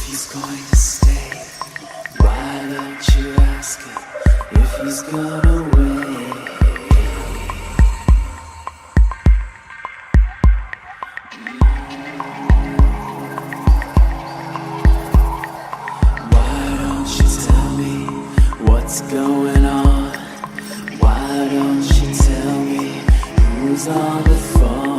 he's going to stay. Why don't you ask him if he's gone away? Why don't you tell me what's going on? Why don't you tell me who's on the phone?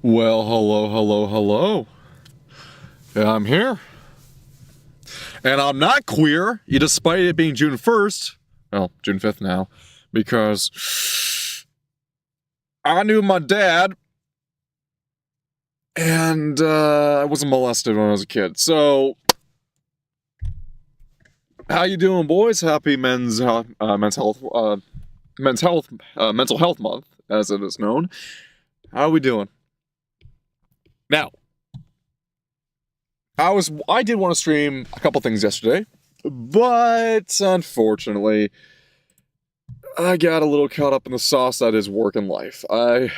Well, hello. Yeah, I'm here. And I'm not queer, despite it being June 1st. Well, June 5th now. Because I knew my dad. And I wasn't molested when I was a kid. So, how you doing, boys? Happy mental health month, as it is known. How are we doing? Now, I did want to stream a couple things yesterday, but unfortunately, I got a little caught up in the sauce that is work and life. I've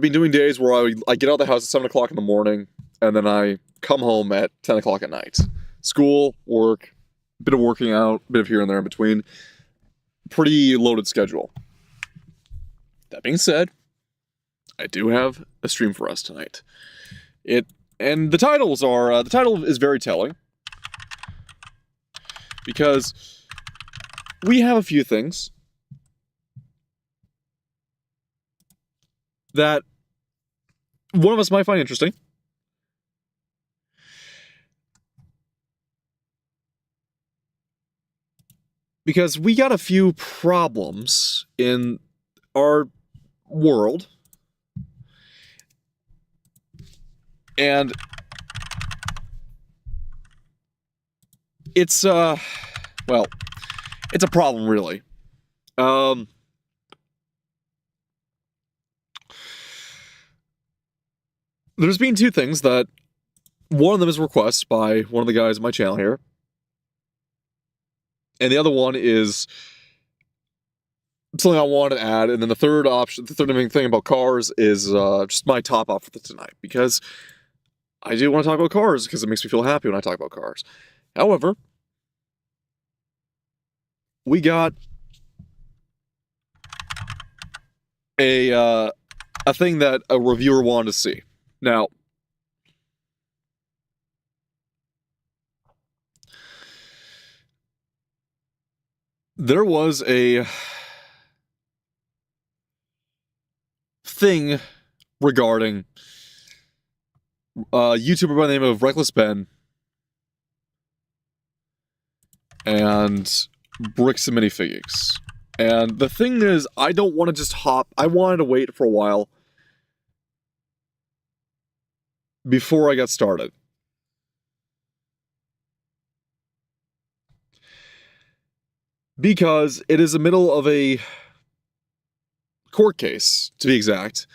been doing days where I get out of the house at 7 o'clock in the morning, and then I come home at 10 o'clock at night. School, work, bit of working out, bit of here and there in between. Pretty loaded schedule. That being said, I do have a stream for us tonight. The title is very telling, because we have a few things that one of us might find interesting. Because we got a few problems in our world. And it's, well, it's a problem, really. there's been two things that, one of them is a request by one of the guys on my channel here, and the other one is something I wanted to add, and then the third main thing about cars is just my top off for tonight, because I do want to talk about cars, because it makes me feel happy when I talk about cars. However, we got a thing that a reviewer wanted to see. Now, there was a thing regarding a YouTuber by the name of Reckless Ben and bricks and minifigs. And the thing is, I don't want to just hop. I wanted to wait for a while before I got started. Because it is the middle of a court case, to be exact.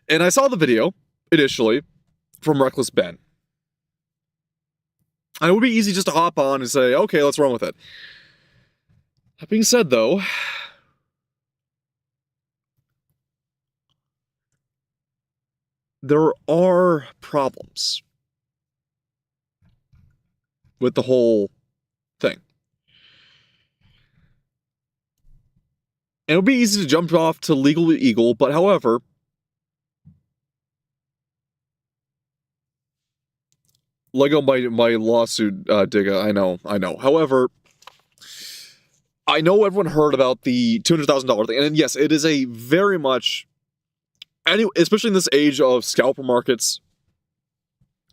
And I saw the video, initially, from Reckless Ben. And it would be easy just to hop on and say, okay, let's run with it. That being said, though, there are problems with the whole thing. And it would be easy to jump off to Legal Eagle, but however, Lego my lawsuit, Digga, I know. However, I know everyone heard about the $200,000 thing, and yes, it is a very much, especially in this age of scalper markets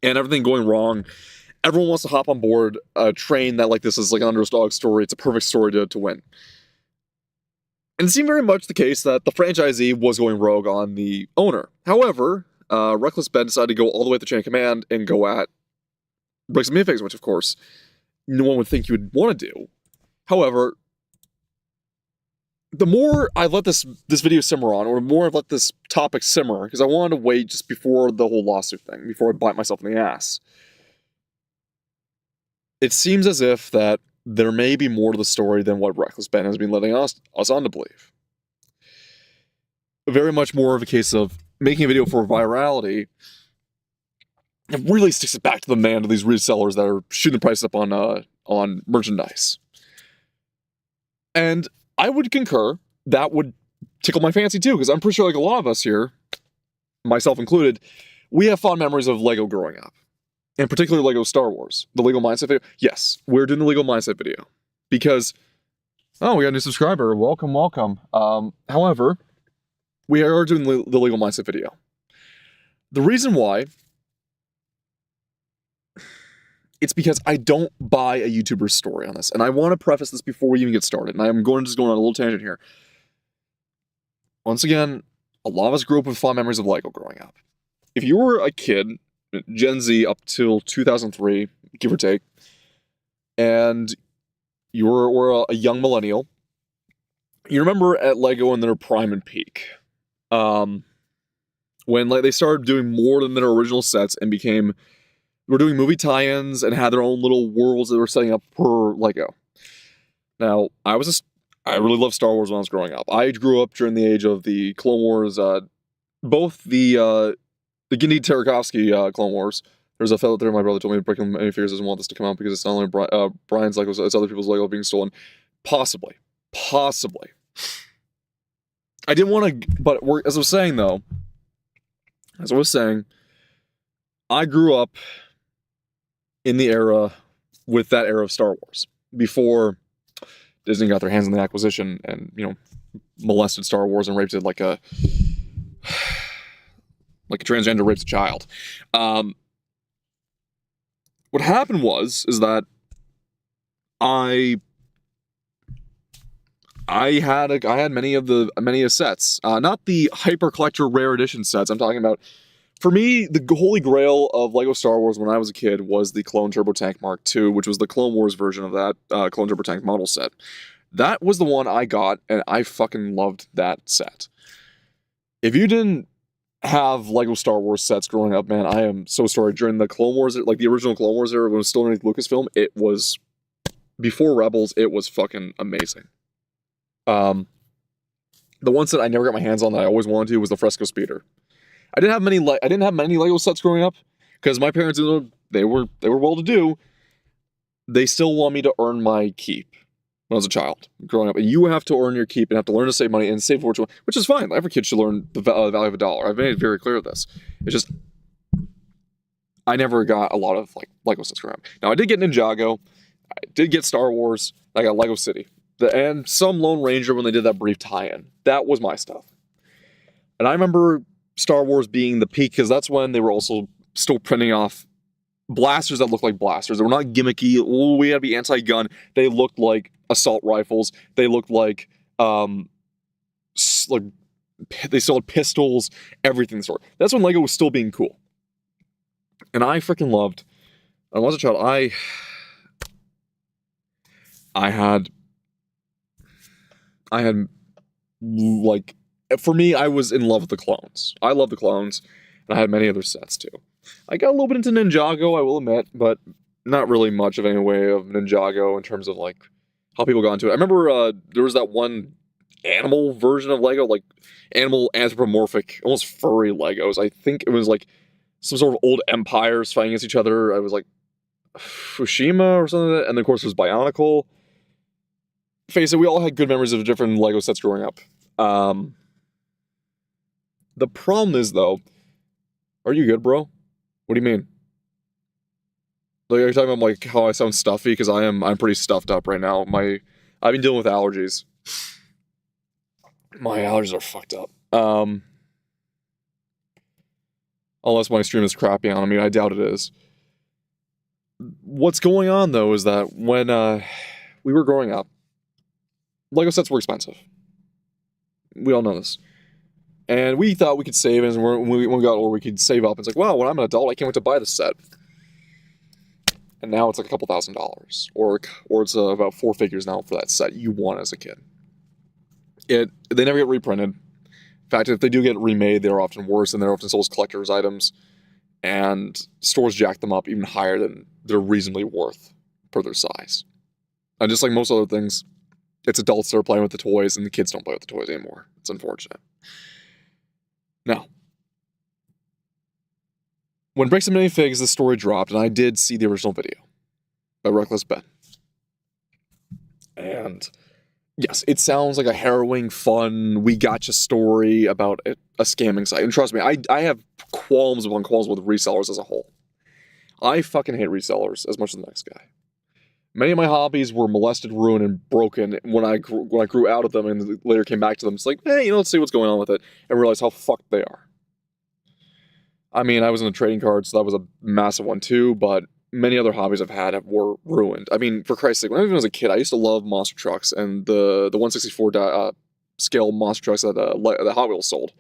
and everything going wrong, everyone wants to hop on board a train that like this is like an underdog story. It's a perfect story to win. And it seemed very much the case that the franchisee was going rogue on the owner. However, Reckless Ben decided to go all the way at the chain of command and go at bricks and minifigs, which of course no one would think you would want to do. However, the more I let this video simmer on, or the more I let this topic simmer, because I wanted to wait just before the whole lawsuit thing, before I bite myself in the ass, it seems as if that there may be more to the story than what Reckless Ben has been letting us on to believe. Very much more of a case of making a video for virality. It really sticks it back to the man of these resellers that are shooting the price up on merchandise. And I would concur that would tickle my fancy too, because I'm pretty sure like a lot of us here, myself included, we have fond memories of Lego growing up. And particularly Lego Star Wars. The Lego Mindset video. Yes, we're doing the Lego Mindset video. Because, oh, we got a new subscriber. Welcome, welcome. However, we are doing the Lego Mindset video. The reason why, it's because I don't buy a YouTuber's story on this. And I want to preface this before we even get started. And I'm just going on a little tangent here. Once again, a lot of us grew up with fond memories of Lego growing up. If you were a kid, Gen Z up till 2003, give or take, and you were a young millennial, you remember at Lego in their prime and peak, when like they started doing more than their original sets and were doing movie tie-ins and had their own little worlds that they were setting up per Lego. Now, I really loved Star Wars when I was growing up. I grew up during the age of the Clone Wars, both the Genndy Tartakovsky Clone Wars. There's a fellow there, my brother told me to break him any figures, doesn't want this to come out because it's not only Brian's Lego, it's other people's Lego being stolen. Possibly. I didn't want to, but as I was saying, I grew up in the era with that era of Star Wars before Disney got their hands on the acquisition and, molested Star Wars and raped it like a transgender rapes a child. What happened is that I had many of sets, not the hyper collector rare edition sets. I'm talking about, for me, the holy grail of Lego Star Wars when I was a kid was the Clone Turbo Tank Mark II, which was the Clone Wars version of that Clone Turbo Tank model set. That was the one I got, and I fucking loved that set. If you didn't have Lego Star Wars sets growing up, man. I am so sorry. During the Clone Wars, like the original Clone Wars era, when it was still underneath Lucasfilm, it was, before Rebels, it was fucking amazing. The ones that I never got my hands on that I always wanted to was the Fresco Speeder. I didn't have many Lego sets growing up because my parents, they were well to do. They still want me to earn my keep when I was a child growing up, and you have to earn your keep and have to learn to save money and save for which is fine. Every kid should learn the value of a dollar. I've made it very clear of this. It's just I never got a lot of like Lego sets growing up. Now I did get Ninjago, I did get Star Wars, I got Lego City, and some Lone Ranger when they did that brief tie-in. That was my stuff, and I remember Star Wars being the peak because that's when they were also still printing off blasters that looked like blasters. They were not gimmicky. Oh, we had to be anti-gun. They looked like assault rifles. They looked like they sold pistols, everything sort. That's when Lego was still being cool. And I freaking loved. When I was a child, I had like, for me, I was in love with the clones. I love the clones, and I had many other sets too. I got a little bit into Ninjago, I will admit, but not really much of any way of Ninjago in terms of like how people got into it. I remember there was that one animal version of Lego, like animal anthropomorphic, almost furry Legos. I think it was like some sort of old empires fighting against each other. I was like Fukushima or something like that. And then of course there's Bionicle. Face it, we all had good memories of different Lego sets growing up. The problem is though, are you good, bro? What do you mean? Like, are you talking about like how I sound stuffy? Because I'm pretty stuffed up right now. I've been dealing with allergies. My allergies are fucked up. Unless my stream is crappy on me, I doubt it is. What's going on though is that when we were growing up, Lego sets were expensive. We all know this. And we thought we could save, and when we got older, we could save up. It's like, wow, when I'm an adult, I can't wait to buy this set. And now it's like a couple $1,000s, or it's about 4 figures now for that set you want as a kid. They never get reprinted. In fact, if they do get remade, they're often worse, and they're often sold as collector's items. And stores jack them up even higher than they're reasonably worth per their size. And just like most other things, it's adults that are playing with the toys, and the kids don't play with the toys anymore. It's unfortunate. Now, when Bricks and Minifigs, the story dropped, and I did see the original video by Reckless Ben. And yes, it sounds like a harrowing, fun, we gotcha story about a scamming site. And trust me, I have qualms upon qualms with resellers as a whole. I fucking hate resellers as much as the next guy. Many of my hobbies were molested, ruined, and broken when I grew out of them and later came back to them. It's like, hey, let's see what's going on with it, and realize how fucked they are. I mean, I was in the trading cards, so that was a massive one too, but many other hobbies I've had were ruined. I mean, for Christ's sake, when I was a kid, I used to love monster trucks and the 1/64 scale monster trucks that the Hot Wheels sold.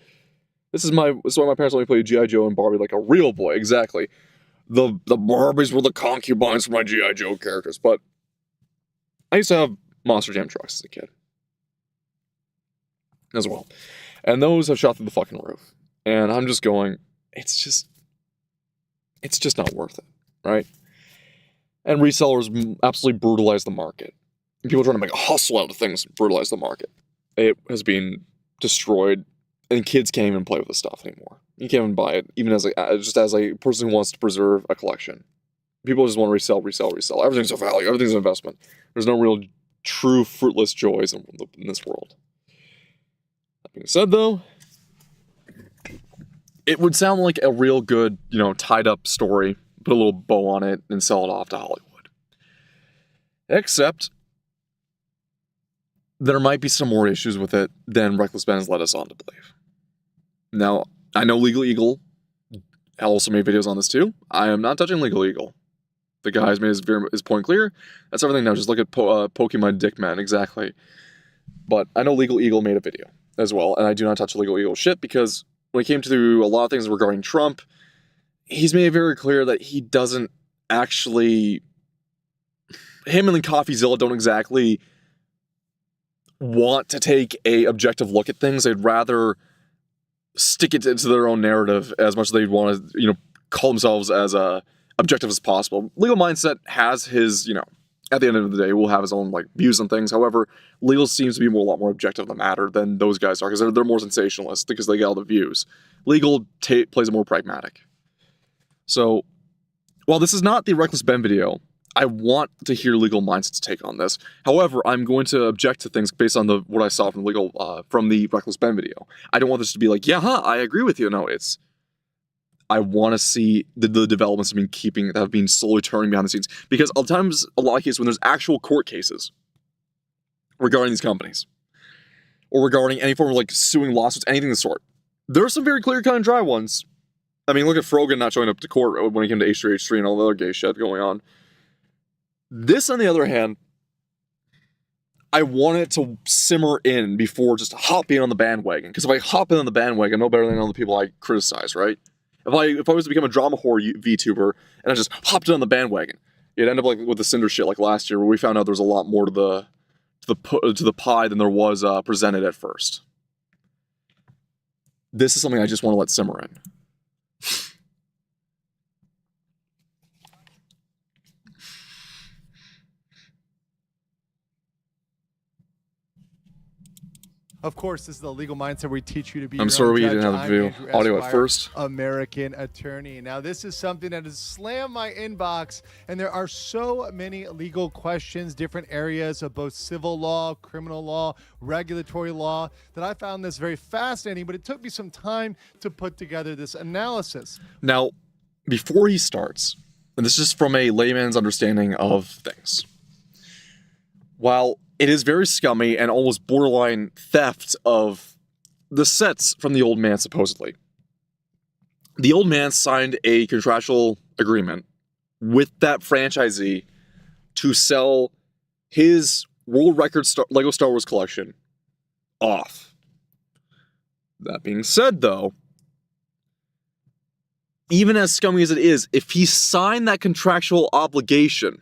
This is why my parents let me play G.I. Joe and Barbie like a real boy, exactly. The Barbies were the concubines for my G.I. Joe characters, but I used to have Monster Jam trucks as a kid. As well. And those have shot through the fucking roof. And I'm just going, it's just not worth it, right? And resellers absolutely brutalize the market. And people are trying to make a hustle out of things, brutalize the market. It has been destroyed, and kids can't even play with this stuff anymore. You can't even buy it, even as a person who wants to preserve a collection. People just want to resell. Everything's a value. Everything's an investment. There's no real, true, fruitless joys in this world. That being said, though, it would sound like a real good, tied-up story, put a little bow on it, and sell it off to Hollywood. Except, there might be some more issues with it than Reckless Ben has led us on to believe. Now, I know Legal Eagle also made videos on this too. I am not touching Legal Eagle. The guy has made his point clear. That's everything now. Just look at Pokemon Dickman, exactly. But I know Legal Eagle made a video as well, and I do not touch Legal Eagle shit because when it came to a lot of things regarding Trump, he's made it very clear that he doesn't actually... Him and the CoffeeZilla don't exactly want to take a objective look at things. They'd rather stick it into their own narrative as much as they want to, call themselves as objective as possible. Legal Mindset has his, at the end of the day, will have his own views on things. However, legal seems to be a lot more objective on the matter than those guys are, because they're more sensationalist because they get all the views. Legal plays it more pragmatic. So, while this is not the Reckless Ben video, I want to hear Legal Mindset's take on this. However, I'm going to object to things based on what I saw from the Reckless Ben video. I don't want this to be I agree with you. No, I want to see the developments that have been slowly turning behind the scenes. Because a lot of cases, when there's actual court cases regarding these companies, or regarding any form of suing lawsuits, anything of the sort, there are some very clear-cut and dry ones. I mean, look at Frogan not showing up to court when he came to H3H3 and all the other gay shit going on. This, on the other hand, I want it to simmer in before just hopping on the bandwagon. Because if I hop in on the bandwagon, no better than all the people I criticize, right? If I was to become a drama horror VTuber and I just hopped in on the bandwagon, it'd end up with the Cinder shit last year, where we found out there was a lot more to the pie than there was presented at first. This is something I just want to let simmer in. Of course, this is the Legal Mindset where we teach you to be I'm your sorry own we judge. didn't have I'm the Andrew audio at Esquire, first. American attorney. Now, this is something that has slammed my inbox, and there are so many legal questions, different areas of both civil law, criminal law, regulatory law, that I found this very fascinating, but it took me some time to put together this analysis. Now, before he starts, and this is just from a layman's understanding of things, while it is very scummy and almost borderline theft of the sets from the old man, supposedly, the old man signed a contractual agreement with that franchisee to sell his world record Lego Star Wars collection off. That being said, though, even as scummy as it is, if he signed that contractual obligation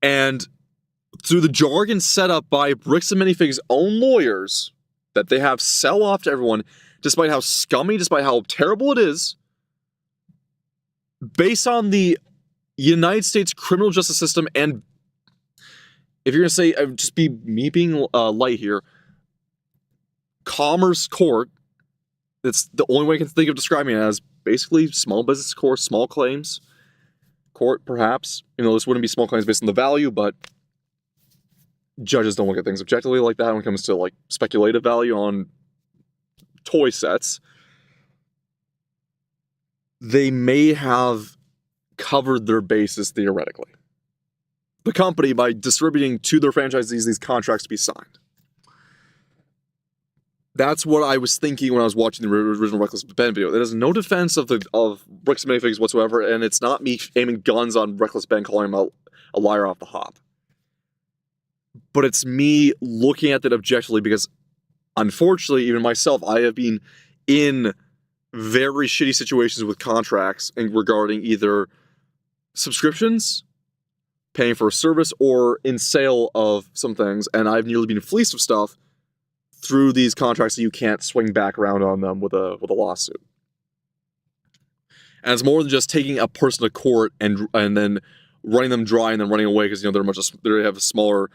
and through the jargon set up by Bricks and Minifigs' own lawyers that they have sell off to everyone, despite how scummy, despite how terrible it is, based on the United States criminal justice system, and if you're going to say, just be me being light here, Commerce Court, that's the only way I can think of describing it as, basically small business court, small claims court, perhaps. This wouldn't be small claims based on the value, but judges don't look at things objectively like that when it comes to speculative value on toy sets. They may have covered their bases theoretically, the company, by distributing to their franchisees these contracts to be signed. That's what I was thinking when I was watching the original Reckless Ben video. There is no defense of Bricks and Minifigs whatsoever, and it's not me aiming guns on Reckless Ben, calling him a liar off the hop. But it's me looking at that objectively, because unfortunately, even myself, I have been in very shitty situations with contracts and regarding either subscriptions, paying for a service, or in sale of some things, and I've nearly been fleeced of stuff through these contracts that you can't swing back around on them with a lawsuit. And it's more than just taking a person to court and then running them dry and then running away because they have a smaller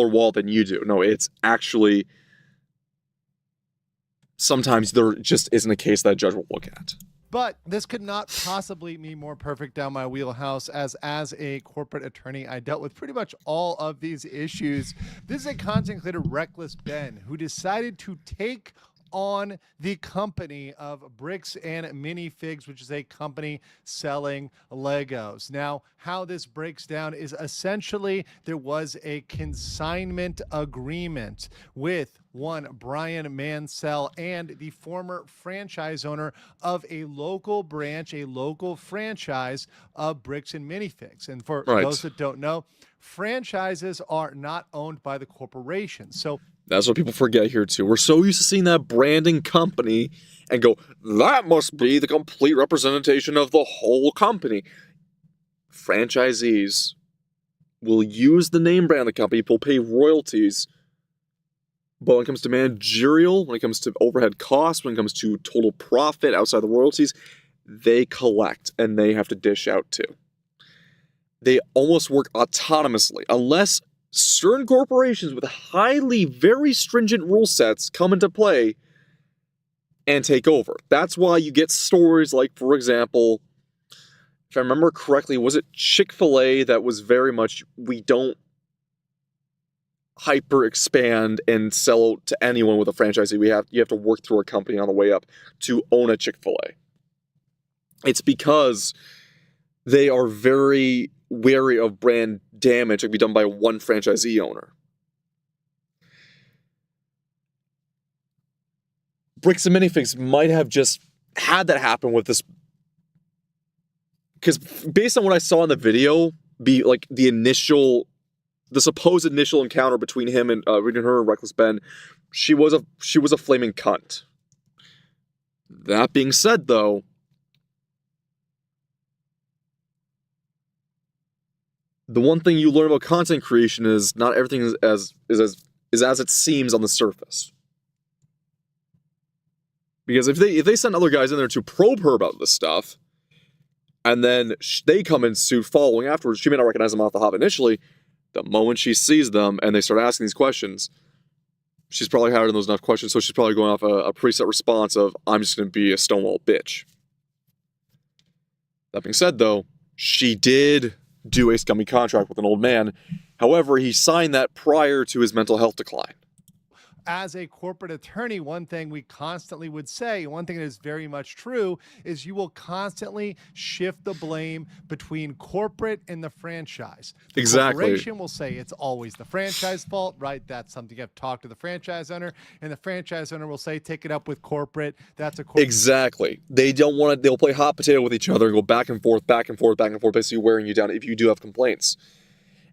wallet than you do. No, it's actually sometimes there just isn't a case that a judge will look at. But this could not possibly be more perfect down my wheelhouse, as a corporate attorney, I dealt with pretty much all of these issues. This is a content creator, Reckless Ben, who decided to take on the company of Bricks and Minifigs, which is a company selling Legos. Now, how this breaks down is essentially there was a consignment agreement with one Brian Mansell and the former franchise owner of a local branch, a local franchise of Bricks and Minifigs. And for those that don't know, franchises are not owned by the corporation. So that's what people forget here too. We're so used to seeing that branding company and go, that must be the complete representation of the whole company. Franchisees will use the name brand of the company, will pay royalties But when it comes to managerial, when it comes to overhead costs, when it comes to total profit outside the royalties, they collect and they have to dish out too. They almost work autonomously, unless certain corporations with very stringent rule sets come into play and take over. That's why you get stories like, for example, if I remember correctly, was it Chick-fil-A that was very much, we don't hyper expand and sell to anyone with a franchisee. You have to work through a company on the way up to own a Chick-fil-A. It's because they are very wary of brand damage that can be done by one franchisee owner. Bricks and Minifigs might have just had that happen with this, because based on what I saw in the video, be like the supposed initial encounter between him and her and Reckless Ben, she was a flaming cunt. That being said, though, the one thing you learn about content creation is not everything is as it seems on the surface. Because if they send other guys in there to probe her about this stuff, and then they come in suit following afterwards, she may not recognize them off the hop initially. The moment she sees them and they start asking these questions, she's probably had those enough questions, so she's probably going off a preset response of, I'm just going to be a stonewall bitch. That being said, though, she did do a scummy contract with an old man. However, he signed that prior to his mental health decline. As a corporate attorney, one thing we constantly would say, one thing that is very much true, is you will constantly shift the blame between corporate and the franchise. The corporation will say it's always the franchise fault, right? That's something you have to talk to the franchise owner, and the franchise owner will say, take it up with corporate. That's a corporate. Exactly. They don't want to, they'll play hot potato with each other and go back and forth, basically wearing you down if you do have complaints.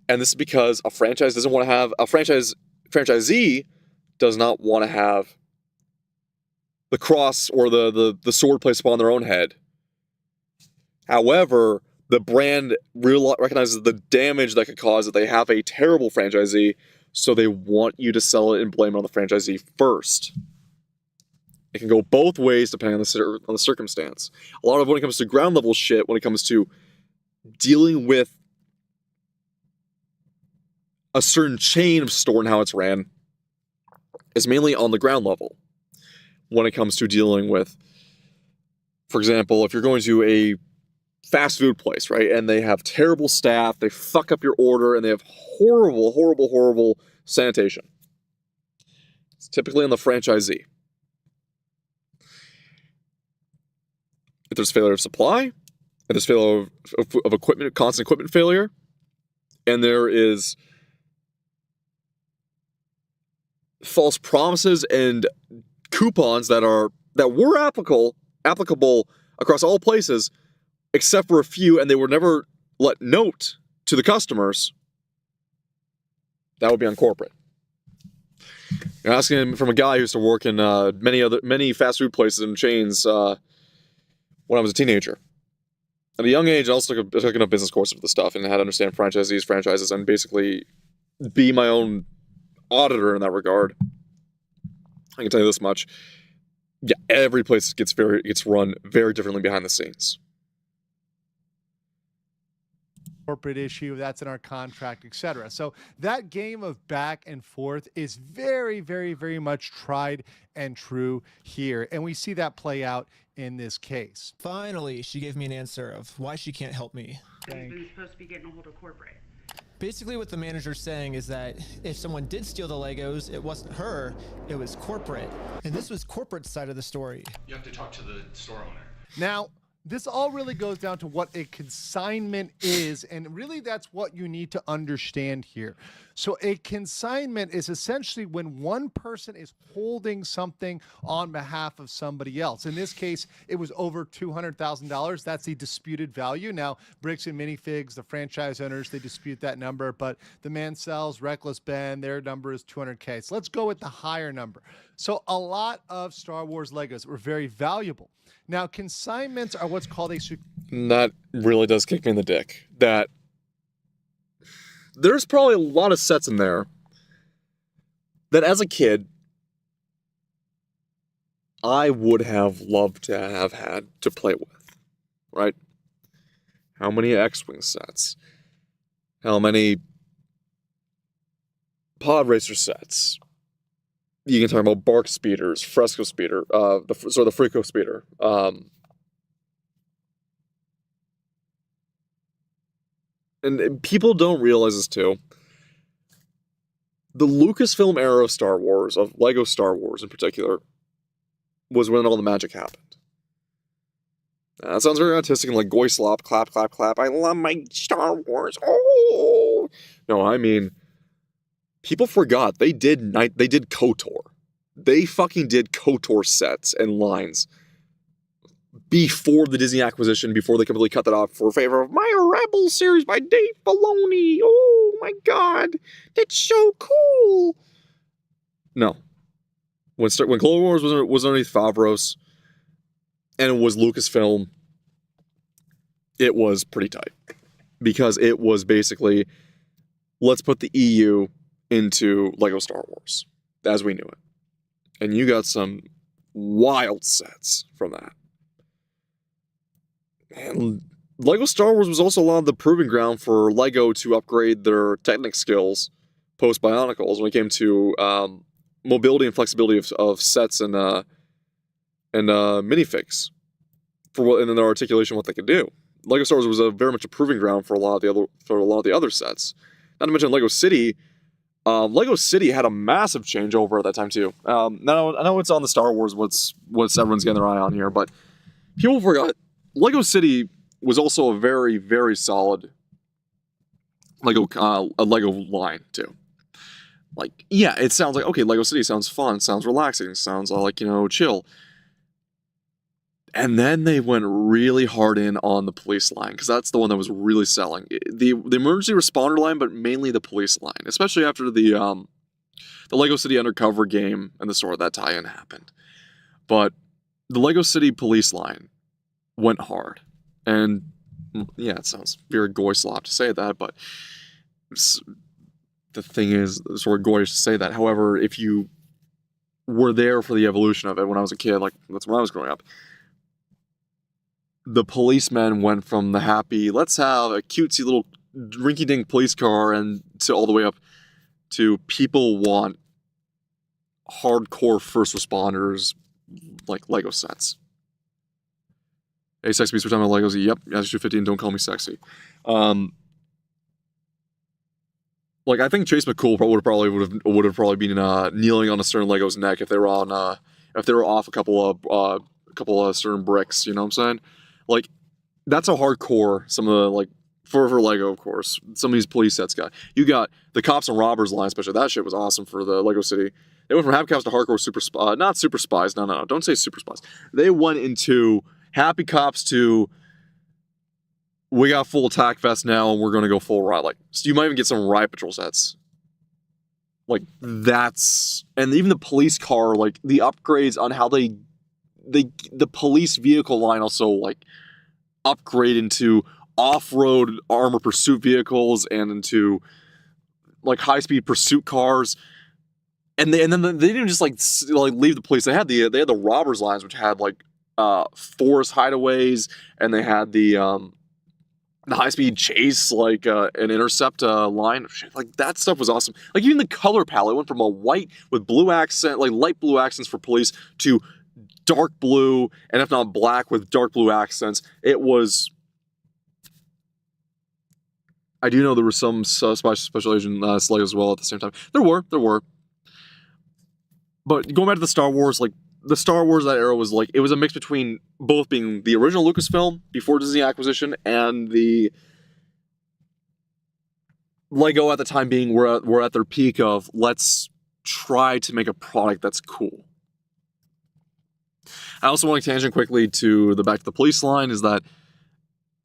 And this is because a franchise doesn't want to have, franchisee does not want to have the cross or the sword placed upon their own head. However, the brand recognizes the damage that could cause that they have a terrible franchisee, so they want you to sell it and blame it on the franchisee first. It can go both ways depending on the circumstance. A lot of when it comes to ground level shit, when it comes to dealing with a certain chain of store and how it's ran, is mainly on the ground level. When it comes to dealing with, for example, if you're going to a fast food place, right, and they have terrible staff, they fuck up your order, and they have horrible sanitation. It's typically on the franchisee. If there's failure of supply, if there's failure of equipment, constant equipment failure, and there is false promises and coupons that were applicable across all places, except for a few, and they were never let note to the customers, that would be on corporate. You're asking from a guy who used to work in many fast food places and chains when I was a teenager. At a young age, I also took a business course for the stuff and had to understand franchises, and basically be my own auditor in that regard. I can tell you this much. Yeah, every place gets run very differently behind the scenes. Corporate issue, that's in our contract, etc. So that game of back and forth is very much tried and true here, and we see that play out in this case. Finally, she gave me an answer of why she can't help me. Who's supposed to be getting a hold of corporate? Basically what the manager's saying is that if someone did steal the Legos, it wasn't her, it was corporate. And this was corporate's side of the story. You have to talk to the store owner. Now, this all really goes down to what a consignment is, and really that's what you need to understand here. So a consignment is essentially when one person is holding something on behalf of somebody else. In this case, it was over $200,000. That's the disputed value. Now, Bricks and Minifigs, the franchise owners, they dispute that number, but the Mancells, Reckless Ben, their number is $200K. So let's go with the higher number. So a lot of Star Wars Legos were very valuable. Now, consignments are what's called a... That really does kick me in the dick. That there's probably a lot of sets in there that as a kid, I would have loved to have had to play with, right? How many X-Wing sets? How many pod racer sets? You can talk about bark speeders, fresco speeder, the Freako speeder. And people don't realize this too. The Lucasfilm era of Star Wars, of Lego Star Wars in particular, was when all the magic happened. That sounds very artistic and like goy slop, clap, clap, clap. I love my Star Wars. Oh no, I mean, people forgot they did KOTOR. They fucking did KOTOR sets and lines before the Disney acquisition, before they completely cut that off for favor of My Rebel series by Dave Filoni. Oh my god, that's so cool. No, when Clone Wars was underneath Favreau's, and it was Lucasfilm, it was pretty tight. Because it was basically, let's put the EU into Lego Star Wars, as we knew it. And you got some wild sets from that. And Lego Star Wars was also a lot of the proving ground for Lego to upgrade their Technic skills post-Bionicles when it came to mobility and flexibility of sets and minifigs and then their articulation, what they could do. Lego Star Wars was very much a proving ground for a lot of the other sets. Not to mention Lego City. Lego City had a massive changeover at that time too. Now I know it's on the Star Wars what's everyone's getting their eye on here, but people forgot Lego City was also a very, very solid Lego line too. Like, yeah, it sounds like, okay, Lego City sounds fun, sounds relaxing, sounds like, chill. And then they went really hard in on the police line, because that's the one that was really selling. The emergency responder line, but mainly the police line, especially after the Lego City Undercover game and the sort of that tie-in happened. But the Lego City police line went hard. And, yeah, it sounds very goy slop to say that, but the thing is, sort of goyish to say that. However, if you were there for the evolution of it when I was a kid, like, that's when I was growing up, the policemen went from the happy, let's have a cutesy little rinky-dink police car, and to all the way up to people want hardcore first responders, like Lego sets. Hey, Sex Beast, we're talking about Legos. Yep, as you 15, don't call me sexy. Like, I think Chase McCool would have probably been kneeling on a certain Lego's neck if they were off a couple of certain bricks. You know what I'm saying? Like, that's a hardcore. Some of the, like, for Lego, of course, some of these police sets got. You got the cops and robbers line, especially. That shit was awesome for the Lego City. They went from happy cops to hardcore not super spies. No, don't say super spies. They went into happy cops to, we got full attack vest now and we're going to go full riot. Like, so you might even get some riot patrol sets. Like, that's, and even the police car, like, the upgrades on how the police vehicle line also, like, upgrade into off-road armor pursuit vehicles and into, like, high-speed pursuit cars. And then they didn't just like leave the police. They had the robbers lines, which had like forest hideaways, and they had the high-speed chase, like an intercept line. Like, that stuff was awesome. Like, even the color palette went from a white with blue accent, like light blue accents for police, to dark blue, and if not black with dark blue accents. It was. I do know there were some special agent Legos as well at the same time. There were. But going back to the Star Wars, like, the Star Wars that era was like, it was a mix between both being the original Lucasfilm before Disney acquisition and the Lego at the time being we're at their peak of, let's try to make a product that's cool. I also want to tangent quickly to the back to the police line, is that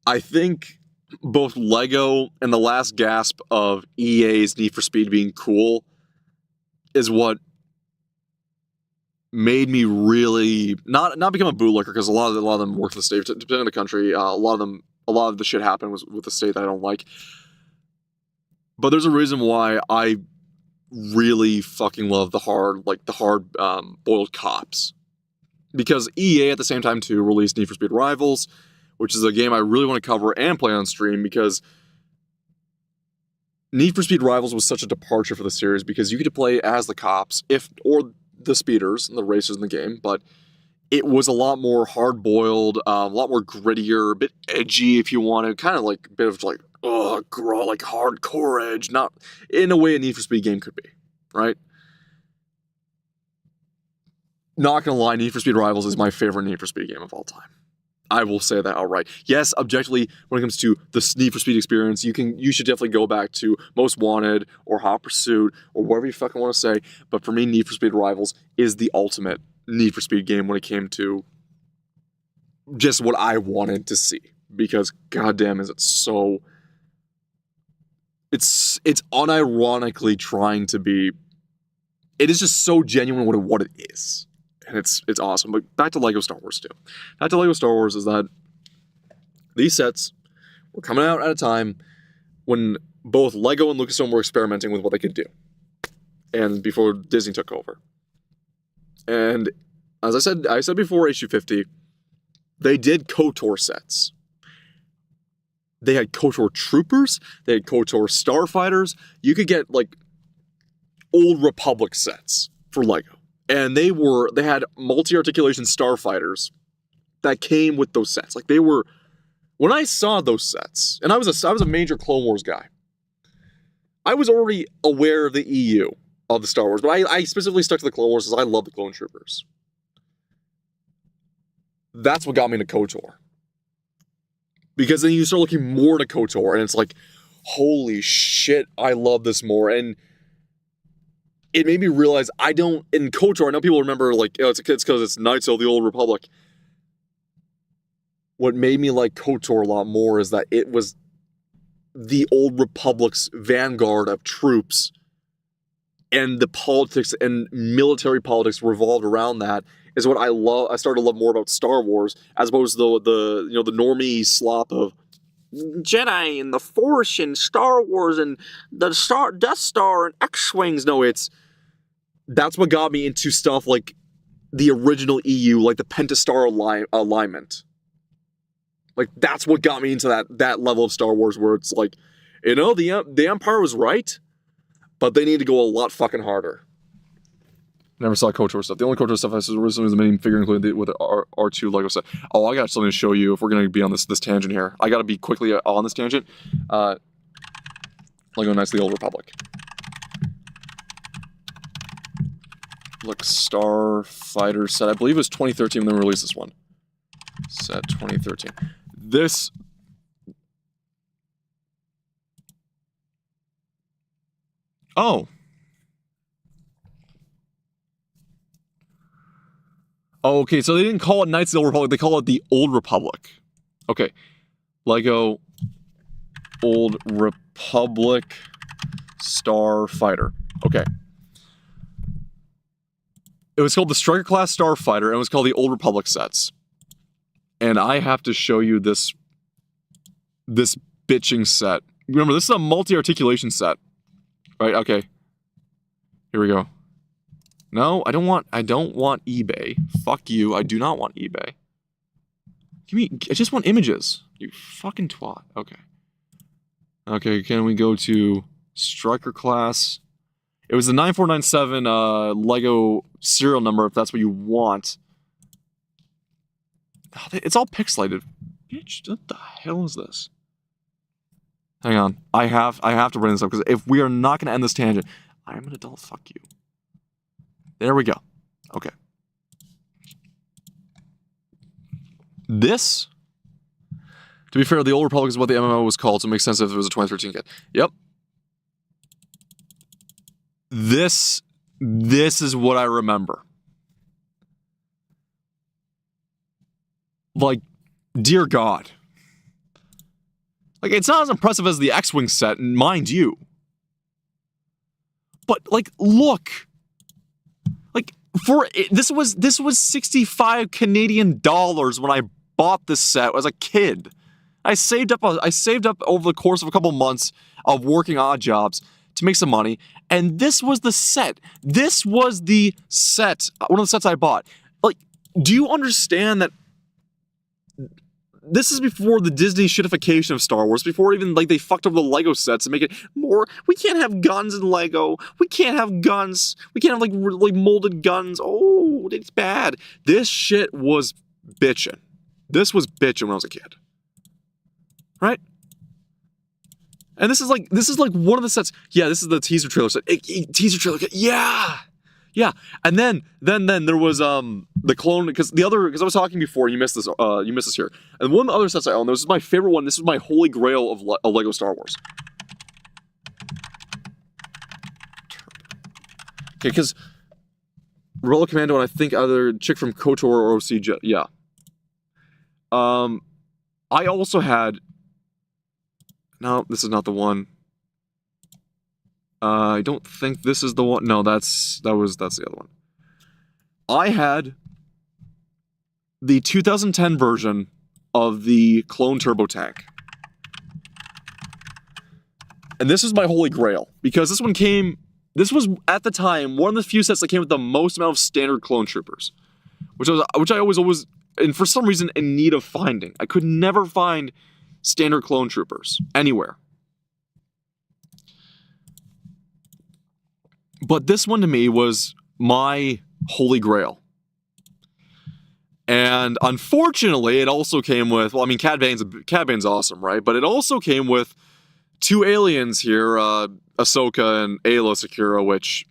I think both Lego and the last gasp of EA's Need for Speed being cool is what made me really not become a bootlicker, because a lot of them work for the state, depending on the country. A lot of the shit happened was with the state that I don't like. But there's a reason why I really fucking love the hard boiled cops. because EA at the same time too released Need for Speed Rivals, which is a game I really want to cover and play on stream, because Need for Speed Rivals was such a departure for the series, because you get to play as the cops, or the speeders and the racers in the game, but it was a lot more hard-boiled, a lot more grittier, a bit edgy if you wanted, kind of like a bit of like, like hardcore edge, not in a way a Need for Speed game could be, right? Not gonna lie, Need for Speed Rivals is my favorite Need for Speed game of all time. I will say that outright. Yes, objectively, when it comes to the Need for Speed experience, you should definitely go back to Most Wanted or Hot Pursuit or whatever you fucking want to say. But for me, Need for Speed Rivals is the ultimate Need for Speed game when it came to just what I wanted to see. Because goddamn, is it so... It's unironically trying to be... It is just so genuine what it is. And it's awesome. But back to LEGO Star Wars 2. Back to LEGO Star Wars is that these sets were coming out at a time when both LEGO and Lucasfilm were experimenting with what they could do. And before Disney took over. And as I said before issue 50, they did KOTOR sets. They had KOTOR troopers, they had KOTOR starfighters. You could get like Old Republic sets for LEGO. And they had multi-articulation starfighters that came with those sets. Like they were, when I saw those sets, and I was a major Clone Wars guy. I was already aware of the EU of the Star Wars, but I specifically stuck to the Clone Wars because I love the Clone Troopers. That's what got me into KOTOR. Because then you start looking more into KOTOR, and it's like, holy shit, I love this more. And it made me realize in KOTOR, I know people remember, like, it's because it's Knights of the Old Republic. What made me like KOTOR a lot more is that it was the Old Republic's vanguard of troops, and the politics and military politics revolved around that is what I started to love more about Star Wars, as opposed to the normie slop of Jedi and the Force and Star Wars and the Death Star and X-Wings. No, that's what got me into stuff like the original EU, like the Pentastar alignment. Like, that's what got me into that level of Star Wars where it's like, the Empire was right, but they need to go a lot fucking harder. Never saw KOTOR stuff. The only KOTOR stuff I saw recently was the main figure included with the R2 LEGO set. Oh, I got something to show you if we're going to be on this tangent here. I got to be quickly on this tangent. LEGO Knights of the Old Republic. Look, Starfighter set. I believe it was 2013 when they released this one. Set 2013. This... Oh. Oh, okay, so they didn't call it Knights of the Old Republic, they call it the Old Republic. Okay. LEGO Old Republic Starfighter. Okay. It was called the Striker Class Starfighter, and it was called the Old Republic sets. And I have to show you this bitching set. Remember, this is a multi-articulation set. Right, okay. Here we go. No, I don't want eBay. Fuck you, I do not want eBay. I just want images. You fucking twat. Okay. Okay, can we go to Striker Class? It was the 9497 LEGO serial number, if that's what you want. Oh, it's all pixelated. Bitch, what the hell is this? Hang on. I have to bring this up, because if we are not going to end this tangent, I am an adult. Fuck you. There we go. Okay. This, to be fair, the Old Republic is what the MMO was called, so it makes sense if it was a 2013 kit. Yep. This is what I remember. Like, dear God. Like, it's not as impressive as the X-Wing set, mind you. But, like, look. Like, this was 65 Canadian dollars when I bought this set as a kid. I saved up over the course of a couple months of working odd jobs to make some money, and this was the set. This was the set, one of the sets I bought. Like, do you understand that this is before the Disney shitification of Star Wars, before even, like, they fucked up the Lego sets and make it more, we can't have guns in Lego, we can't have guns, we can't have, like molded guns, oh, it's bad. This shit was bitchin'. This was bitchin' when I was a kid. Right? And this is like one of the sets, yeah, this is the teaser trailer set, teaser trailer, yeah! Yeah, and then there was the clone, because I was talking before, you missed this here. And one of the other sets I own, this is my favorite one, this is my holy grail of Lego Star Wars. Okay, because Rebel Commando and I think either chick from KOTOR or OC, yeah. I also had, no, this is not the one. I don't think this is the one. No, that's the other one. I had the 2010 version of the Clone Turbo Tank. And this is my holy grail, because this was at the time one of the few sets that came with the most amount of standard clone troopers, which I was, and for some reason, in need of finding. I could never find standard clone troopers anywhere. But this one to me was my holy grail. And unfortunately, it also came with, well, I mean, Cad Bane's awesome, right? But it also came with two aliens here, Ahsoka and Aayla Secura, which,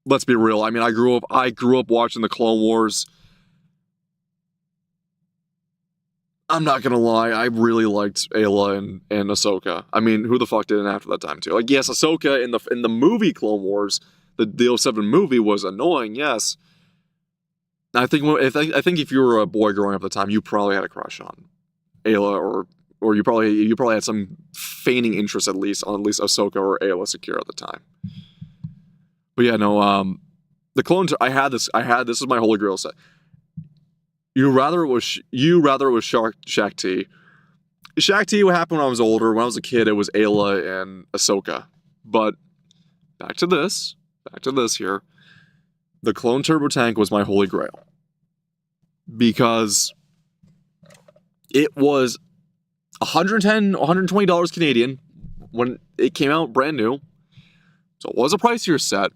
let's be real, I mean, I grew up watching the Clone Wars. I'm not gonna lie, I really liked Aayla and Ahsoka. I mean, who the fuck didn't after that time too? Like, yes, Ahsoka in the movie Clone Wars, the 07 movie was annoying, yes. I think if you were a boy growing up at the time, you probably had a crush on Aayla, or you probably had some feigning interest at least Ahsoka or Aayla Secura at the time. But yeah, no, the clone. I had this is my holy grail set. You rather it was Shaak Ti. Shaak Ti, what happened when I was older? When I was a kid, it was Aayla and Ahsoka. But back to this here. The Clone Turbo Tank was my holy grail. Because it was $110, $120 Canadian when it came out brand new. So it was a pricier set.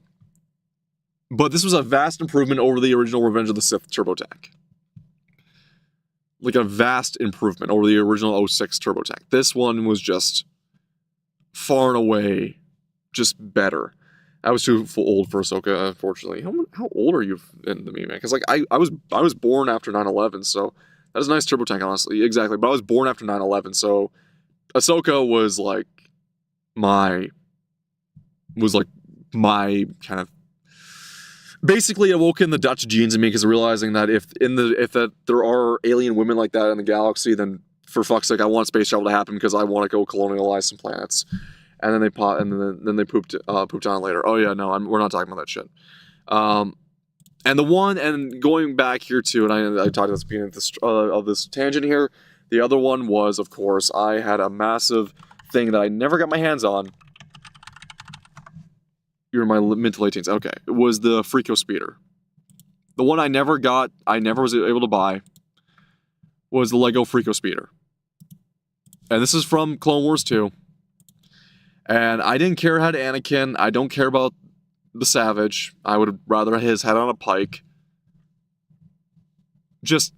But this was a vast improvement over the original Revenge of the Sith Turbo Tank. Like a vast improvement over the original 06 Turbo Tank. This one was just far and away just better. I was too old for Ahsoka, unfortunately. How old are you in the me, man? Because like I was born after 9/11, so that was a nice Turbo Tank, honestly. Exactly, but I was born after 9/11, so Ahsoka was like my kind of, basically awoke in the Dutch genes in me, because realizing that if there are alien women like that in the galaxy, then for fuck's sake, I want space travel to happen, because I want to go colonialize some planets. And then they pooped on it later. Oh yeah, no, we're not talking about that shit. And going back here too, and I talked at the beginning of this tangent here. The other one was, of course, I had a massive thing that I never got my hands on. You're in my mid to late teens. Okay, it was the Freako Speeder. The one I never was able to buy was the Lego Freako Speeder. And this is from Clone Wars 2. And I didn't care how to Anakin. I don't care about the Savage. I would have rather his head on a pike. Just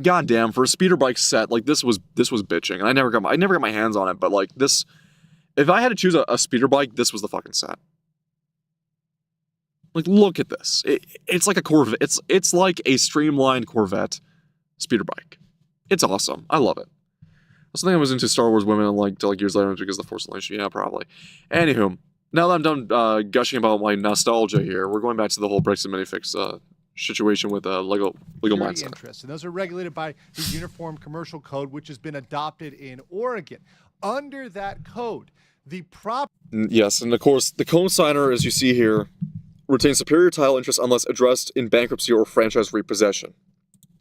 goddamn, for a speeder bike set, like this was bitching. And I never got my hands on it, but like this, if I had to choose a speeder bike, this was the fucking set. Like, look at this. It's like a Corvette. It's like a streamlined Corvette speeder bike. It's awesome. I love it. Something I was into Star Wars women till years later because of the Force Unleashed. Yeah, probably. Anywho, now that I'm done gushing about my nostalgia here, we're going back to the whole Brexit minifix situation with Lego Mindset. Interests, and those are regulated by the Uniform Commercial Code, which has been adopted in Oregon. Under that code, the yes, and of course, the co-signer, as you see here, retains superior title interest unless addressed in bankruptcy or franchise repossession.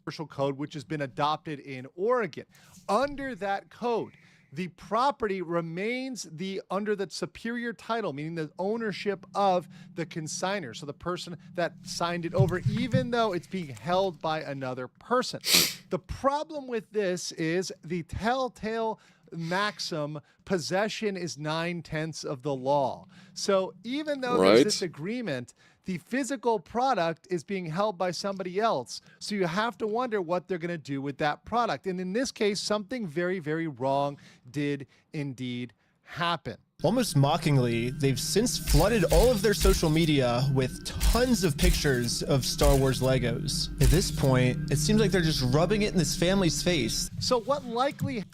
Commercial Code, which has been adopted in Oregon. Under that code, the property remains under the superior title, meaning the ownership of the consignor. So the person that signed it over, even though it's being held by another person. The problem with this is the telltale maxim, possession is 9/10 of the law. So even though there's this agreement, the physical product is being held by somebody else. So you have to wonder what they're going to do with that product. And in this case, something very, very wrong did indeed happen. Almost mockingly, they've since flooded all of their social media with tons of pictures of Star Wars Legos. At this point, it seems like they're just rubbing it in this family's face. So what likely...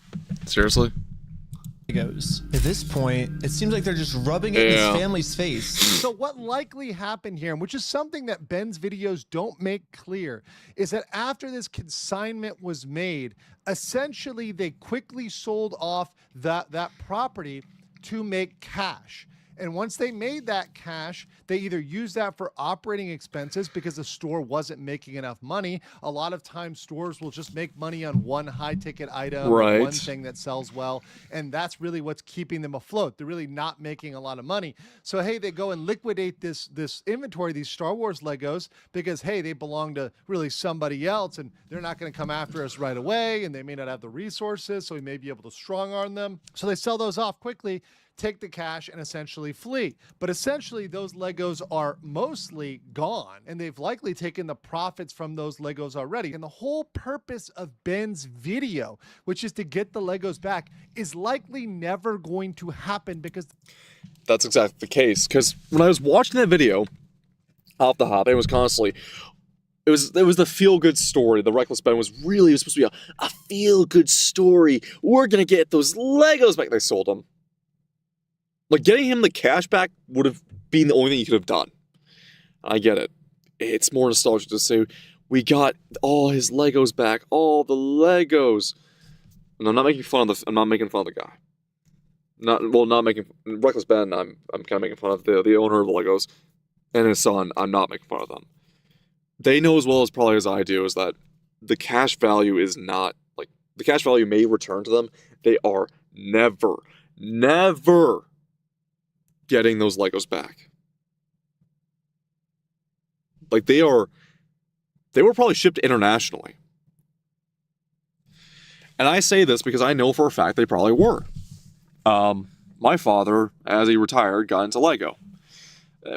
Seriously? Legos. At this point, it seems like they're just rubbing it in his family's face. So what likely happened here, and which is something that Ben's videos don't make clear, is that after this consignment was made, essentially they quickly sold off that property to make cash. And once they made that cash, they either used that for operating expenses because the store wasn't making enough money. A lot of times stores will just make money on one high ticket item, or one thing that sells well. And that's really what's keeping them afloat. They're really not making a lot of money. So, hey, they go and liquidate this inventory, these Star Wars Legos, because, hey, they belong to really somebody else and they're not going to come after us right away. And they may not have the resources, so we may be able to strong arm them. So they sell those off quickly, take the cash, and essentially flee. But essentially, those Legos are mostly gone, and they've likely taken the profits from those Legos already. And the whole purpose of Ben's video, which is to get the Legos back, is likely never going to happen because... That's exactly the case, because when I was watching that video, off the hop, it was constantly... It was the feel-good story. The Reckless Ben was supposed to be a feel-good story. We're going to get those Legos back. They sold them. Like, getting him the cash back would have been the only thing you could have done. I get it. It's more nostalgic to say, we got all his Legos back. All the Legos. And I'm not making fun of the guy. Not making... Reckless Ben, I'm kind of making fun of the owner of the Legos and his son. I'm not making fun of them. They know as well as probably as I do is that the cash value is not... Like, the cash value may return to them. They are never getting those Legos back. Like, they were probably shipped internationally. And I say this because I know for a fact they probably were. My father, as he retired, got into Lego.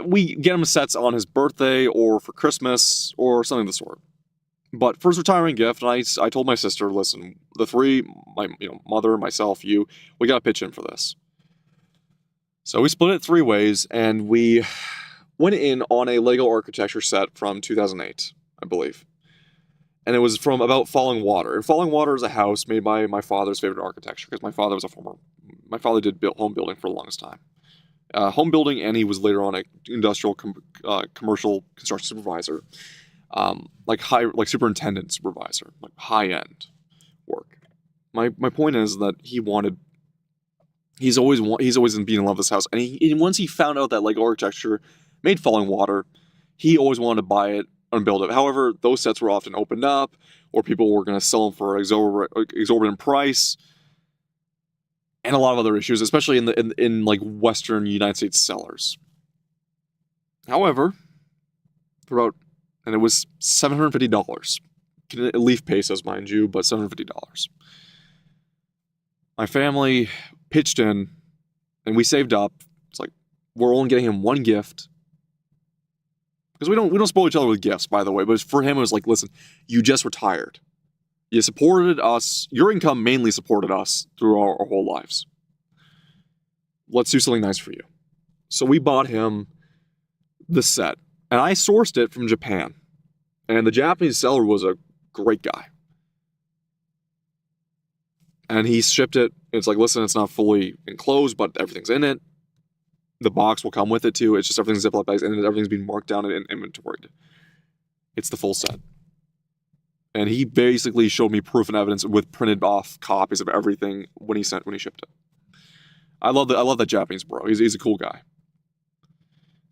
We get him sets on his birthday or for Christmas or something of the sort. But for his retirement gift, and I told my sister, listen, the three, mother, myself, you, we got to pitch in for this. So we split it 3 ways, and we went in on a Lego architecture set from 2008, I believe. And it was from about Falling Water. And Falling Water is a house made by my father's favorite architecture, because my father did home building for the longest time. Home building, and he was later on a industrial commercial construction supervisor, like superintendent supervisor, like high-end work. My point is that he's always been in love with this house, and once he found out that Lego architecture made Falling Water, he always wanted to buy it and build it. However, those sets were often opened up, or people were going to sell them for exorbitant price, and a lot of other issues, especially in like Western United States sellers. However, and it was $750. Leaf pesos, mind you, but $750. My family pitched in, and we saved up. It's like, we're only getting him one gift. Because we don't spoil each other with gifts, by the way. But for him, it was like, listen, you just retired. You supported us. Your income mainly supported us through our whole lives. Let's do something nice for you. So we bought him the set. And I sourced it from Japan. And the Japanese seller was a great guy. And he shipped it. It's like, listen, it's not fully enclosed, but everything's in it. The box will come with it too. It's just everything's Ziploc bags, and everything's been marked down and inventoried. It's the full set. And he basically showed me proof and evidence with printed off copies of everything when he shipped it. I love that Japanese bro. He's a cool guy.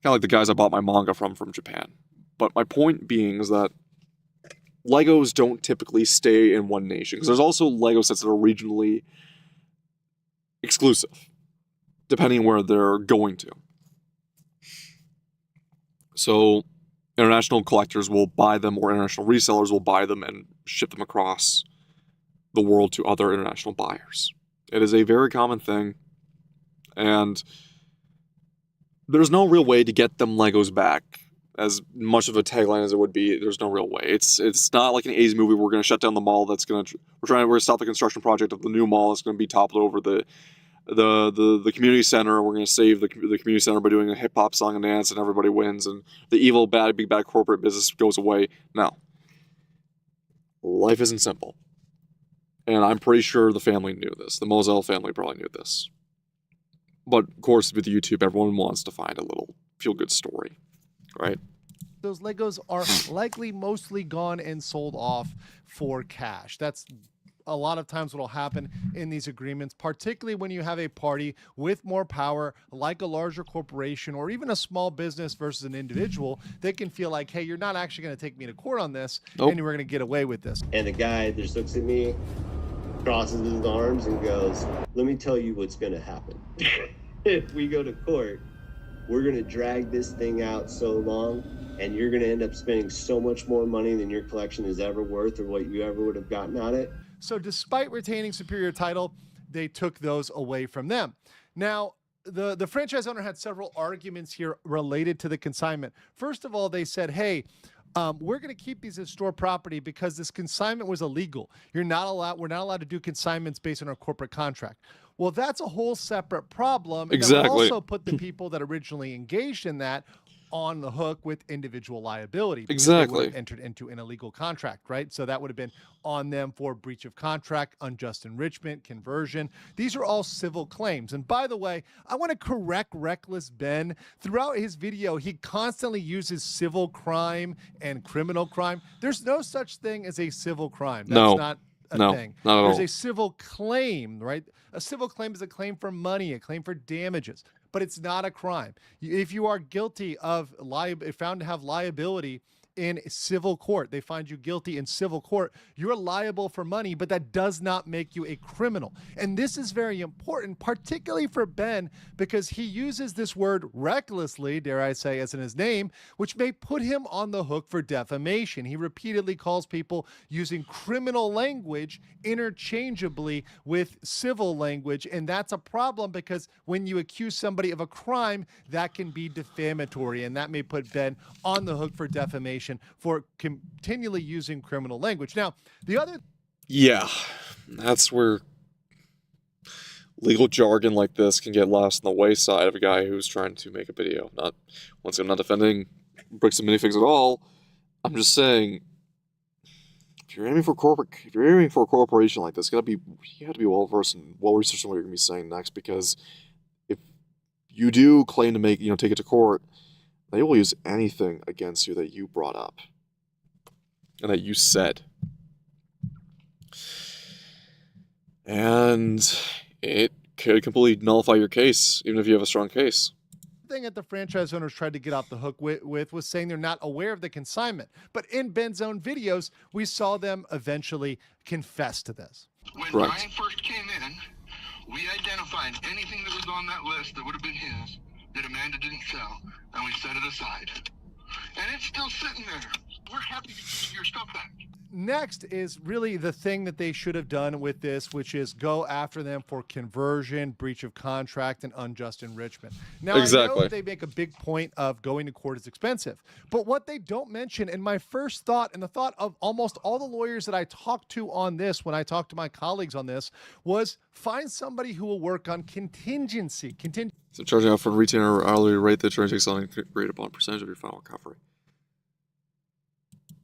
Kind of like the guys I bought my manga from Japan. But my point being is that Legos don't typically stay in one nation. Because there's also Lego sets that are regionally exclusive, depending on where they're going to. So international collectors will buy them, or international resellers will buy them and ship them across the world to other international buyers. It is a very common thing, and there's no real way to get them Legos back. As much of a tagline as it would be, there's no real way. It's not like an 80s movie. We're going to shut down the mall. We're going to stop the construction project of the new mall. It's going to be toppled over the community center. We're going to save the community center by doing a hip hop song and dance, and everybody wins, and the evil, big bad corporate business goes away. No, life isn't simple, and I'm pretty sure the family knew this. The Moselle family probably knew this, but of course, with YouTube, everyone wants to find a little feel-good story, right? Those Legos are likely mostly gone and sold off for cash. That's a lot of times what will happen in these agreements, particularly when you have a party with more power, like a larger corporation or even a small business versus an individual. They can feel like, hey, you're not actually going to take me to court on this, Nope. and we're going to get away with this. And the guy just looks at me, crosses his arms, and goes, let me tell you what's going to happen. If we go to court, we're going to drag this thing out so long, and you're going to end up spending so much more money than your collection is ever worth or what you ever would have gotten out of it. So despite retaining superior title, they took those away from them. Now, the franchise owner had several arguments here related to the consignment. First of all, they said, hey, we're going to keep these as store property because this consignment was illegal. We're not allowed to do consignments based on our corporate contract. Well, that's a whole separate problem. Exactly. And that also put the people that originally engaged in that on the hook with individual liability. Because they would have entered into an illegal contract, right? So that would have been on them for breach of contract, unjust enrichment, conversion. These are all civil claims. And by the way, I want to correct Reckless Ben. Throughout his video, he constantly uses civil crime and criminal crime. There's no such thing as a civil crime. That's not a thing. Not at all. There's a civil claim, right? A civil claim is a claim for money, a claim for damages, but it's not a crime. If you are guilty of found to have liability in civil court, they find you guilty in civil court, you're liable for money, but that does not make you a criminal. And this is very important, particularly for Ben, because he uses this word recklessly, dare I say, as in his name, which may put him on the hook for defamation. He repeatedly calls people using criminal language interchangeably with civil language, and that's a problem because when you accuse somebody of a crime, that can be defamatory, and that may put Ben on the hook for defamation for continually using criminal language. Now, the other... Yeah, that's where legal jargon like this can get lost on the wayside of a guy who's trying to make a video. Once again, I'm not defending bricks and minifigs at all. I'm just saying, if you're aiming for a corporation like this, you have to be well versed and well researched on what you're gonna be saying next, because if you do claim to take it to court, they will use anything against you that you brought up and that you said. And it could completely nullify your case, even if you have a strong case. thing that the franchise owners tried to get off the hook with was saying they're not aware of the consignment. But in Ben's own videos, we saw them eventually confess to this. When Correct. Brian first came in, we identified anything that was on that list that would have been his that Amanda didn't sell, and we set it aside. And it's still sitting there. We're happy to give you your stuff back. Next is really the thing that they should have done with this, which is go after them for conversion, breach of contract, and unjust enrichment. Now, I know they make a big point of going to court is expensive, but what they don't mention, and my first thought, and the thought of almost all the lawyers that I talked to on this, when I talked to my colleagues on this, was find somebody who will work on contingency. So charging out for a retainer hourly rate that takes on agreed upon percentage of your final recovery.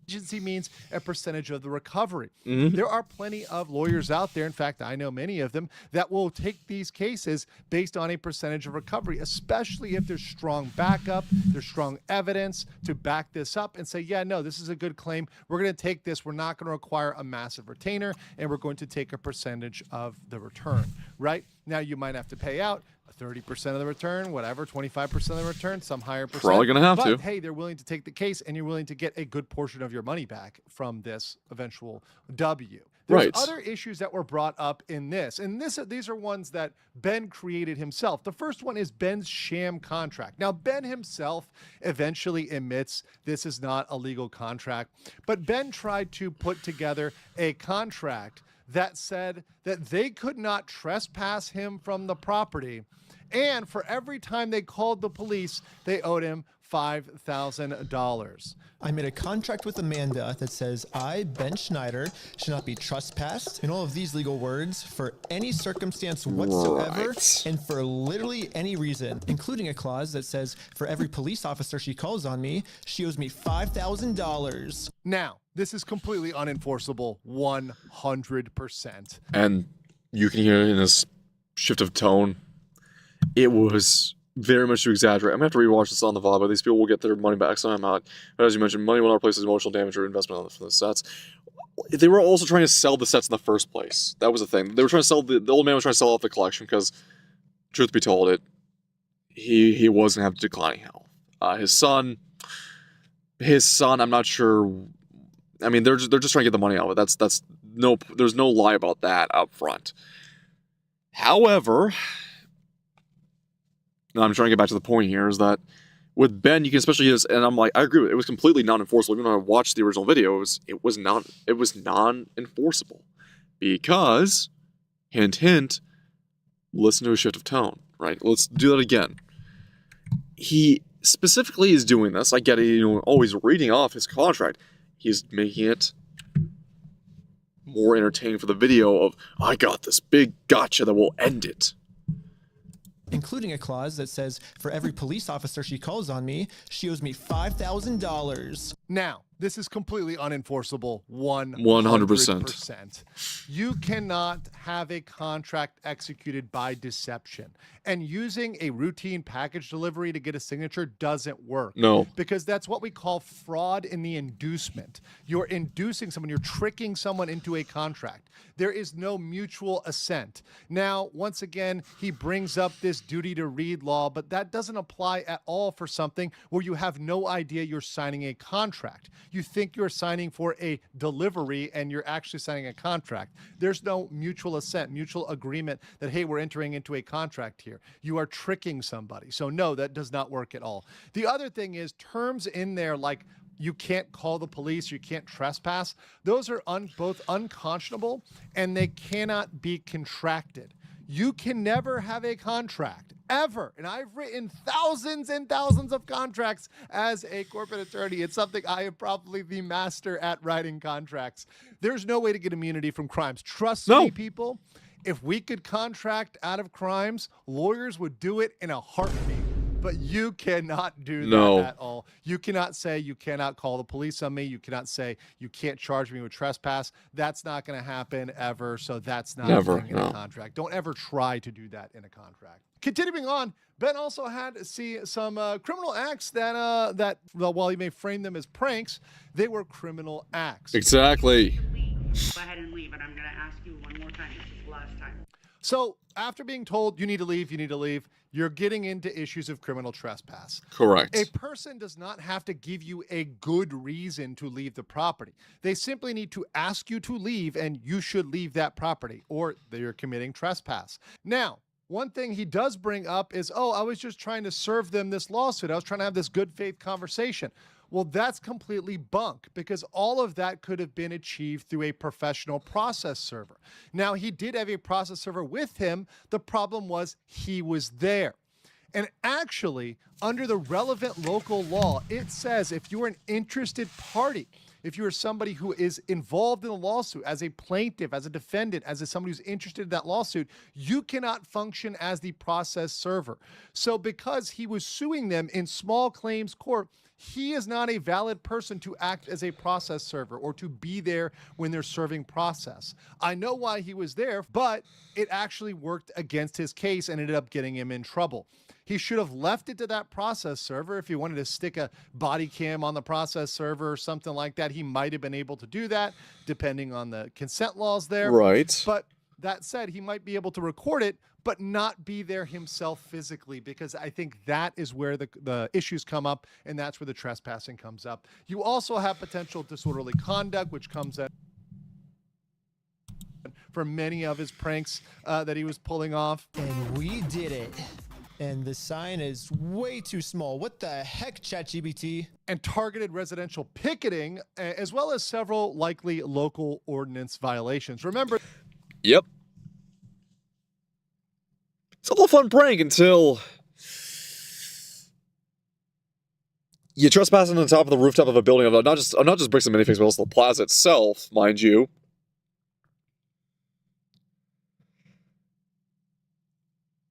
Contingency means a percentage of the recovery. Mm-hmm. There are plenty of lawyers out there, in fact, I know many of them, that will take these cases based on a percentage of recovery, especially if there's strong backup, there's strong evidence to back this up and say, yeah, no, this is a good claim. We're going to take this. We're not going to require a massive retainer, and we're going to take a percentage of the return, right? Now, you might have to pay out 30% of the return, whatever, 25% of the return, some higher percent. Probably going to have to. But hey, they're willing to take the case, and you're willing to get a good portion of your money back from this eventual W. There's Right. other issues that were brought up in this, and these are ones that Ben created himself. The first one is Ben's sham contract. Now, Ben himself eventually admits this is not a legal contract, but Ben tried to put together a contract that said that they could not trespass him from the property, and for every time they called the police, they owed him $5,000. I made a contract with Amanda that says I, Ben Schneider, should not be trespassed in all of these legal words for any circumstance whatsoever Right. and for literally any reason, including a clause that says for every police officer she calls on me, she owes me $5,000. Now, this is completely unenforceable 100%. And you can hear in his shift of tone, it was very much to exaggerate. I'm going to have to rewatch this on the VOD, but these people will get their money back somehow. But as you mentioned, money will not replace emotional damage or investment for the sets. They were also trying to sell the sets in the first place. That was the thing. They were trying to sell, the old man was trying to sell off the collection because, truth be told, he wasn't having declining health. His son, I'm not sure. I mean, they're just trying to get the money out of it. There's no lie about that up front. However, and I'm trying to get back to the point here, is that with Ben, you can especially use, and I'm like, I agree with it. It was completely non-enforceable. Even when I watched the original video, it was non-enforceable because, hint, hint, listen to a shift of tone, right? Let's do that again. He specifically is doing this. I get it, always reading off his contract. He's making it more entertaining for the video of, I got this big gotcha that will end it. Including a clause that says for every police officer she calls on me, she owes me $5,000. Now, this is completely unenforceable 100%. You cannot have a contract executed by deception. And using a routine package delivery to get a signature doesn't work. No. Because that's what we call fraud in the inducement. You're inducing someone, you're tricking someone into a contract. There is no mutual assent. Now, once again, he brings up this duty to read law, but that doesn't apply at all for something where you have no idea you're signing a contract. You think you're signing for a delivery and you're actually signing a contract. There's no mutual assent, mutual agreement that, hey, we're entering into a contract here. You are tricking somebody. So no, that does not work at all. The other thing is terms in there like you can't call the police, you can't trespass. Those are both unconscionable and they cannot be contracted. You can never have a contract, ever. And I've written thousands and thousands of contracts as a corporate attorney. It's something I am probably the master at writing contracts. There's no way to get immunity from crimes. Trust me, people, if we could contract out of crimes, lawyers would do it in a heartbeat. But you cannot do that at all. You cannot say you cannot call the police on me. You cannot say you can't charge me with trespass. That's not going to happen ever. So that's not a thing in a contract. Don't ever try to do that in a contract. Continuing on, Ben also had to see some criminal acts that while he may frame them as pranks, they were criminal acts. Exactly. Go ahead and leave, and I'm going to ask you one more time. This is the last time. So after being told you need to leave, you're getting into issues of criminal trespass. Correct. A person does not have to give you a good reason to leave the property. They simply need to ask you to leave, and you should leave that property, or they're committing trespass. Now, one thing he does bring up is, I was just trying to serve them this lawsuit. I was trying to have this good faith conversation. Well, that's completely bunk because all of that could have been achieved through a professional process server. Now, he did have a process server with him. The problem was he was there. And actually, under the relevant local law, it says if you're an interested party, if you are somebody who is involved in a lawsuit as a plaintiff, as a defendant, as somebody who's interested in that lawsuit, you cannot function as the process server. So because he was suing them in small claims court, he is not a valid person to act as a process server or to be there when they're serving process. I know why he was there, but it actually worked against his case and ended up getting him in trouble. He should have left it to that process server. If he wanted to stick a body cam on the process server or something like that, he might have been able to do that, depending on the consent laws there. Right. But that said, he might be able to record it, but not be there himself physically, because I think that is where the issues come up, and that's where the trespassing comes up. You also have potential disorderly conduct, which comes at for many of his pranks that he was pulling off. And we did it. And the sign is way too small. What the heck, ChatGPT? And targeted residential picketing, as well as several likely local ordinance violations. Remember, Yep. It's a little fun prank until you trespass on the top of the rooftop of a building of not just bricks and minifigs, but also the plaza itself, mind you.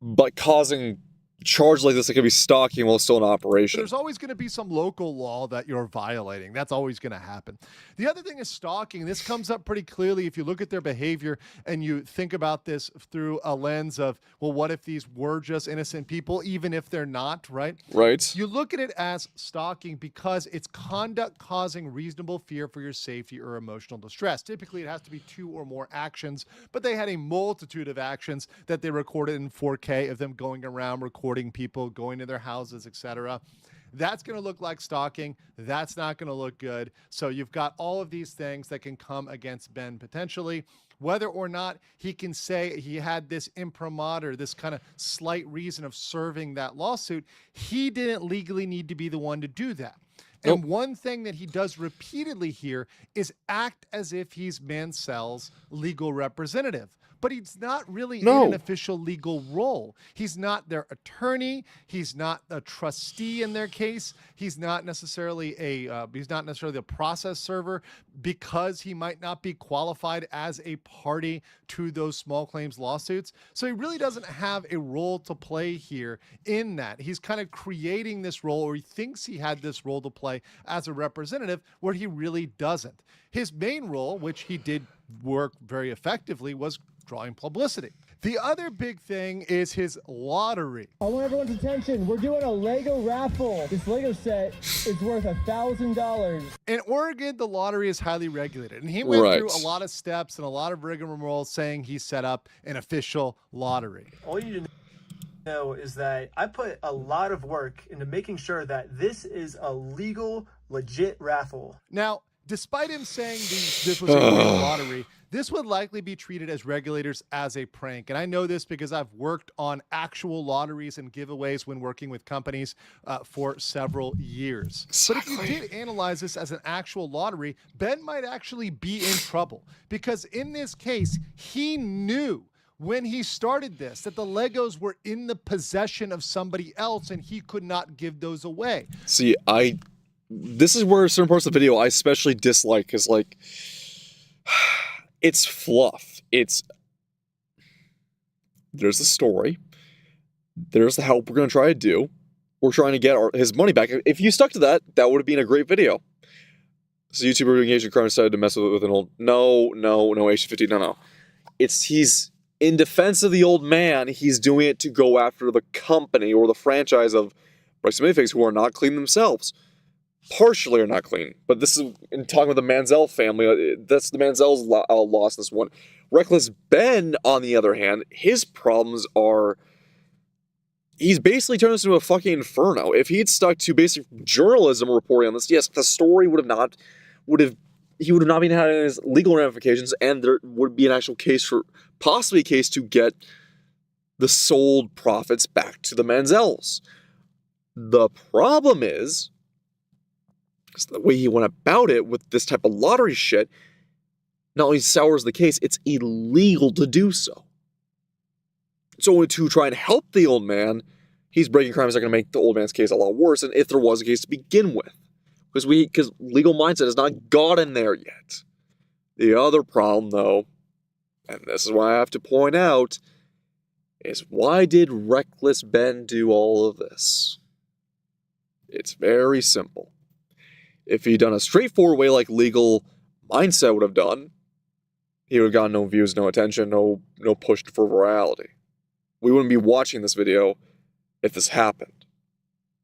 But causing charge like this that could be stalking while still in operation. there's always going to be some local law that you're violating. That's always going to happen. The other thing is stalking. This comes up pretty clearly if you look at their behavior and you think about this through a lens of, well, what if these were just innocent people, even if they're not, right? Right. You look at it as stalking because it's conduct causing reasonable fear for your safety or emotional distress. Typically, it has to be 2 or more actions, but they had a multitude of actions that they recorded in 4K of them going around recording people, going to their houses, etc. That's going to look like stalking. That's not going to look good. So you've got all of these things that can come against Ben potentially. Whether or not he can say he had this imprimatur, this kind of slight reason of serving that lawsuit, he didn't legally need to be the one to do that. And one thing that he does repeatedly here is act as if he's Mansell's legal representative. But he's not really in an official legal role. He's not their attorney. He's not a trustee in their case. He's not necessarily a process server because he might not be qualified as a party to those small claims lawsuits. So he really doesn't have a role to play here in that. He's kind of creating this role, or he thinks he had this role to play as a representative where he really doesn't. His main role, which he did work very effectively, was drawing publicity. The other big thing is his lottery. I want everyone's attention. We're doing a Lego raffle. This Lego set is worth $1,000. In Oregon, the lottery is highly regulated, and he went through a lot of steps and a lot of rigmarole saying he set up an official lottery. All you need to know is that I put a lot of work into making sure that this is a legal, legit raffle. Now, despite him saying this was a real lottery, this would likely be treated as regulators as a prank. And I know this because I've worked on actual lotteries and giveaways when working with companies for several years. Exactly. But if you did analyze this as an actual lottery, Ben might actually be in trouble. Because in this case, he knew when he started this that the Legos were in the possession of somebody else and he could not give those away. See, this is where certain parts of the video I especially dislike, because, like, it's fluff. There's the story. There's the help we're going to try to do. We're trying to get his money back. If you stuck to that, that would have been a great video. So YouTuber engaged in crime decided to mess with an old... No, H50, no. He's in defense of the old man. He's doing it to go after the company or the franchise of Bryce and Minifigs, who are not clean themselves. Partially are not clean, but this is in talking with the Mansell family. That's the Mansells lost this one. Reckless Ben, on the other hand, his problems are he's basically turned this into a fucking inferno. If he'd stuck to basic journalism reporting on this, yes, the story he would not been having his legal ramifications, and there would be an actual case possibly a case to get the sold profits back to the Mansells. The problem is the way he went about it with this type of lottery shit not only sours the case, it's illegal to do so. So to try and help the old man, he's breaking crimes that are going to make the old man's case a lot worse, and if there was a case to begin with. Because legal mindset has not gotten there yet. The other problem, though, and this is why I have to point out, is why did Reckless Ben do all of this? It's very simple. If he'd done a straightforward way like legal mindset would have done, he would have gotten no views, no attention, no push for virality. We wouldn't be watching this video if this happened.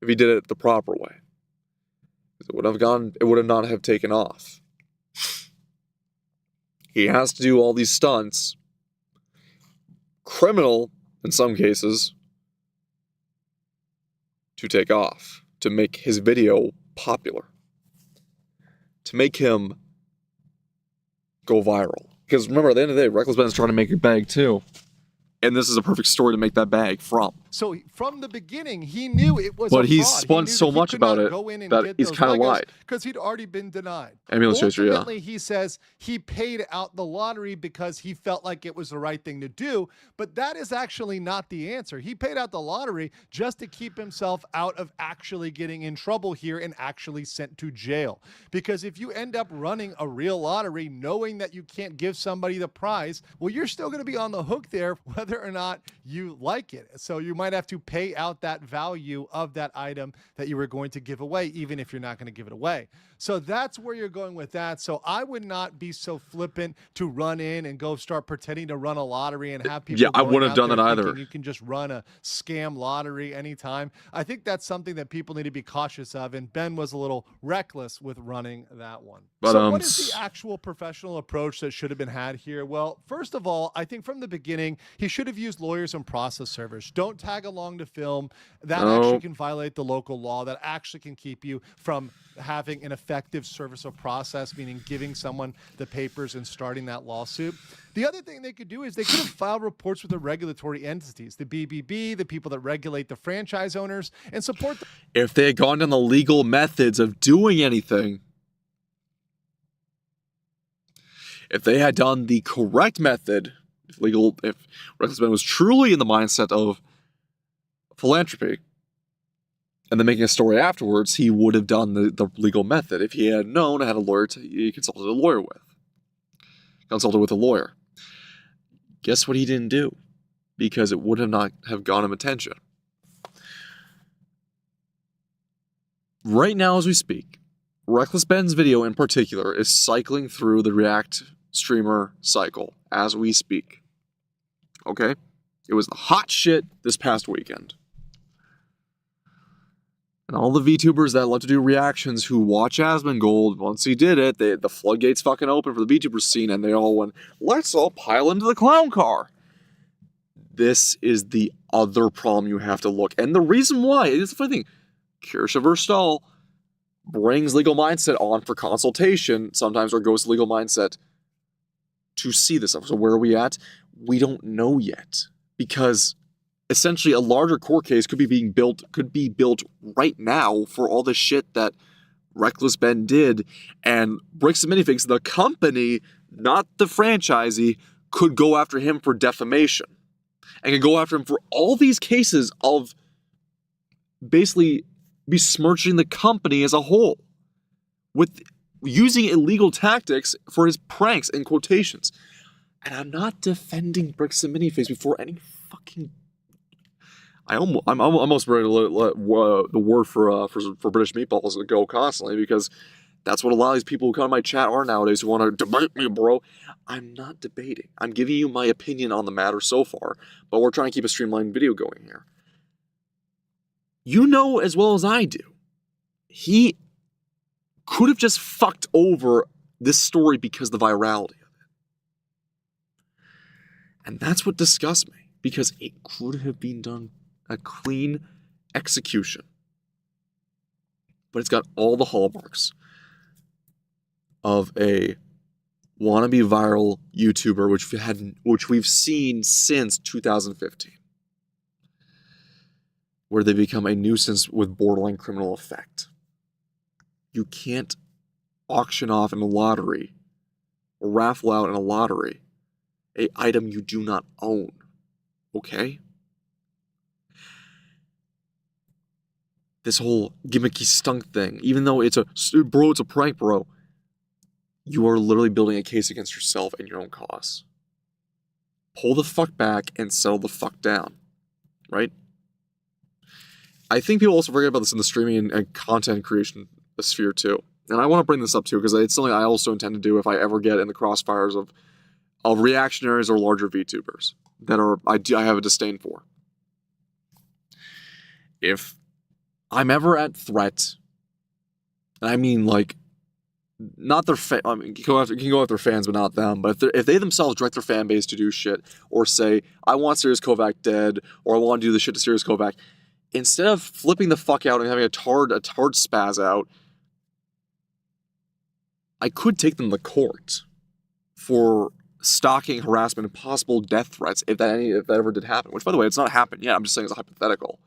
If he did it the proper way. It would not have taken off. He has to do all these stunts, criminal in some cases, to take off, to make his video popular, to make him go viral. Because remember, at the end of the day, Reckless Ben's trying to make a bag too. And this is a perfect story to make that bag from. So from the beginning, he knew it was But a he's fraud. spun so much about it that he's kind of lied. Because he'd already been denied. Ambulance chaser, yeah. Ultimately, he says he paid out the lottery because he felt like it was the right thing to do. But that is actually not the answer. He paid out the lottery just to keep himself out of actually getting in trouble here and actually sent to jail. Because if you end up running a real lottery knowing that you can't give somebody the prize, well, you're still going to be on the hook there whether or not you like it. So you might have to pay out that value of that item that you were going to give away, even if you're not going to give it away. So that's where you're going with that. So I would not be so flippant to run in and go start pretending to run a lottery and have people. Yeah, I wouldn't have done that either. You can just run a scam lottery anytime. I think that's something that people need to be cautious of. And Ben was a little reckless with running that one. But, so what is the actual professional approach that should have been had here? Well, first of all, I think from the beginning, he should have used lawyers and process servers. Don't tag along to film. That actually can violate the local law. That actually can keep you from having an effective service of process, meaning giving someone the papers and starting that lawsuit. The other thing they could do is they could have filed reports with the regulatory entities, the BBB, the people that regulate the franchise owners, and support them. If they had gone down the legal methods of doing anything, if they had done the correct method, if Reckless Ben was truly in the mindset of philanthropy, and then making a story afterwards, he would have done the legal method. If he had known, had a lawyer he consulted a lawyer with. Consulted with a lawyer. Guess what he didn't do? Because it would have not have gone him attention. Right now as we speak, Reckless Ben's video in particular is cycling through the React streamer cycle as we speak. Okay? It was the hot shit this past weekend. And all the VTubers that love to do reactions who watch Asmongold, once he did it, the floodgates fucking opened for the VTuber scene, and they all went, let's all pile into the clown car. This is the other problem you have to look. And the reason why, it's the funny thing, Kirsha Verstahl brings Legal Mindset on for consultation, sometimes, or goes to Legal Mindset to see this stuff. So where are we at? We don't know yet. Because essentially a larger court case could be built right now for all the shit that Reckless Ben did, and Bricks and Minifigs, the company, not the franchisee, could go after him for defamation and could go after him for all these cases of basically besmirching the company as a whole with using illegal tactics for his pranks and quotations. And I'm not defending Bricks and Minifigs before any fucking. I'm almost ready to let the word for British meatballs go constantly, because that's what a lot of these people who come to my chat are nowadays, who want to debate me, bro. I'm not debating. I'm giving you my opinion on the matter so far, but we're trying to keep a streamlined video going here. You know as well as I do, he could have just fucked over this story because of the virality of it. And that's what disgusts me, because it could have been done a clean execution. But it's got all the hallmarks of a wannabe viral YouTuber, which we've seen since 2015, where they become a nuisance with borderline criminal effect. You can't auction off in a lottery or raffle out in a lottery an item you do not own. Okay? This whole gimmicky stunk thing, even though it's a prank, bro, you are literally building a case against yourself and your own cause. Pull the fuck back and settle the fuck down, right? I think people also forget about this in the streaming and content creation sphere too. And I want to bring this up too, because it's something I also intend to do if I ever get in the crossfires of reactionaries or larger VTubers that I have a disdain for. If I'm ever at threat, and I mean like, not their you can go after fans, but not them. But if they themselves direct their fan base to do shit, or say, I want Sirius Kovac dead, or I want to do the shit to Sirius Kovac, instead of flipping the fuck out and having a tard spaz out, I could take them to court for stalking, harassment, and possible death threats if that ever did happen. Which, by the way, it's not happened yet. I'm just saying it's a hypothetical.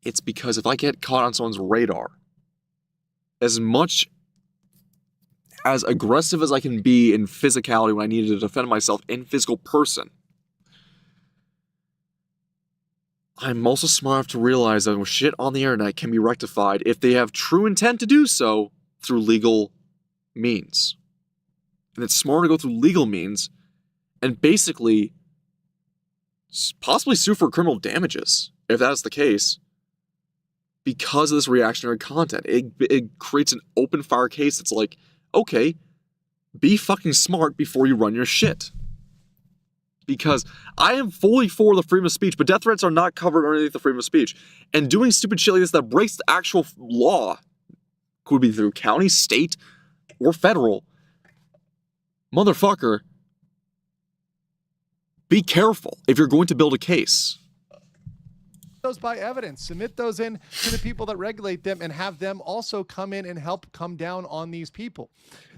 It's because if I get caught on someone's radar, as much as aggressive as I can be in physicality when I need to defend myself in physical person, I'm also smart enough to realize that shit on the internet can be rectified if they have true intent to do so through legal means. And it's smarter to go through legal means and basically possibly sue for criminal damages, if that's the case, because of this reactionary content. It creates an open fire case that's like, okay, be fucking smart before you run your shit. Because I am fully for the freedom of speech, but death threats are not covered underneath the freedom of speech. And doing stupid shit like this that breaks the actual law, could be through county, state, or federal, motherfucker, be careful if you're going to build a case. Those by evidence, submit those in to the people that regulate them and have them also come in and help come down on these people.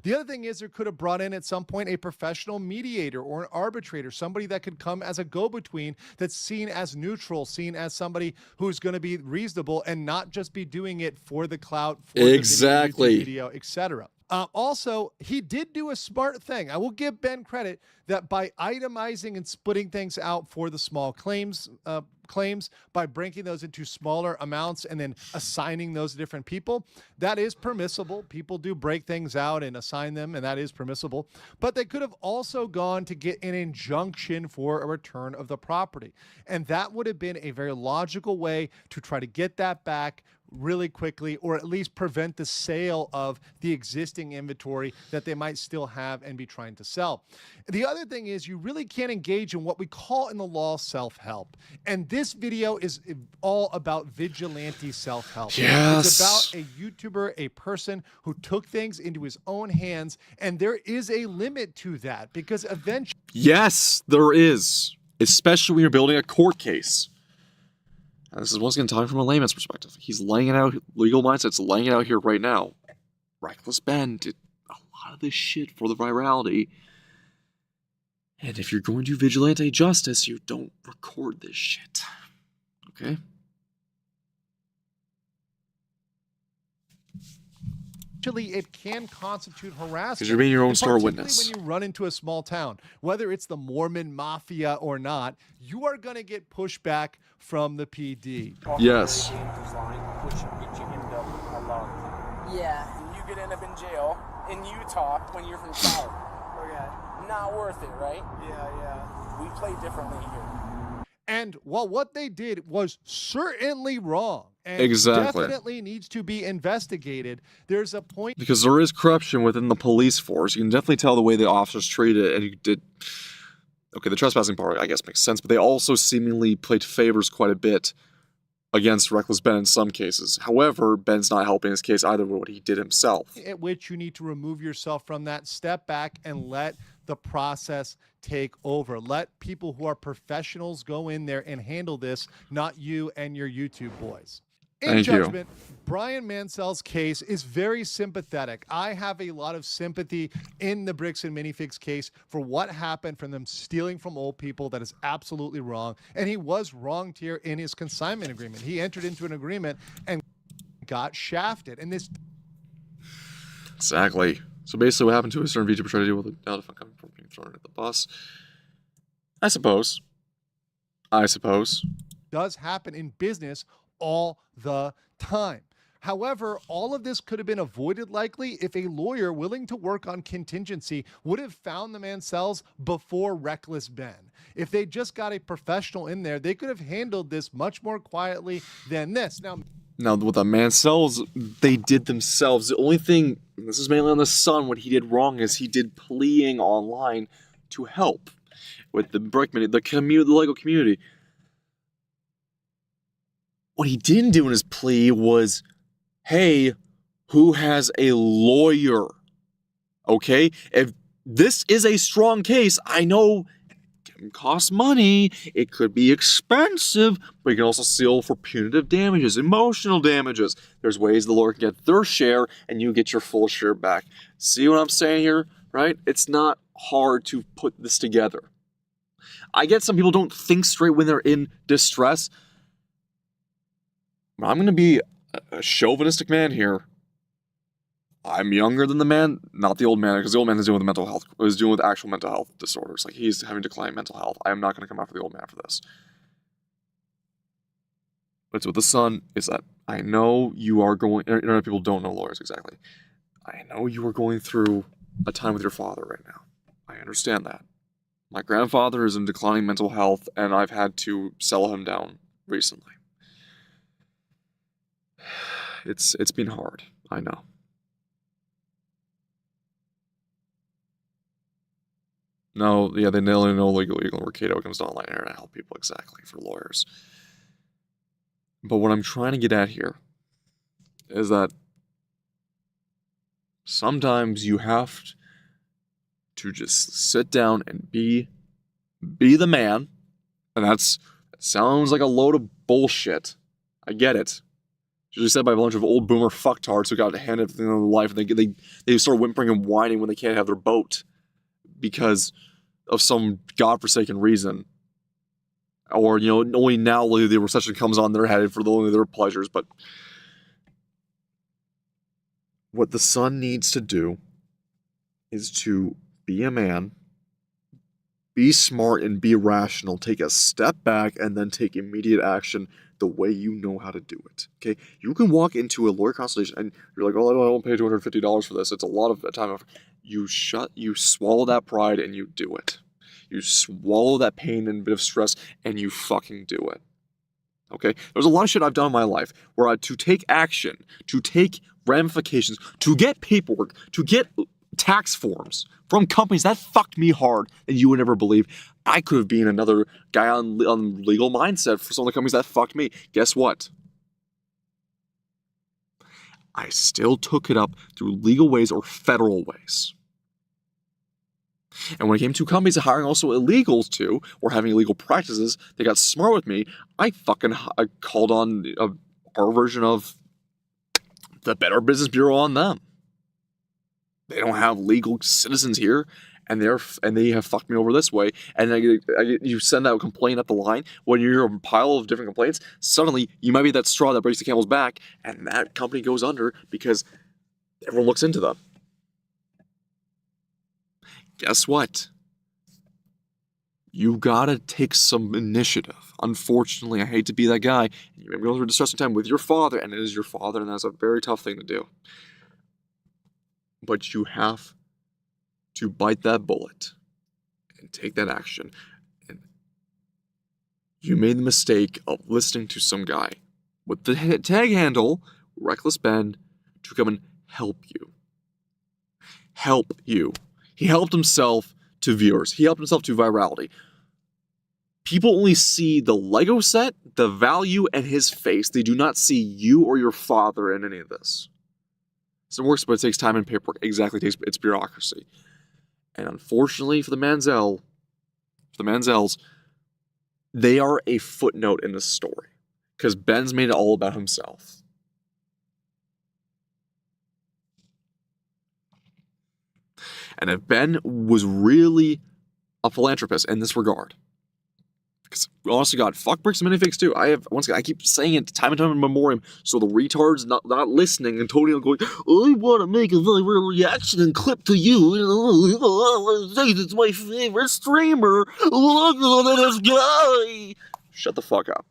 The other thing is there could have brought in at some point a professional mediator or an arbitrator, somebody that could come as a go-between that's seen as neutral, seen as somebody who's going to be reasonable and not just be doing it for the clout, for exactly the video, etc. Also, he did do a smart thing. I will give Ben credit that by itemizing and splitting things out for the small claims, by breaking those into smaller amounts and then assigning those to different people, that is permissible. People do break things out and assign them, and that is permissible. But they could have also gone to get an injunction for a return of the property. And that would have been a very logical way to try to get that back really quickly, or at least prevent the sale of the existing inventory that they might still have and be trying to sell. The other thing is you really can't engage in what we call in the law self-help. And this video is all about vigilante self-help. Yes. It's about a YouTuber, a person who took things into his own hands, and there is a limit to that because eventually... Yes, there is. Especially when you're building a court case. And this is once again talking from a layman's perspective. He's laying it out, legal mindset's laying it out here right now. Reckless Ben did a lot of this shit for the virality. And if you're going to do vigilante justice, you don't record this shit. Okay? It can constitute harassment. Because you're being your own star witness. When you run into a small town, whether it's the Mormon mafia or not, you are going to get pushback from the PD. Yes. Yeah. And you could end up in jail in Utah when you're from South. Okay. Not worth it, right? Yeah. We play differently here. And while what they did was certainly wrong and definitely needs to be investigated, there's a point... Because there is corruption within the police force. You can definitely tell the way the officers treated it, and you did... Okay, the trespassing part, I guess, makes sense, but they also seemingly played favors quite a bit against Reckless Ben in some cases. However, Ben's not helping his case either with what he did himself. At which you need to remove yourself from that, step back, and let the process take over. Let people who are professionals go in there and handle this, not you and your YouTube boys. In judgment, Brian Mansell's case is very sympathetic. I have a lot of sympathy in the Bricks and Minifigs case for what happened from them stealing from old people. That is absolutely wrong. And he was wronged here in his consignment agreement. He entered into an agreement and got shafted. And this... Exactly. So basically what happened to a certain VTuber trying to deal with it. Now if I'm coming from being thrown at the bus. I suppose. Does happen in business all the time. However, all of this could have been avoided likely if a lawyer willing to work on contingency would have found the Mansells before Reckless Ben. If they just got a professional in there, they could have handled this much more quietly than this. Now with the Mansells, they did themselves. The only thing, this is mainly on the son, what he did wrong is he did pleading online to help with the the Lego community. What he didn't do in his plea was, hey, who has a lawyer? Okay? If this is a strong case, I know it can cost money, it could be expensive, but you can also sue for punitive damages, emotional damages. There's ways the lawyer can get their share and you get your full share back. See what I'm saying here? Right? It's not hard to put this together. I get some people don't think straight when they're in distress. I'm going to be a chauvinistic man here. I'm younger than the man, not the old man, because the old man is dealing with mental health, is dealing with actual mental health disorders. Like, he's having declining mental health. I am not going to come after the old man for this. But with the son is that I know you are going, internet people don't know lawyers exactly. I know you are going through a time with your father right now. I understand that. My grandfather is in declining mental health, and I've had to sell him down recently. It's been hard, I know. No, yeah, they only know legal where Cato comes to online internet to help people exactly for lawyers. But what I'm trying to get at here is that sometimes you have to just sit down and be the man, and that sounds like a load of bullshit. I get it. It's usually said by a bunch of old boomer fucktards who got handed everything in their life, and they start whimpering and whining when they can't have their boat because of some godforsaken reason. Or, only now the recession comes on, they're headed for only their pleasures. But what the son needs to do is to be a man, be smart and be rational, take a step back, and then take immediate action the way you know how to do it. Okay? You can walk into a lawyer consultation and you're like, oh, I don't pay $250 for this. It's a lot of time. You swallow that pride and you do it. You swallow that pain and bit of stress and you fucking do it. Okay? There's a lot of shit I've done in my life where I had to take action, to take ramifications, to get paperwork, to get tax forms from companies that fucked me hard that you would never believe. I could have been another guy on legal mindset for some of the companies that fucked me. Guess what? I still took it up through legal ways or federal ways. And when it came to companies hiring also illegals too, or having illegal practices, they got smart with me. I called on our version of the Better Business Bureau on them. They don't have legal citizens here, and they have fucked me over this way. And you send out a complaint up the line. When you're a pile of different complaints, suddenly you might be that straw that breaks the camel's back, and that company goes under because everyone looks into them. Guess what? You gotta take some initiative. Unfortunately, I hate to be that guy. You may be going through a distressing time with your father, and it is your father, and that's a very tough thing to do. But you have to bite that bullet and take that action. And you made the mistake of listening to some guy with the tag handle, Reckless Ben, to come and help you. Help you. He helped himself to viewers. He helped himself to virality. People only see the Lego set, the value, and his face. They do not see you or your father in any of this. So it works, but it takes time and paperwork. Exactly, it's bureaucracy. And unfortunately for the Manzels, they are a footnote in this story. Because Ben's made it all about himself. And if Ben was really a philanthropist in this regard, because honestly, God, fuck bricks and minifigs too. I keep saying it time and time in memoriam, so the retard's not listening and totally going, I want to make a viral reaction and clip to you. It's my favorite streamer. Look at this guy. Shut the fuck up.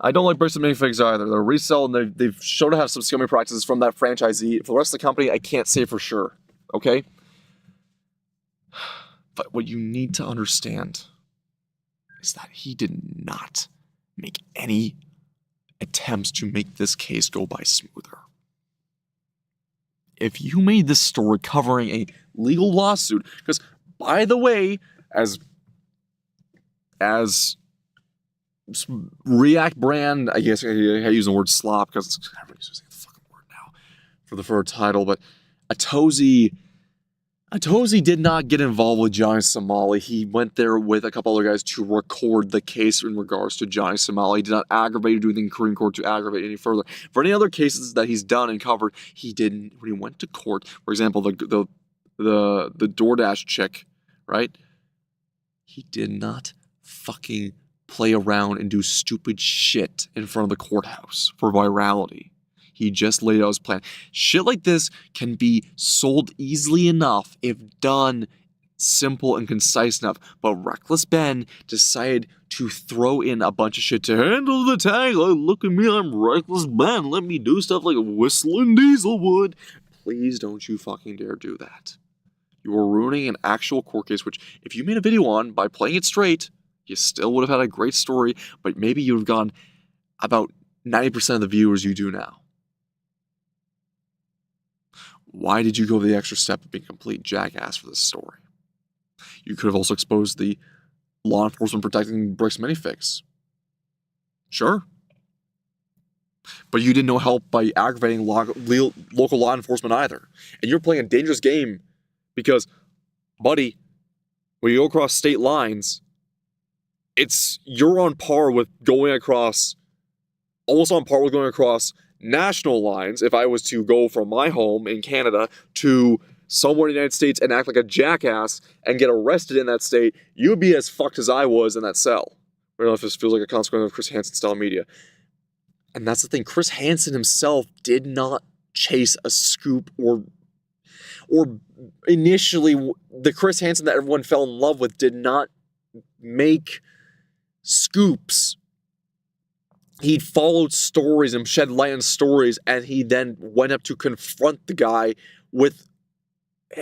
I don't like bricks and minifigs either. They're resell and they've shown to have some scummy practices from that franchisee. For the rest of the company, I can't say for sure. Okay? But what you need to understand is that he did not make any attempts to make this case go by smoother. If you made this story covering a legal lawsuit, because by the way, as React brand, I guess I use the word slop because everybody's using the fucking word now for a title, but Atozi did not get involved with Johnny Somali. He went there with a couple other guys to record the case in regards to Johnny Somali. He did not aggravate or do anything in Korean court to aggravate any further. For any other cases that he's done and covered, he didn't. When he went to court, for example, the the DoorDash chick, right? He did not fucking play around and do stupid shit in front of the courthouse for virality. He just laid out his plan. Shit like this can be sold easily enough if done simple and concise enough. But Reckless Ben decided to throw in a bunch of shit to handle the tag. Like, look at me, I'm Reckless Ben. Let me do stuff like Whistling Diesel would. Please don't you fucking dare do that. You are ruining an actual court case, which if you made a video on by playing it straight, you still would have had a great story, but maybe you would have gone about 90% of the viewers you do now. Why did you go the extra step of being a complete jackass for this story? You could have also exposed the law enforcement protecting Brick's minifix. Sure. But you did no help by aggravating local law enforcement either. And you're playing a dangerous game because, buddy, when you go across state lines, you're on par with going across, almost on par with going across national lines. If I was to go from my home in Canada to somewhere in the United States and act like a jackass and get arrested in that state, you'd be as fucked as I was in that cell. I don't know if this feels like a consequence of Chris Hansen style media. And that's the thing. Chris Hansen himself did not chase a scoop or initially the Chris Hansen that everyone fell in love with did not make scoops. He followed stories and shed light on stories, and he then went up to confront the guy with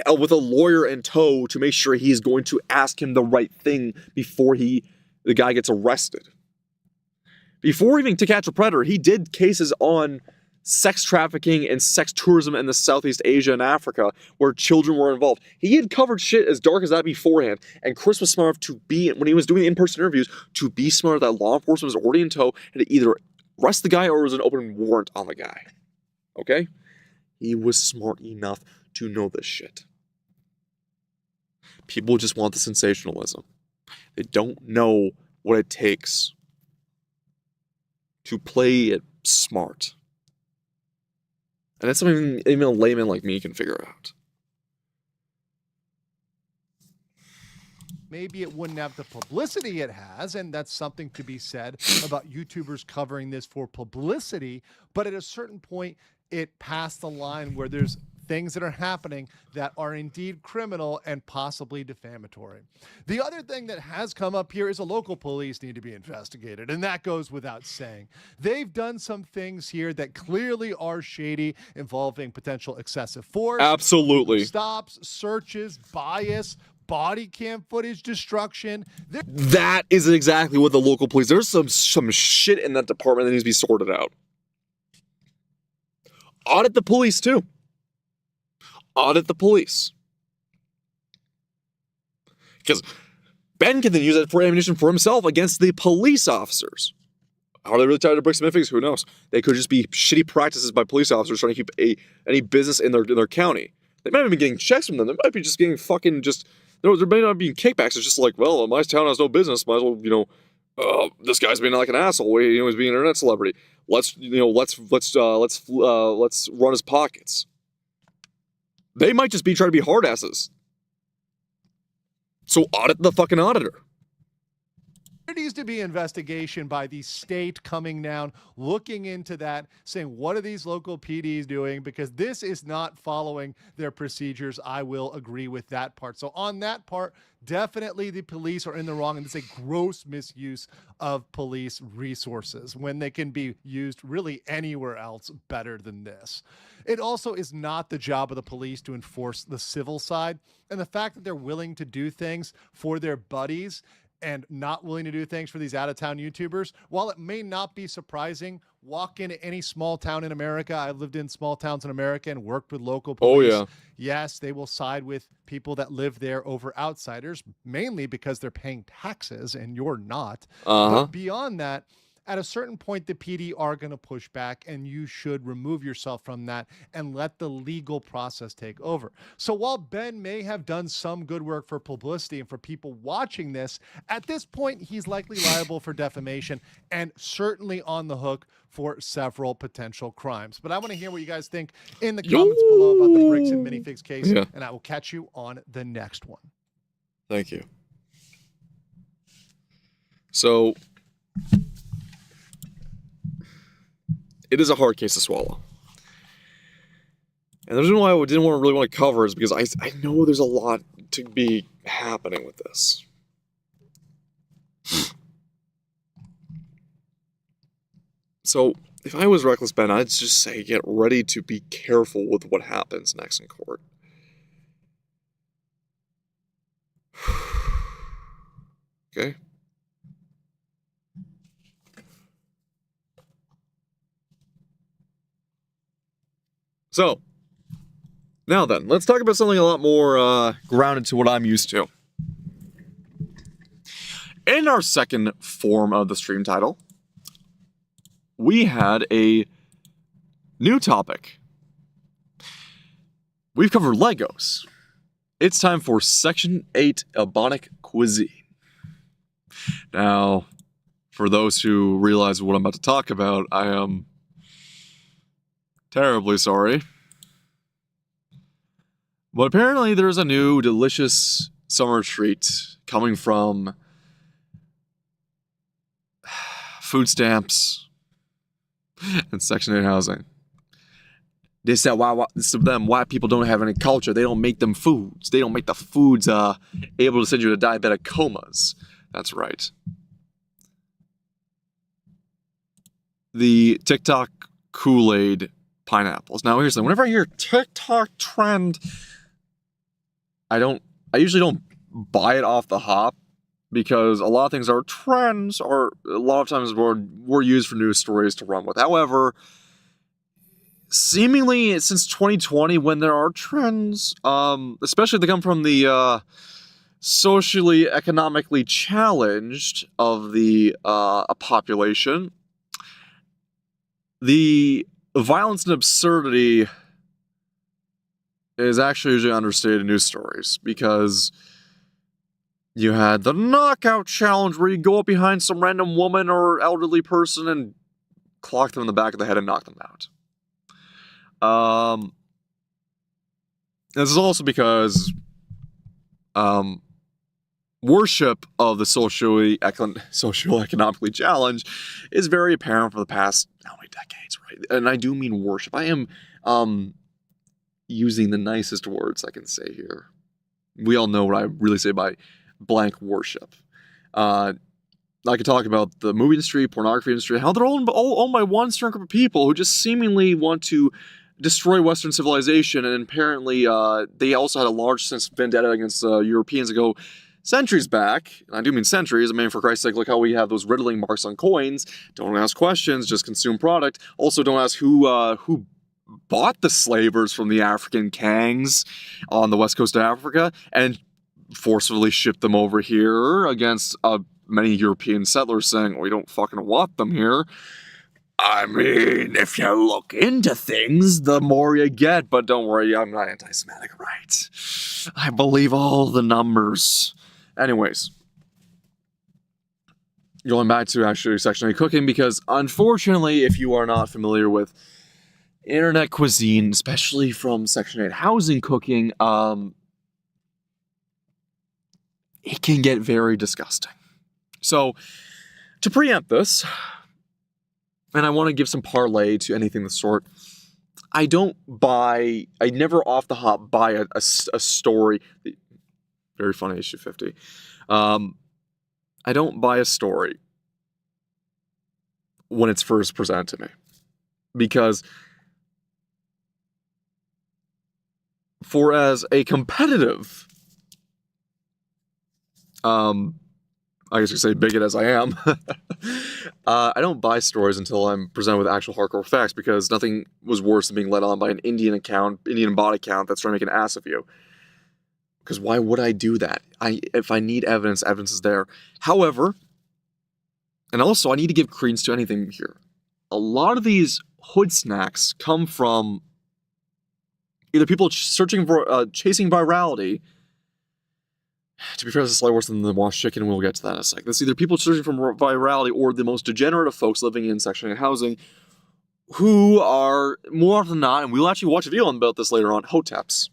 a lawyer in tow to make sure he's going to ask him the right thing before the guy gets arrested. Before even To Catch a Predator, he did cases on sex trafficking and sex tourism in the Southeast Asia and Africa where children were involved. He had covered shit as dark as that beforehand, and Chris was smart enough to be, when he was doing in-person interviews, to be smart that law enforcement was already in tow and to either arrest the guy or was an open warrant on the guy. Okay? He was smart enough to know this shit. People just want the sensationalism. They don't know what it takes to play it smart. And that's something even a layman like me can figure out. Maybe it wouldn't have the publicity it has, and that's something to be said about YouTubers covering this for publicity, but at a certain point, it passed the line where there's things that are happening that are indeed criminal and possibly defamatory. The other thing that has come up here is the local police need to be investigated, and that goes without saying. They've done some things here that clearly are shady, involving potential excessive force. Absolutely. Stops, searches, bias, body cam footage destruction. That is exactly what the local police, there's some shit in that department that needs to be sorted out. Audit the police too. Audit the police. Because Ben can then use that for ammunition for himself against the police officers. Are they really tired of bricks and minifix? Who knows? They could just be shitty practices by police officers trying to keep any business in their county. They might not be getting checks from them. They might be just getting fucking just... there may not be kickbacks. It's just like, well, my town has no business. Might as well, this guy's being like an asshole. He's being an internet celebrity. Let's run his pockets. They might just be trying to be hard asses. So audit the fucking auditor. There needs to be investigation by the state coming down, looking into that, saying, what are these local PDs doing? Because this is not following their procedures. I will agree with that part. So on that part, definitely the police are in the wrong, and it's a gross misuse of police resources when they can be used really anywhere else better than this. It also is not the job of the police to enforce the civil side, and the fact that they're willing to do things for their buddies and not willing to do things for these out-of-town YouTubers, while it may not be surprising, walk into any small town in America. I've lived in small towns in America and worked with local police. Oh, yeah. Yes, they will side with people that live there over outsiders, mainly because they're paying taxes and you're not. But beyond that, at a certain point, the PD are going to push back, and you should remove yourself from that and let the legal process take over. So while Ben may have done some good work for publicity and for people watching this, at this point, he's likely liable for defamation and certainly on the hook for several potential crimes. But I want to hear what you guys think in the comments below about the bricks and minifix Ethics case, Yeah. and I will catch you on the next one. Thank you. So, it is a hard case to swallow. And the reason why I didn't really want to cover is because I know there's a lot to be happening with this. So, if I was Reckless Ben, I'd just say get ready to be careful with what happens next in court. Okay? So, now then, let's talk about something a lot more grounded to what I'm used to. In our second form of the stream title, we had a new topic. We've covered Legos. It's time for Section 8 Ebonic Cuisine. Now, for those who realize what I'm about to talk about, I am terribly sorry. But apparently there's a new delicious summer treat coming from food stamps and Section 8 housing. They said white people don't have any culture. They don't make them foods. They don't make the foods able to send you to diabetic comas. That's right. The TikTok Kool-Aid pineapples. Now here's the thing. Whenever I hear TikTok trend, I usually don't buy it off the hop, because a lot of things are trends, or a lot of times were used for news stories to run with. However, seemingly since 2020, when there are trends, especially if they come from the socially, economically challenged of the population, the violence and absurdity is actually usually understated in news stories, because you had the knockout challenge where you go up behind some random woman or elderly person and clock them in the back of the head and knock them out. This is also because worship of the socioeconomically challenged is very apparent for the past how many decades, right? And I do mean worship. I am using the nicest words I can say here. We all know what I really say by blank worship. I could talk about the movie industry, pornography industry, how they're all owned by one certain group of people who just seemingly want to destroy Western civilization, and apparently they also had a large sense of vendetta against Europeans ago, centuries back. And I do mean centuries. I mean, for Christ's sake, look how we have those riddling marks on coins. Don't ask questions, just consume product. Also, don't ask who bought the slavers from the African Kangs on the west coast of Africa and forcefully shipped them over here against many European settlers saying, we don't fucking want them here. I mean, if you look into things, the more you get. But don't worry, I'm not anti-Semitic, right? I believe all the numbers. Anyways, going back to actually Section 8 cooking, because unfortunately, if you are not familiar with internet cuisine, especially from Section 8 housing cooking, it can get very disgusting. So, to preempt this, and I want to give some parlay to anything of the sort, I never off the hop buy a story. Very funny, issue 50. I don't buy a story when it's first presented to me. Because for as a competitive I guess you could say bigot as I am, I don't buy stories until I'm presented with actual hardcore facts, because nothing was worse than being led on by an Indian bot account that's trying to make an ass of you. Because why would I do that? If I need evidence, evidence is there. However, and also I need to give credence to anything here. A lot of these hood snacks come from either people searching for, chasing virality. To be fair, this is slightly worse than the washed chicken, and we'll get to that in a sec. This is either people searching for virality or the most degenerate of folks living in Section 8 housing who are, more often than not, and we'll actually watch a video about this later on, hoteps.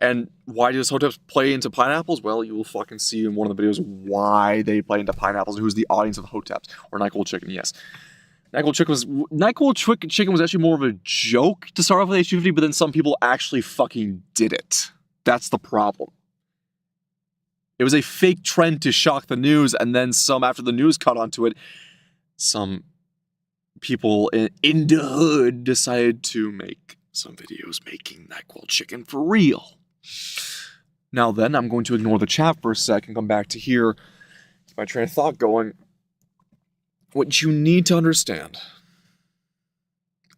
And why does hoteps play into pineapples? Well, you will fucking see in one of the videos why they play into pineapples and who's the audience of hoteps. Or NyQuil chicken, yes. NyQuil chicken was actually more of a joke to start off with H250, but then some people actually fucking did it. That's the problem. It was a fake trend to shock the news, and then after the news caught onto it, some people in the hood decided to make some videos making NyQuil chicken for real. Now then, I'm going to ignore the chat for a sec and come back to here. My train of thought going. What you need to understand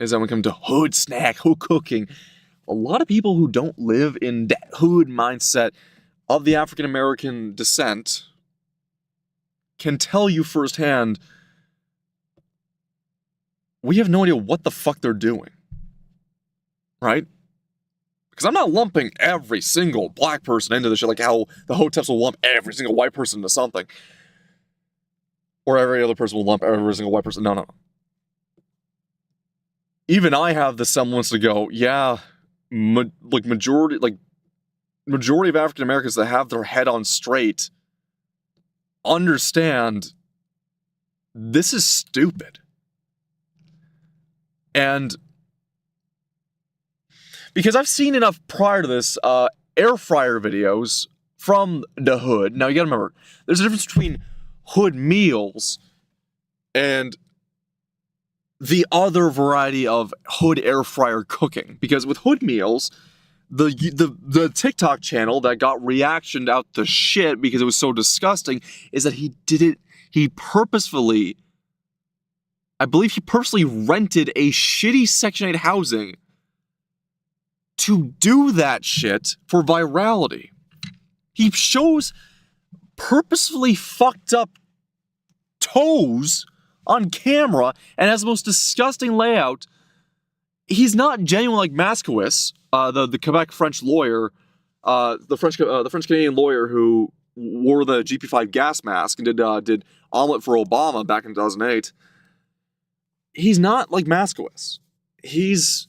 is that when it comes to hood snack, hood cooking, a lot of people who don't live in that hood mindset of the African American descent can tell you firsthand, we have no idea what the fuck they're doing. Right? Because I'm not lumping every single black person into this shit like how the hoteps will lump every single white person into something. Or every other person will lump every single white person. No. Even I have the semblance to go, yeah, majority of African Americans that have their head on straight understand this is stupid. And because I've seen enough prior to this air fryer videos from the hood. Now you gotta remember, there's a difference between hood meals and the variety of hood air fryer cooking. Because with hood meals, the TikTok channel that got reactioned out the shit because it was so disgusting is that he purposefully rented a shitty Section 8 housing to do that shit for virality. He shows purposefully fucked up toes on camera and has the most disgusting layout. He's not genuine like Mascowis, the Quebec French lawyer, the French Canadian lawyer who wore the GP5 gas mask and did omelet for Obama back in 2008. He's not like Mascowis. He's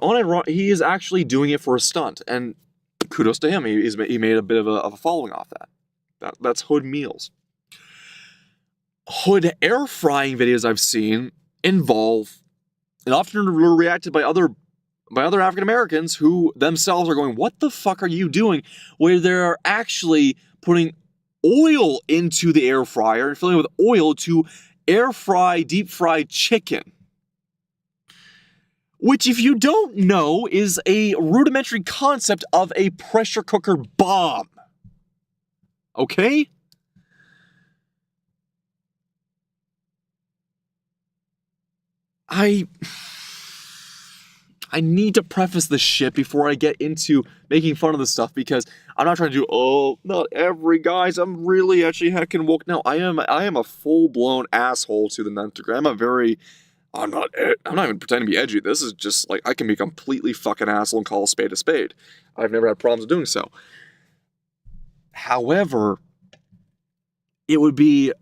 on it. He is actually doing it for a stunt, and kudos to him. He made a bit of a following off that. That's hood meals. Hood air frying videos I've seen involve and often are reacted by other African Americans who themselves are going, "What the fuck are you doing?" Where they're actually putting oil into the air fryer and filling it with oil to air fry deep fried chicken. Which, if you don't know, is a rudimentary concept of a pressure cooker bomb. Okay? I need to preface this shit before I get into making fun of this stuff, because I'm not trying to do, not every guys, I'm really actually heckin' woke. No, I am a full-blown asshole to the nth degree. I'm not even pretending to be edgy. This is just like, I can be a completely fucking asshole and call a spade a spade. I've never had problems doing so. However, it would be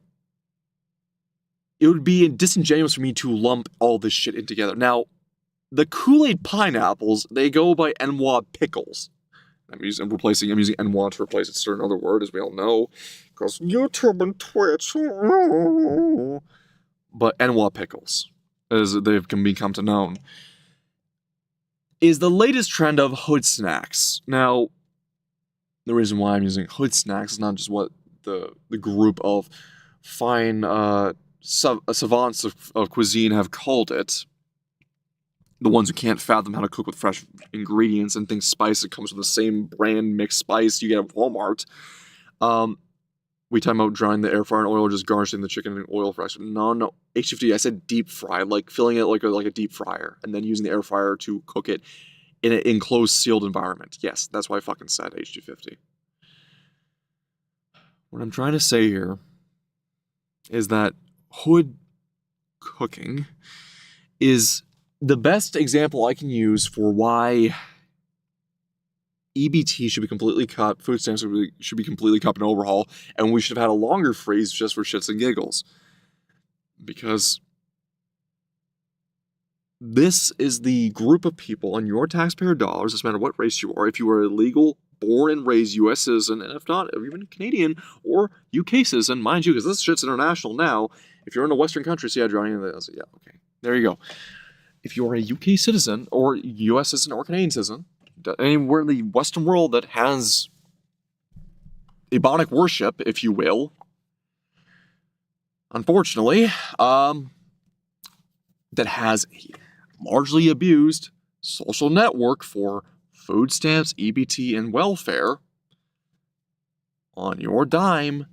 disingenuous for me to lump all this shit in together. Now, the Kool-Aid pineapples, they go by Enwa pickles. I'm using Enwa to replace a certain other word, as we all know, because YouTube and Twitch. But Enwa pickles, as they've become to known, is the latest trend of hood snacks. Now, the reason why I'm using hood snacks is not just what the group of fine savants of cuisine have called it. The ones who can't fathom how to cook with fresh ingredients and think spice that comes from the same brand mixed spice you get at Walmart. We talking about drying the air fryer in oil or just garnishing the chicken in oil fresh. No. H250, I said deep fry, like filling it like a deep fryer and then using the air fryer to cook it in an enclosed, sealed environment. Yes, that's why I fucking said H250. What I'm trying to say here is that hood cooking is the best example I can use for why EBT should be completely cut, food stamps should be completely cut and overhaul, and we should have had a longer freeze just for shits and giggles. Because This is the group of people on your taxpayer dollars, doesn't matter what race you are, if you are a legal, born and raised U.S. citizen, and if not, even Canadian or UK citizen, mind you, because this shit's international now. If you're in a Western country, so yeah, joining this, yeah, okay, there you go. If you're a UK citizen or US citizen or Canadian citizen, anywhere in the Western world that has Ebonic worship, if you will, unfortunately, that has a largely abused social network for food stamps, EBT, and welfare, on your dime,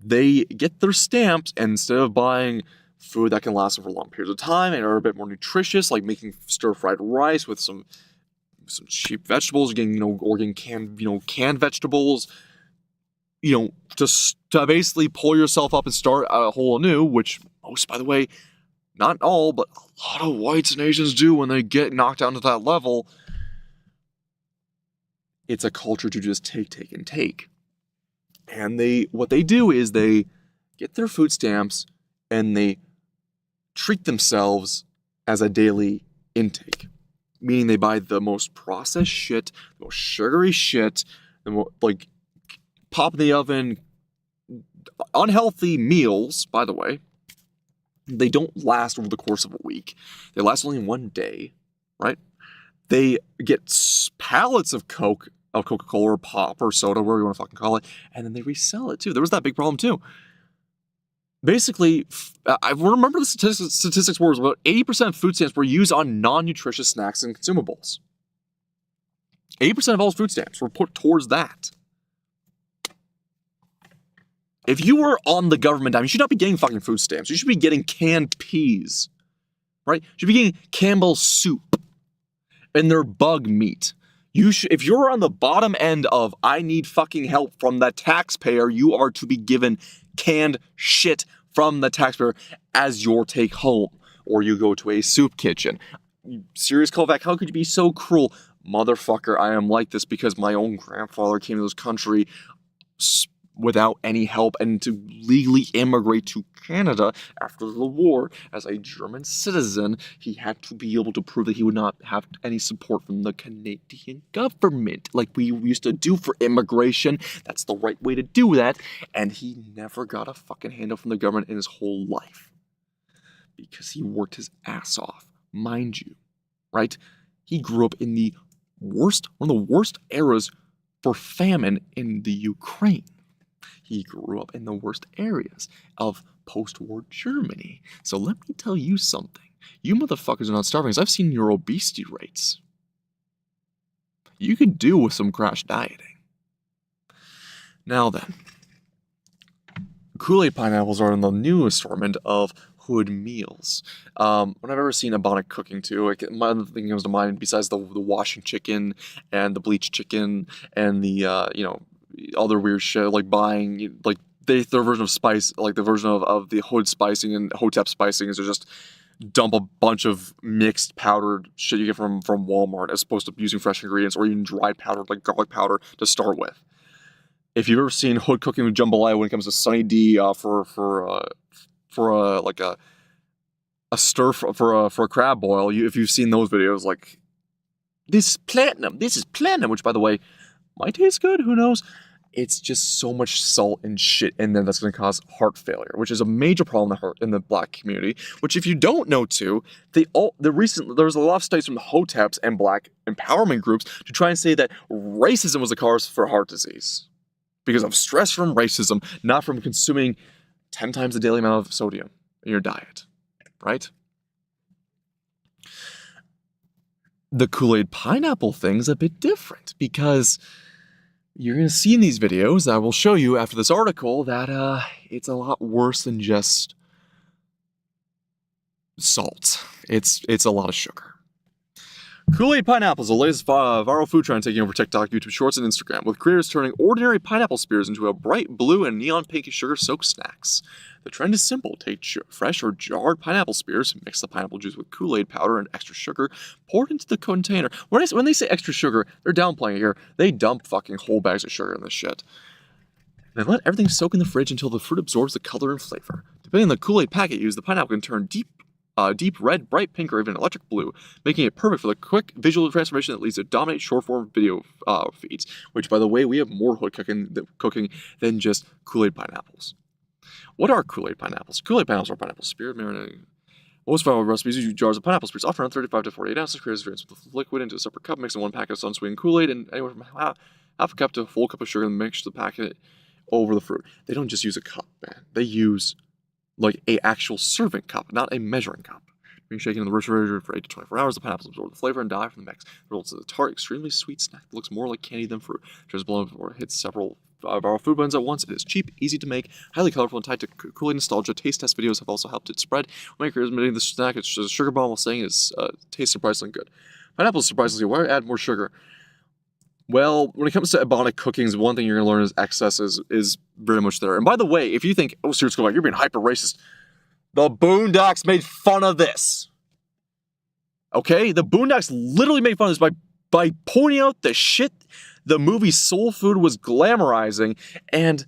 they get their stamps, and instead of buying food that can last over long periods of time and are a bit more nutritious, like making stir-fried rice with some cheap vegetables, getting canned vegetables, just to basically pull yourself up and start a whole anew, which most, by the way, not all, but a lot of whites and Asians do when they get knocked down to that level. It's a culture to just take, and take. And what they do is they get their food stamps and they treat themselves as a daily intake. Meaning they buy the most processed shit, the most sugary shit, pop in the oven, unhealthy meals, by the way. They don't last over the course of a week. They last only one day, right? They get pallets of Coca-Cola or pop or soda, whatever you want to fucking call it, and then they resell it too. There was that big problem too. Basically, I remember the statistics were about 80% of food stamps were used on non-nutritious snacks and consumables. 80% of all food stamps were put towards that. If you were on the government dime, you should not be getting fucking food stamps. You should be getting canned peas, right? You should be getting Campbell's soup and their bug meat. If you're on the bottom end of I need fucking help from the taxpayer, you are to be given canned shit from the taxpayer as your take home. Or you go to a soup kitchen. Serious callback, how could you be so cruel? Motherfucker, I am like this because my own grandfather came to this country without any help and to legally immigrate to Canada after the war as a German citizen. He had to be able to prove that he would not have any support from the Canadian government like we used to do for immigration. That's the right way to do that. And he never got a fucking handout from the government in his whole life because he worked his ass off, mind you, right? He grew up in one of the worst eras for famine in the Ukraine. He grew up in the worst areas of post-war Germany. So let me tell you something. You motherfuckers are not starving, because I've seen your obesity rates. You could do with some crash dieting. Now then, Kool-Aid pineapples are in the new assortment of hood meals. When I've ever seen Ebonic cooking too, my other thing comes to mind besides the washing chicken and the bleached chicken and the other weird shit, like buying, like their version of spice, like the version of the hood spicing and hotep spicing is to just dump a bunch of mixed powdered shit you get from Walmart as opposed to using fresh ingredients or even dried powder like garlic powder to start with. If you've ever seen hood cooking with jambalaya when it comes to Sunny D for a stir for a crab boil, if you've seen those videos, like this is platinum, which by the way might taste good, who knows? It's just so much salt and shit in there that's going to cause heart failure, which is a major problem in the black community. Which, if you don't know too, there was a lot of studies from the Hoteps and black empowerment groups to try and say that racism was the cause for heart disease because of stress from racism, not from consuming 10 times the daily amount of sodium in your diet, right? The Kool-Aid pineapple thing's a bit different because you're going to see in these videos that I will show you after this article that it's a lot worse than just salt. It's a lot of sugar. Kool-Aid pineapple is the latest viral food trend taking over TikTok, YouTube Shorts, and Instagram, with creators turning ordinary pineapple spears into a bright blue and neon pink sugar-soaked snacks. The trend is simple. Take fresh or jarred pineapple spears, mix the pineapple juice with Kool-Aid powder and extra sugar, pour it into the container. When they say extra sugar, they're downplaying it here. They dump fucking whole bags of sugar in this shit. Then let everything soak in the fridge until the fruit absorbs the color and flavor. Depending on the Kool-Aid packet used, the pineapple can turn deep deep red, bright pink, or even electric blue, making it perfect for the quick visual transformation that leads to dominate short-form video feeds. Which, by the way, we have more hood cooking than just Kool-Aid pineapples. What are Kool-Aid pineapples? Kool-Aid pineapples are pineapple spirit marinating. Most viral recipes use jars of pineapple spirits, often around 35 to 48 ounces. Creators rinse with the liquid into a separate cup, mixing 1 packet of unsweetened Kool-Aid and anywhere from half a cup to a full cup of sugar, and mix the packet over the fruit. They don't just use a cup, man. They use like a actual serving cup, not a measuring cup. Being shaken in the refrigerator for 8 to 24 hours, the pineapples absorb the flavor and die from the mix. The results is a tart, extremely sweet snack that looks more like candy than fruit. Just blown before it hits several viral food blends at once. It is cheap, easy to make, highly colorful, and tied to Kool-Aid nostalgia. Taste test videos have also helped it spread. Makers admitting the snack is a sugar bomb while saying it tastes surprisingly good. Pineapple is surprisingly, why add more sugar? Well, when it comes to Ebonic cookings, one thing you're going to learn is excess is very much there. And by the way, if you think, oh, seriously, you're being hyper racist, the Boondocks made fun of this. Okay? The Boondocks literally made fun of this by pointing out the shit the movie Soul Food was glamorizing, and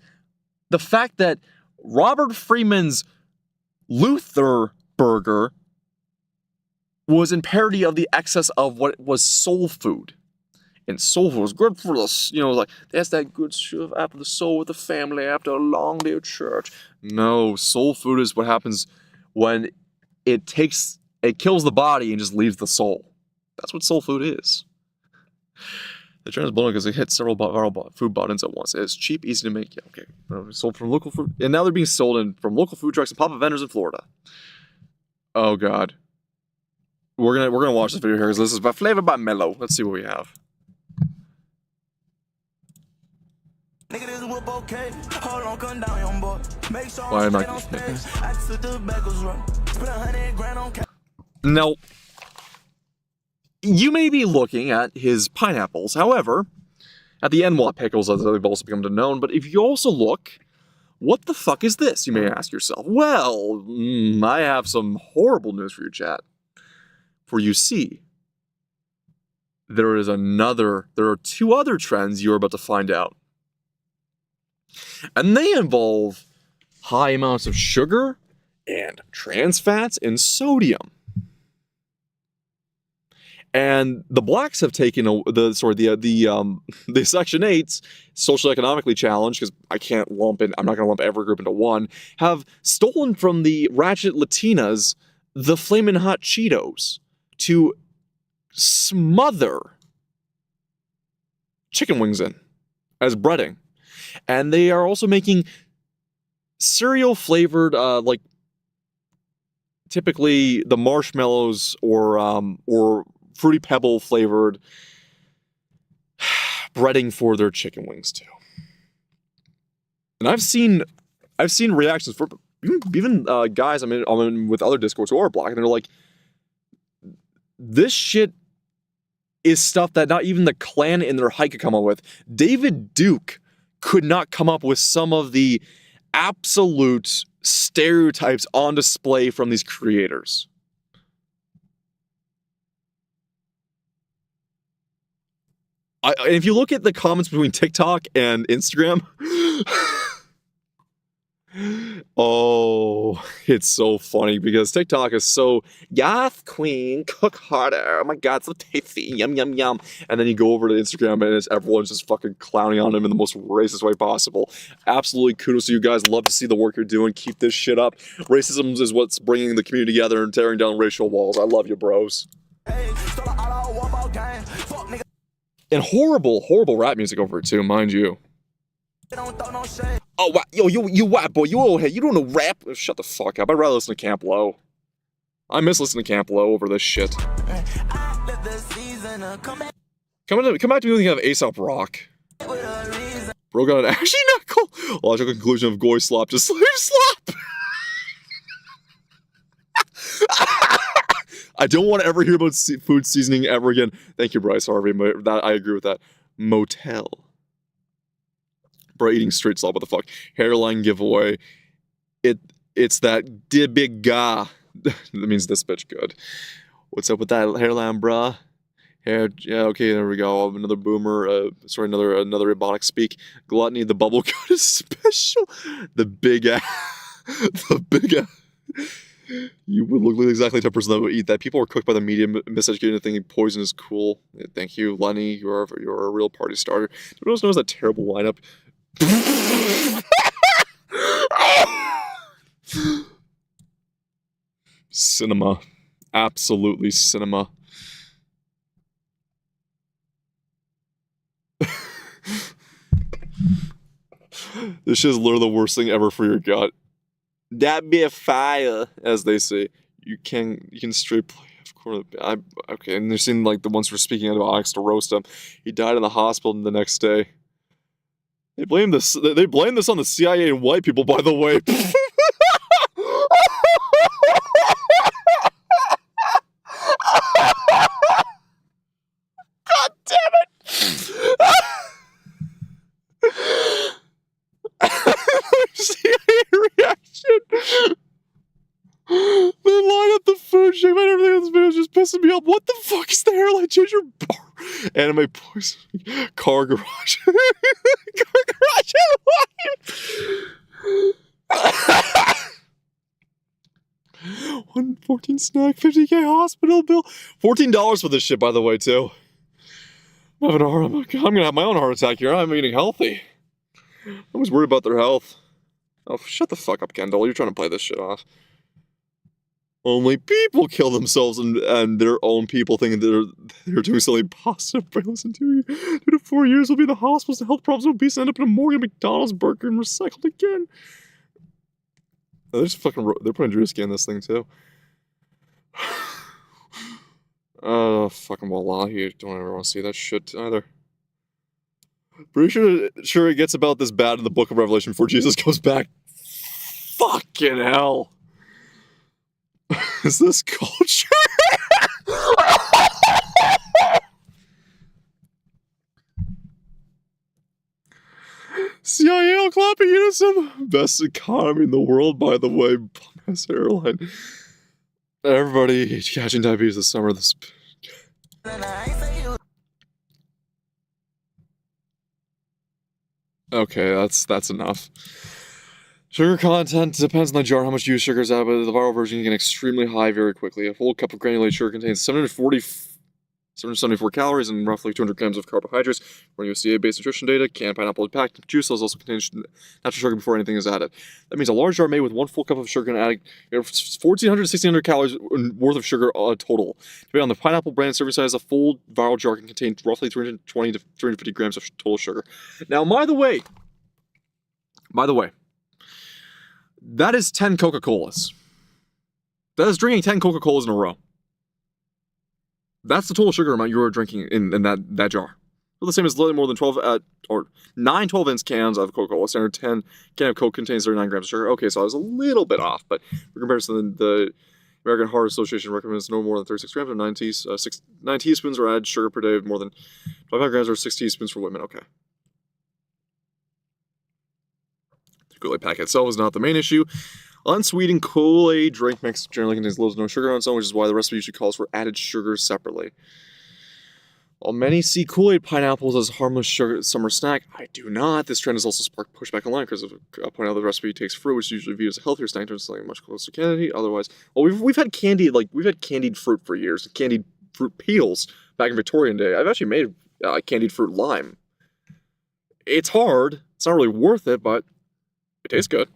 the fact that Robert Freeman's Luther burger was in parody of the excess of what was soul food. And soul food was good for us, like, that's that good stuff after the soul with the family after a long day of church. No, soul food is what happens when it kills the body and just leaves the soul. That's what soul food is. The trend is blown because it hit several viral food buttons at once. It's cheap, easy to make. Yeah, okay. Sold from local food, and now they're being sold from local food trucks and pop-up vendors in Florida. Oh God, we're gonna watch this video here because this is flavored by Mellow. Let's see what we have. Why am I? Now, you may be looking at his pineapples, however, at the Enwot pickles as they've also become known, but if you also look, what the fuck is this, you may ask yourself? Well, I have some horrible news for you, chat. For you see, there are 2 other trends you're about to find out. And they involve high amounts of sugar and trans fats and sodium. And the blacks have taken the Section 8's socially economically challenged, because I'm not going to lump every group into one, have stolen from the ratchet Latinas the Flamin' Hot Cheetos to smother chicken wings in as breading. And they are also making cereal flavored, like typically the marshmallows or Fruity Pebble flavored breading for their chicken wings too. And I've seen reactions for even guys I'm in with other Discords who are black, and they're like, this shit is stuff that not even the Klan in their height could come up with. David Duke could not come up with some of the absolute stereotypes on display from these creators. And if you look at the comments between TikTok and Instagram, oh, it's so funny because TikTok is so, yes, queen, cook harder. Oh my God, so tasty, yum, yum, yum. And then you go over to Instagram and everyone's just fucking clowning on him in the most racist way possible. Absolutely kudos to you guys. Love to see the work you're doing. Keep this shit up. Racism is what's bringing the community together and tearing down racial walls. I love you, bros. And horrible, horrible rap music over it too, mind you. Oh, wow. Yo, you white boy, you old head, you don't know rap? Shut the fuck up. I'd rather listen to Camp Low. I miss listening to Camp Low over this shit. Come back to me when you have Aesop Rock. Bro got an ashy knuckle. Logical conclusion of goy slop to slave slop. I don't want to ever hear about food seasoning ever again. Thank you, Bryce Harvey. I agree with that. Motel. Bro, eating straight slop. What the fuck? Hairline giveaway. It's that big guy. That means this bitch good. What's up with that hairline, bruh? Yeah, okay, there we go. Another boomer. Another Ebonic speak. Gluttony. The bubble cut is special. The big ass. The big ass. You would look like exactly the type of person that would eat that. People are cooked by the media, miseducated into thinking poison is cool. Yeah, thank you, Lenny. You're a real party starter. Who else knows that terrible lineup? Cinema. Absolutely cinema. This shit is literally the worst thing ever for your gut. That be a fire, as they say. You can straight play. Of course, okay. And they're seeing like the ones who are speaking about Alex to roast him. He died in the hospital the next day. They blame this. They blame this on the CIA and white people, by the way. God damn it! CIA reaction. The line up the food shape and everything in this video is just pissing me off. What the fuck is the hairline changer bar? Anime poisoning. Car garage. Car garage. 114 snack, 50K hospital bill. $14 for this shit, by the way, too. I'm gonna have my own heart attack here. I'm eating healthy. I was worried about their health. Oh, shut the fuck up, Kendall. You're trying to play this shit off. Only people kill themselves and their own people thinking they're doing something positive by listening to you. 2 to 4 years will be in the hospitals, the health problems will be end up in a morgue at McDonald's burger and recycled again. They're putting Drewski in this thing too. Fucking wallahi, don't ever want to see that shit either. Pretty sure it gets about this bad in the book of Revelation before Jesus goes back. Fucking hell. Is this culture? CIA all clapping unison. Best economy in the world, by the way. Bum-ass airline. Everybody catching diabetes this summer. Okay, that's enough. Sugar content depends on the jar, how much used sugar is out, but the viral version can get extremely high very quickly. A full cup of granulated sugar contains 774 calories and roughly 200 grams of carbohydrates. According to USDA-based nutrition data, canned pineapple packed juice cells also contains natural sugar before anything is added. That means a large jar made with 1 full cup of sugar can add 1,400 to 1,600 calories worth of sugar total. Depending on the pineapple brand serving size, a full viral jar can contain roughly 320 to 350 grams of total sugar. Now, by the way, that is 10 Coca-Colas. That is drinking 10 Coca-Colas in a row. That's the total sugar amount you were drinking in that jar. So the same as slightly more than 9 12-ounce cans of Coca-Cola. Standard 10 can of Coke contains 39 grams of sugar. Okay, so I was a little bit off, but for comparison, the American Heart Association recommends no more than 36 grams of 9 teaspoons or add sugar per day of more than 25 grams or 6 teaspoons for women. Okay. The Kool-Aid packet itself is not the main issue. Unsweetened Kool-Aid drink mix generally contains little to no sugar on its own, which is why the recipe usually calls for added sugar separately. While many see Kool-Aid pineapples as a harmless summer snack, I do not. This trend has also sparked pushback online because of a point out the recipe takes fruit, which is usually viewed as a healthier snack, to something much closer to candy. Otherwise, well, we've had candied fruit for years, candied fruit peels back in Victorian day. I've actually made candied fruit lime. It's hard. It's not really worth it, but it tastes good.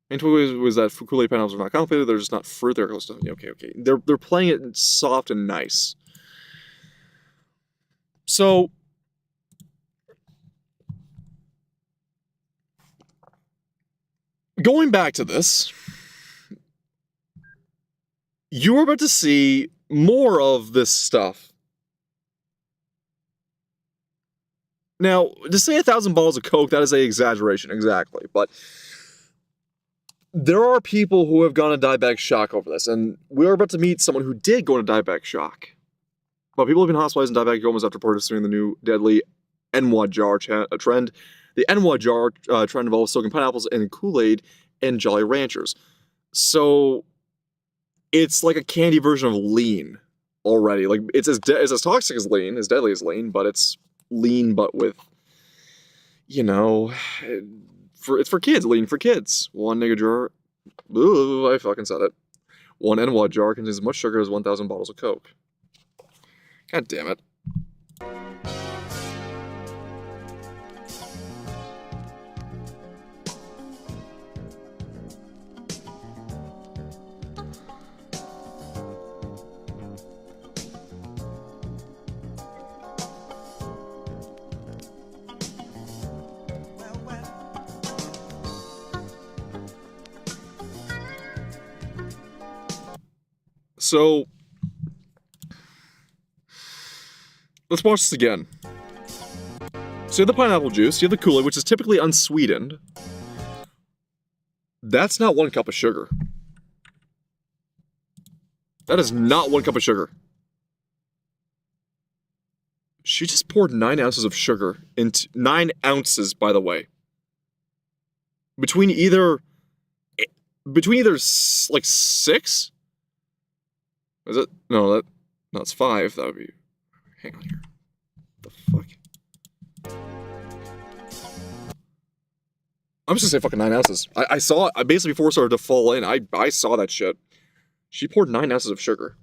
Main takeaway was that Kool-Aid pineapples are not complicated. They're just not fruit. They're close to okay. They're playing it soft and nice. So going back to this, you're about to see more of this stuff. Now, to say 1,000 bottles of Coke, that is an exaggeration, exactly, but there are people who have gone into diabetic shock over this, and we're about to meet someone who did go into diabetic shock. But people have been hospitalized in diabetic comas after participating in the new deadly NWA jar trend. The NWA jar trend involves soaking pineapples in Kool-Aid and Jolly Ranchers. So it's like a candy version of lean already. Like it's as toxic as lean, as deadly as lean, but it's lean but with, it's for kids, lean for kids. 1 nigga jar Ooh, I fucking said it. One NY jar contains as much sugar as 1,000 bottles of Coke. God damn it. So, let's watch this again. So you have the pineapple juice, you have the Kool-Aid, which is typically unsweetened. That's not 1 cup of sugar. That is not 1 cup of sugar. She just poured 9 ounces of sugar into 9 ounces, by the way. Between either like 6. Is it? No, it's 5. That would be. Hang on here. What the fuck? I'm just gonna say fucking 9 ounces. I saw it. Basically, before it started to fall in, I saw that shit. She poured 9 ounces of sugar.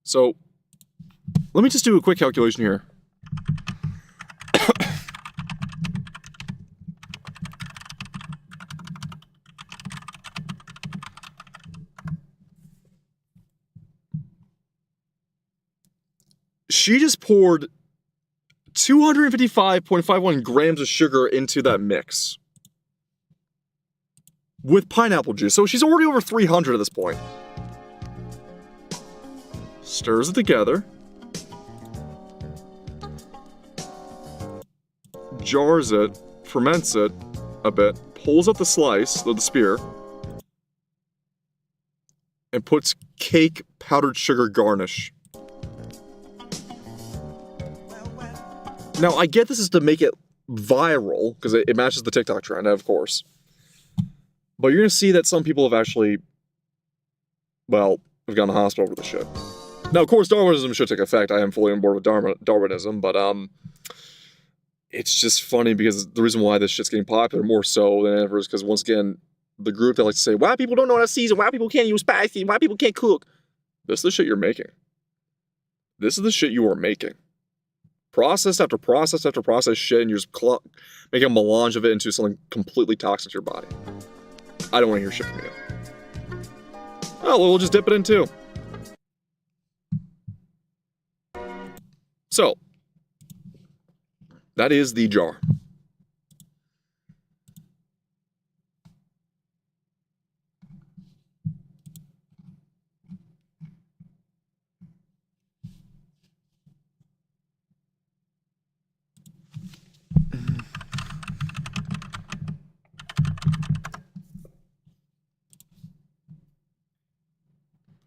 So, let me just do a quick calculation here. She just poured 255.51 grams of sugar into that mix. With pineapple juice. So she's already over 300 at this point. Stirs it together. Jars it. Ferments it a bit. Pulls out the slice, the spear. And puts cake powdered sugar garnish. Now, I get this is to make it viral, because it matches the TikTok trend, of course. But you're going to see that some people have actually, well, have gone to the hospital over this shit. Now, of course, Darwinism should take effect. I am fully on board with Darwinism, but it's just funny because the reason why this shit's getting popular more so than ever is because, once again, the group that likes to say, white people don't know how to season, white people can't use spicy, white people can't cook. This is the shit you're making. This is the shit you are making. Process after process after process shit, and you're just making a melange of it into something completely toxic to your body. I don't want to hear shit from you. Oh, well, we'll just dip it in too. So, that is the jar.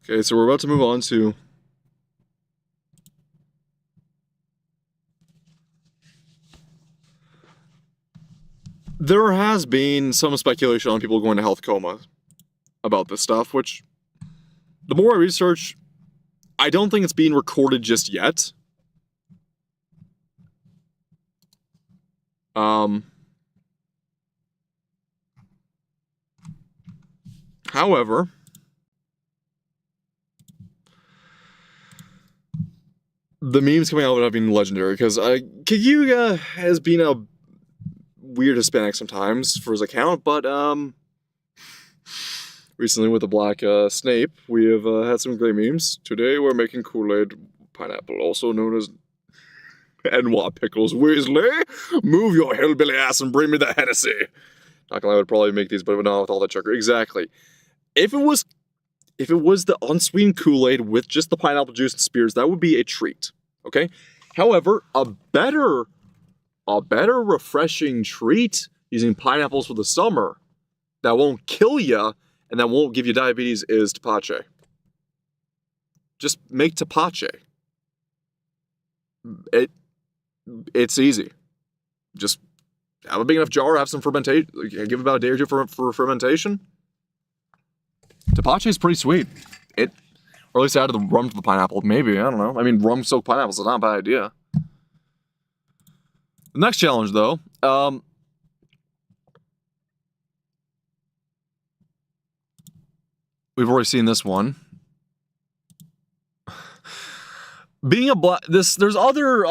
Okay, so we're about to move on to there has been some speculation on people going to health coma about this stuff, which the more I research, I don't think it's being recorded just yet. However, the memes coming out have been legendary because Kiyuga has been a weird Hispanic sometimes for his account, but recently with the black Snape, we have had some great memes. Today we're making Kool-Aid pineapple, also known as NY pickles. Weasley, move your hillbilly ass and bring me the Hennessy. Not gonna lie, I would probably make these, but not with all that sugar. Exactly. If it was the unsweetened Kool-Aid with just the pineapple juice and spears, that would be a treat. Okay? However, a better refreshing treat using pineapples for the summer that won't kill you and that won't give you diabetes is tepache. Just make tepache. It's easy. Just have a big enough jar, have some fermentation, give it about a day or two for fermentation. Tepache is pretty sweet. Or at least add the rum to the pineapple. Maybe, I don't know. I mean, rum-soaked pineapples is not a bad idea. The next challenge, though, We've already seen this one. Being a black, there's other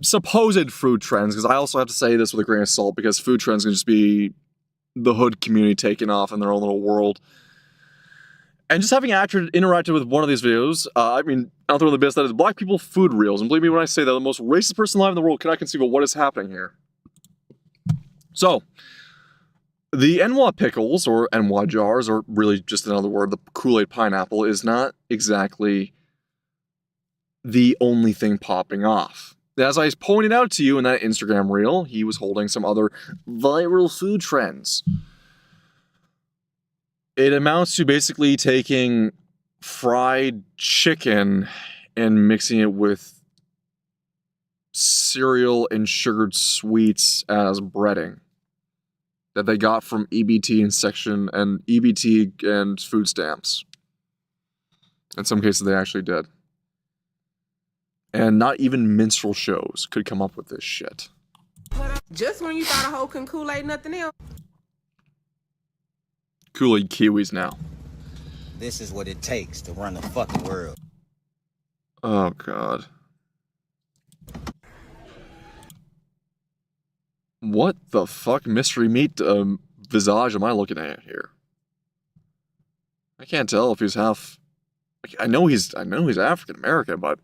supposed food trends, because I also have to say this with a grain of salt, because food trends can just be the hood community taking off in their own little world. And just having interacted with one of these videos, I mean, I'll throw the best that is black people food reels, and believe me when I say that the most racist person alive in the world cannot conceive of what is happening here. So, the NWA pickles, or NWA jars, or really just another word, the Kool-Aid pineapple, is not exactly the only thing popping off. As I pointed out to you in that Instagram reel, he was holding some other viral food trends. It amounts to basically taking fried chicken and mixing it with cereal and sugared sweets as breading that they got from EBT and food stamps. In some cases, they actually did. And not even minstrel shows could come up with this shit. Just when you thought a hoe couldn't Kool-Aid nothing else. Kool-Aid Kiwis now. This is what it takes to run the fucking world. Oh, God. What the fuck mystery meat visage am I looking at here? I can't tell if he's half... I know he's African-American, but...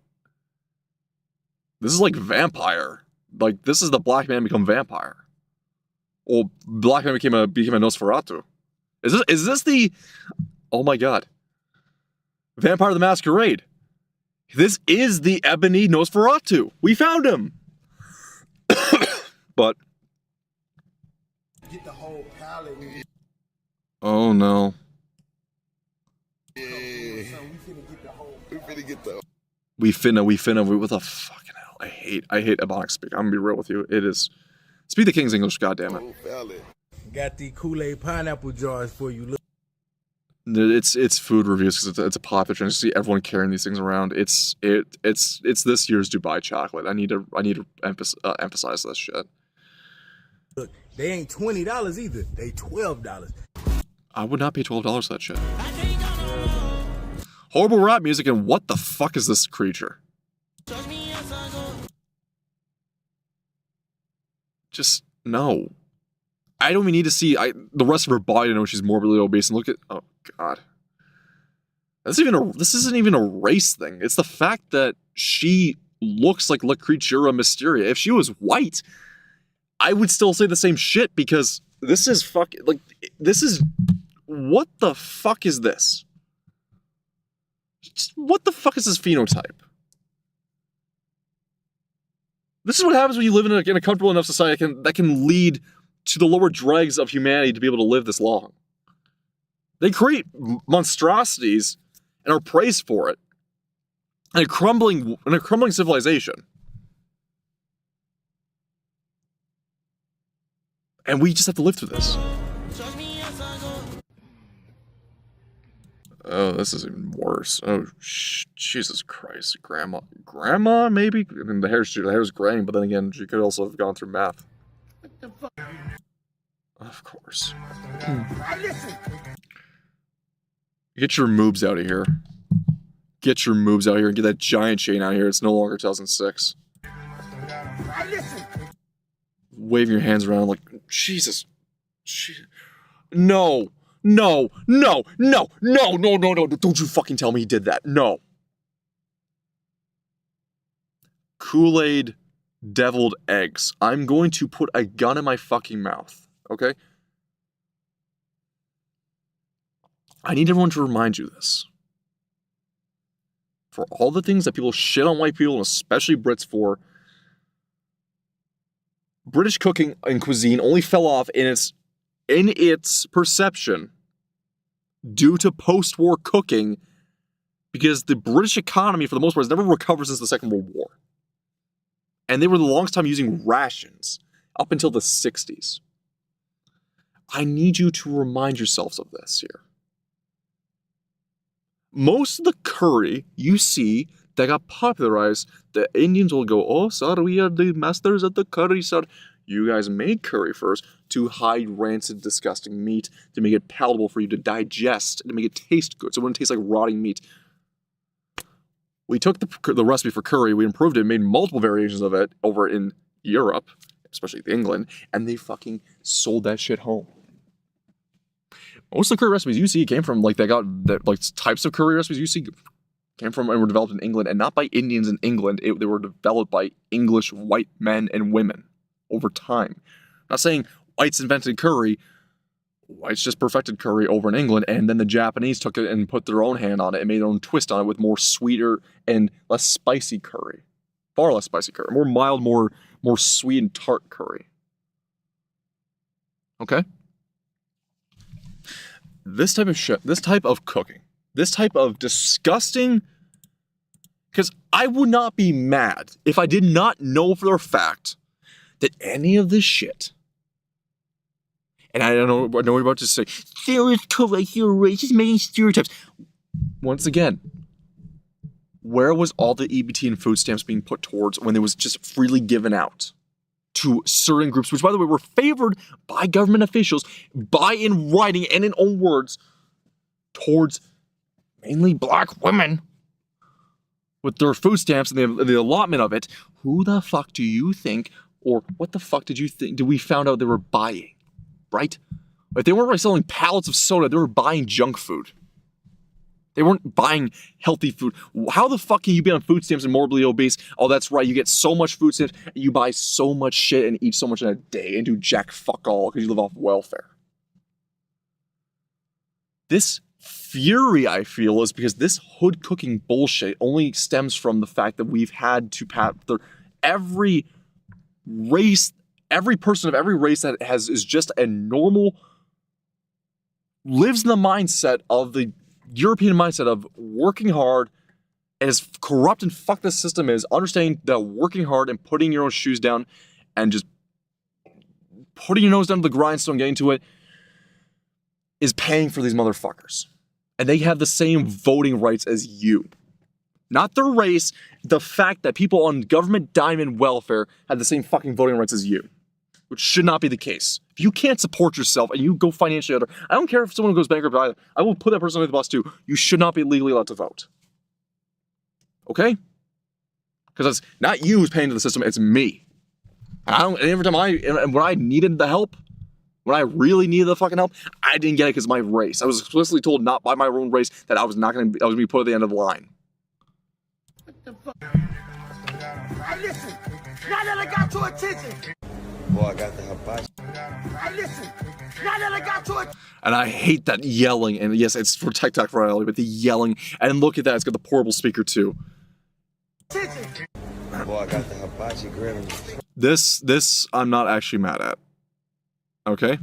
This is like vampire. Like, this is the black man become vampire. Or black man became a Nosferatu. Is this the... Oh my God. Vampire the Masquerade. This is the Ebony Nosferatu. We found him. But... Get the whole palette. Oh no. Yeah. We finna, what the fucking hell? I hate Ebonic speak. I'm gonna be real with you. It is... Speak the King's English, goddammit. Got the Kool-Aid pineapple jars for you. Look. It's food reviews because it's a popular trend. You see everyone carrying these things around. It's this year's Dubai chocolate. I need to emphasize this shit. Look, they ain't $20 either. They $12. I would not pay $12 for that shit. Horrible rap music, and what the fuck is this creature? Just no. I don't even need to see the rest of her body to know she's morbidly obese. And look at, oh God, this isn't even a race thing. It's the fact that she looks like La Creatura Mysteria. If she was white, I would still say the same shit, because this is what the fuck is this? Just, what the fuck is this phenotype? This is what happens when you live in a comfortable enough society that can lead to the lower dregs of humanity to be able to live this long. They create monstrosities and are praised for it. And a crumbling civilization. And we just have to live through this. Oh, this is even worse. Oh, Jesus Christ. Grandma, maybe? I mean, the hair's graying, but then again, she could also have gone through meth. What the fuck? Of course. Get your moobs out of here. Get your moobs out of here and get that giant chain out of here. It's no longer 2006. Waving your hands around like, Jesus. No. No. Don't you fucking tell me he did that. No. Kool-Aid deviled eggs. I'm going to put a gun in my fucking mouth. Okay? I need everyone to remind you this. For all the things that people shit on white people, and especially Brits for, British cooking and cuisine only fell off in its perception due to post-war cooking, because the British economy, for the most part, has never recovered since the Second World War. And they were the longest time using rations, up until the 60s. I need you to remind yourselves of this here. Most of the curry you see that got popularized, the Indians will go, oh, sir, we are the masters of the curry, sir. You guys made curry first to hide rancid, disgusting meat, to make it palatable for you to digest, and to make it taste good, so it wouldn't taste like rotting meat. We took the recipe for curry, we improved it, made multiple variations of it over in Europe, especially England, and they fucking sold that shit home. Most of the curry recipes you see came from, like, types of curry recipes you see came from and were developed in England, and not by Indians in England. They were developed by English white men and women over time. I'm not saying whites invented curry. Whites just perfected curry over in England, and then the Japanese took it and put their own hand on it and made their own twist on it with more sweeter and less spicy curry. Far less spicy curry. More mild, more sweet and tart curry. Okay? This type of shit, this type of cooking, this type of disgusting... Because I would not be mad if I did not know for a fact that any of this shit... And I know what you're about to say. Stereotypes, you're racist, making stereotypes. Once again, where was all the EBT and food stamps being put towards when it was just freely given out to certain groups, which, by the way, were favored by government officials, by in writing and in own words, towards mainly black women with their food stamps and the allotment of it? Who the fuck do you think, or what the fuck did you think, did we found out they were buying? Right? If they weren't really selling pallets of soda, they were buying junk food. They weren't buying healthy food. How the fuck can you be on food stamps and morbidly obese? Oh, that's right, you get so much food stamps, you buy so much shit and eat so much in a day and do jack fuck all because you live off welfare. This fury I feel is because this hood cooking bullshit only stems from the fact that we've had to every race, every person of every race that is just a normal, lives in the mindset of the European mindset of working hard, and as corrupt and fucked this system is, understanding that working hard and putting your own shoes down and just putting your nose down to the grindstone, getting to it, is paying for these motherfuckers. And they have the same voting rights as you. Not their race, the fact that people on government dime and welfare have the same fucking voting rights as you. Which should not be the case. If you can't support yourself and you go financially under, I don't care if someone goes bankrupt either. I will put that person under the bus too. You should not be legally allowed to vote. Okay? Because it's not you who's paying to the system, it's me. And every time when I needed the help, when I really needed the fucking help, I didn't get it because of my race. I was explicitly told not by my own race that I was going to be put at the end of the line. What the fuck? Hey, listen. Now that I got your attention. Boy, I got the hibachi. Hey, listen. Now that I got your attention. And I hate that yelling. And yes, it's for TikTok variety, but the yelling. And look at that, it's got the portable speaker too. Boy, I got the hibachi grilling. This I'm not actually mad at. Okay?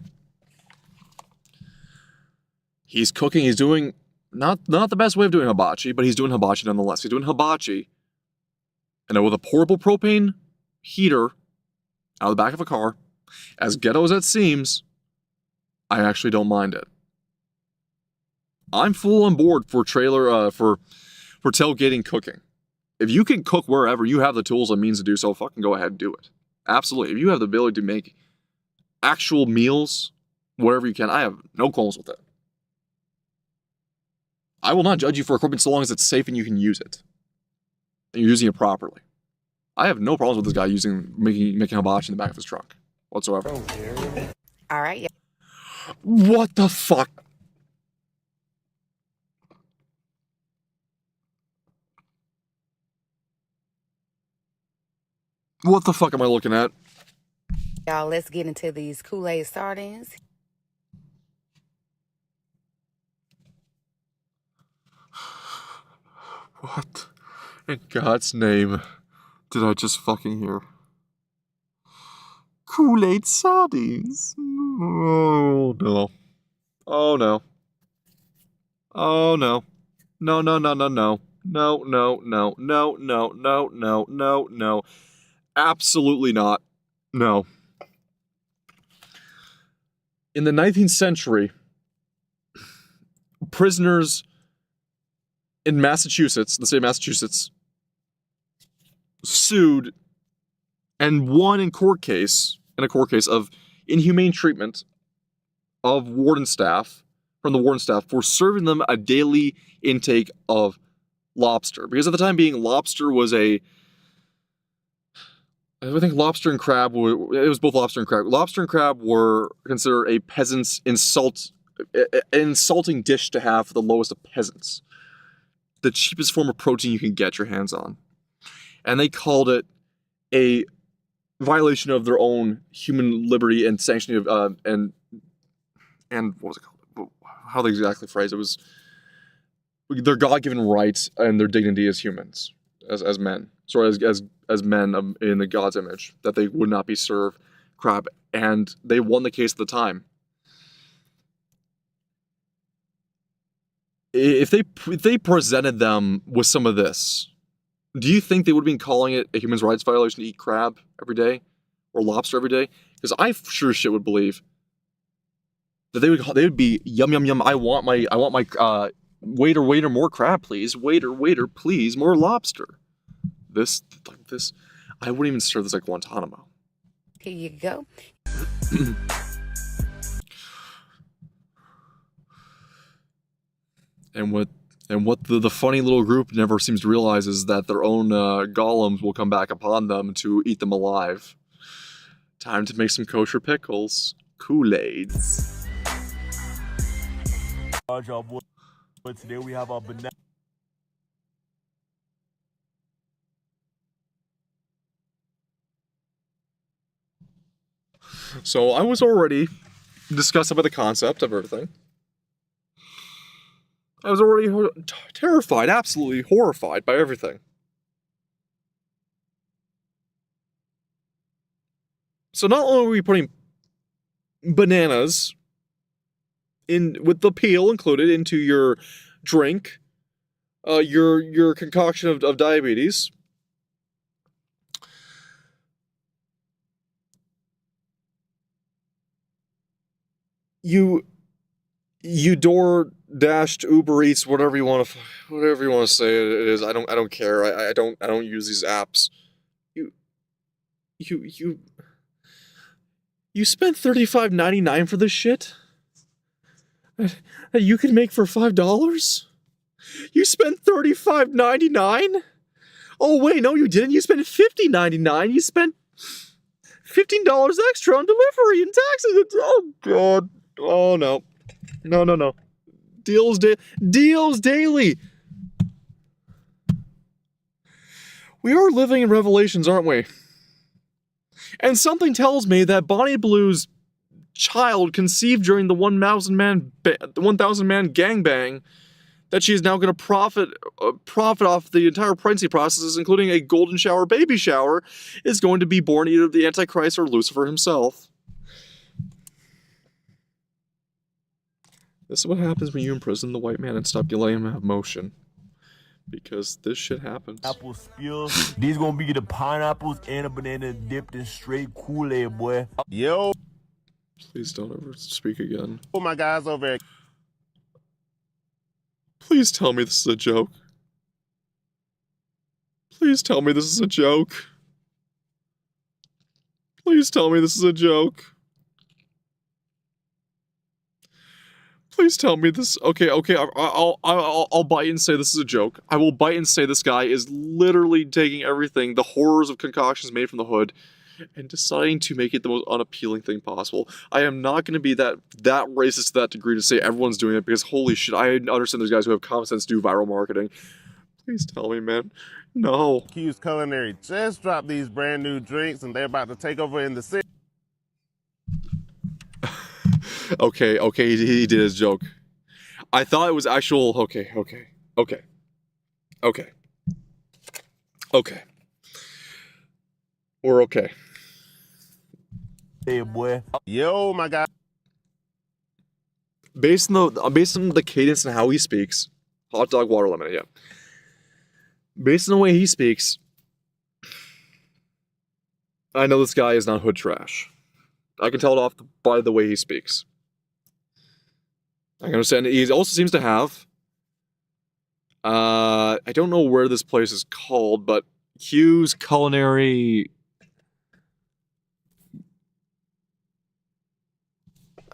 He's cooking, he's doing not the best way of doing hibachi, but he's doing hibachi nonetheless. He's doing hibachi, and with a portable propane heater out of the back of a car, as ghetto as that seems, I actually don't mind it. I'm full on board for for tailgating cooking. If you can cook wherever, you have the tools and means to do so, fucking go ahead and do it. Absolutely. If you have the ability to make actual meals, wherever you can, I have no qualms with it. I will not judge you for equipment so long as it's safe and you can use it. And you're using it properly. I have no problems with this guy making hibachi in the back of his truck whatsoever. All right, yeah. What the fuck? What the fuck am I looking at? Y'all, let's get into these Kool-Aid sardines. What in God's name did I just fucking hear? Kool-Aid sardines? Oh no. Oh no. Oh no. No, no, no, no, no. No, no, no, no, no, no, no, no, no. Absolutely not. No. In the 19th century, prisoners in Massachusetts, the state of Massachusetts, sued and won in court case in a court case of inhumane treatment of warden staff, from the warden staff, for serving them a daily intake of lobster. Because at the time being, lobster was I think lobster and crab it was both lobster and crab. Lobster and crab were considered a peasant's an insulting dish to have for the lowest of peasants. The cheapest form of protein you can get your hands on. And they called it a violation of their own human liberty and sanctioning of, and what was it called? How they exactly phrased it was their God-given rights and their dignity as humans, as men. Sorry, as men in the God's image, that they would not be served crab. And they won the case at the time. If they presented them with some of this, do you think they would have been calling it a human rights violation to eat crab every day or lobster every day? Because I sure shit would believe that they would be yum yum yum. I want my waiter more crab please. Waiter please more lobster. This I wouldn't even serve this at Guantanamo. Here you go. And what the funny little group never seems to realize is that their own golems will come back upon them to eat them alive. Time to make some kosher pickles. Kool-Aids. Today we have our banana. So I was already disgusted by the concept of everything. I was already terrified, absolutely horrified by everything. So not only are we putting bananas in with the peel included into your drink, your concoction of diabetes, you door dashed Uber Eats, whatever you want to say it is. I don't care. I don't use these apps. You spent $35.99 for this shit that you could make for $5? You spent $35.99? Oh wait, no, you didn't. You spent $50.99. You spent $15 extra on delivery and taxes. Oh god. Oh no. No. Deals daily. We are living in revelations, aren't we? And something tells me that Bonnie Blue's child conceived during the 1,000 man gangbang, that she is now going to profit off the entire pregnancy process, including a golden shower baby shower, is going to be born either the Antichrist or Lucifer himself. This is what happens when you imprison the white man and stop letting him have motion. Because this shit happens. Apple spill. These gonna be the pineapples and a banana dipped in straight Kool-Aid, boy. Yo. Please don't ever speak again. Oh my guys over there. Please tell me this is a joke. Please tell me this is a joke. Please tell me this is a joke. Please tell me this. Okay. I'll bite and say this is a joke. I will bite and say this guy is literally taking everything, the horrors of concoctions made from the hood, and deciding to make it the most unappealing thing possible. I am not going to be that racist to that degree to say everyone's doing it, because holy shit, I understand there's guys who have common sense to do viral marketing. Please tell me, man. No. Q's Culinary just dropped these brand new drinks, and they're about to take over in the city. Okay, he did his joke. I thought it was actual. Okay. We're okay. Hey, boy. Yo, my guy. Based on the cadence and how he speaks, hot dog, water, lemon, yeah. Based on the way he speaks, I know this guy is not hood trash. I can tell it off by the way he speaks. I can understand. He also seems to have. I don't know where this place is called, but Q's Culinary.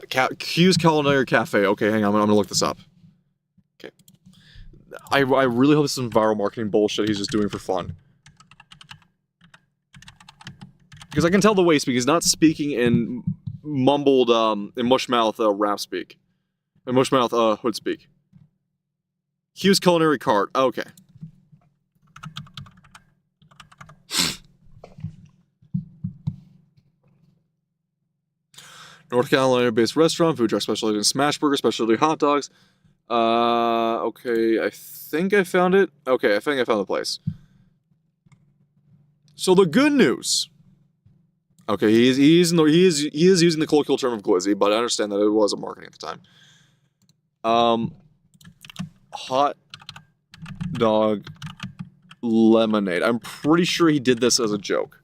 Q's Culinary Cafe. Okay, hang on, I'm gonna look this up. Okay. I really hope this is some viral marketing bullshit he's just doing for fun. Because I can tell the way he's speaking. He's not speaking in mumbled, in mushmouth rap speak. In mushmouth hood speak. Q's Culinary Cart. Okay. North Carolina-based restaurant, food truck specialty in smash burger, specialty hot dogs. Okay, I think I found it. Okay, I think I found the place. So the good news. Okay, he is using the colloquial term of glizzy, but I understand that it was a marketing at the time. Hot dog lemonade. I'm pretty sure he did this as a joke.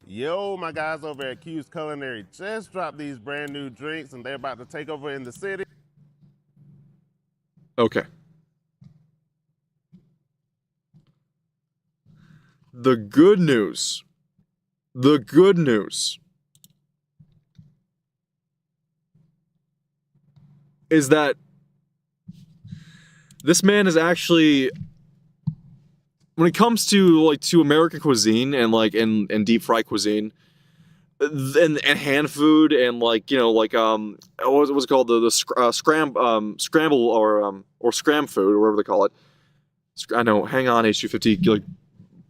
Yo, my guys over at Q's Culinary just dropped these brand new drinks and they're about to take over in the city. Okay. The good news is that this man is actually, when it comes to American cuisine and deep fried cuisine and hand food and what was it called, the scramble or scram food or whatever they call it. I know. Hang on, H250.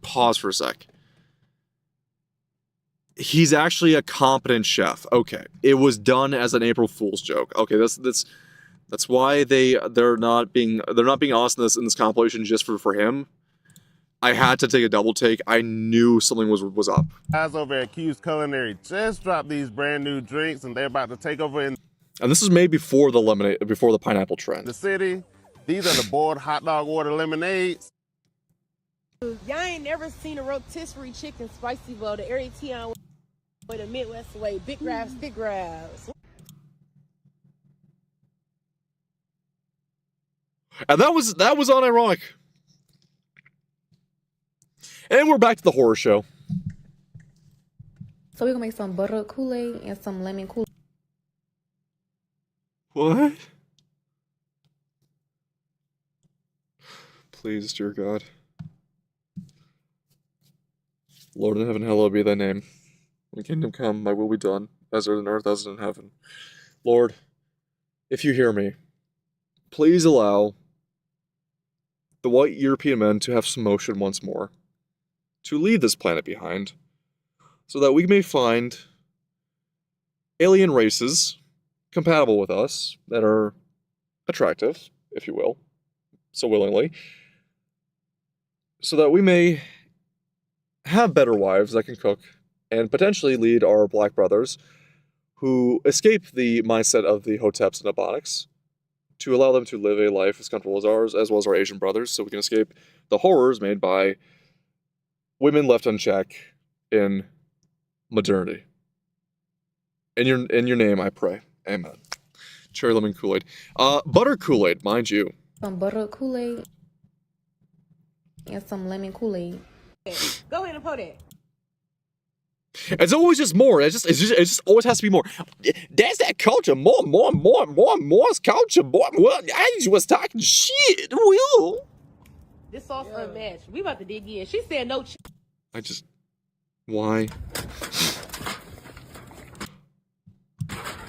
Pause for a sec. He's actually a competent chef. Okay, it was done as an April Fool's joke. Okay, that's why they're not being honest in this compilation just for him. I had to take a double take. I knew something was up. Guys over at Q's Culinary just dropped these brand new drinks and they're about to take over in. And this is made before the pineapple trend. The city. These are the boiled hot dog water lemonades. Y'all ain't never seen a rotisserie chicken spicy bowl, the area Tion way, the Midwest way, big grabs, thick grabs. And that was unironic. And we're back to the horror show. So we're gonna make some butter Kool-Aid and some lemon Kool-Aid. What? Please, dear God. Lord in heaven, hallowed be thy name. When kingdom come, thy will be done, as on earth as in heaven. Lord, if you hear me, please allow the white European men to have some motion once more, to leave this planet behind, so that we may find alien races compatible with us, that are attractive, if you will, so willingly, so that we may have better wives that can cook and potentially lead our black brothers who escape the mindset of the Hoteps and Ebonics to allow them to live a life as comfortable as ours, as well as our Asian brothers, so we can escape the horrors made by women left unchecked in modernity. In your name, I pray. Amen. Cherry lemon Kool-Aid. Butter Kool-Aid, mind you. Some butter Kool-Aid and some lemon Kool-Aid. Go ahead and put it. It's always just more. It just always has to be more. That's that culture. More culture. Boy, well, I just was talking shit. Will. This sauce unmatched. We about to dig in. She said no. Why?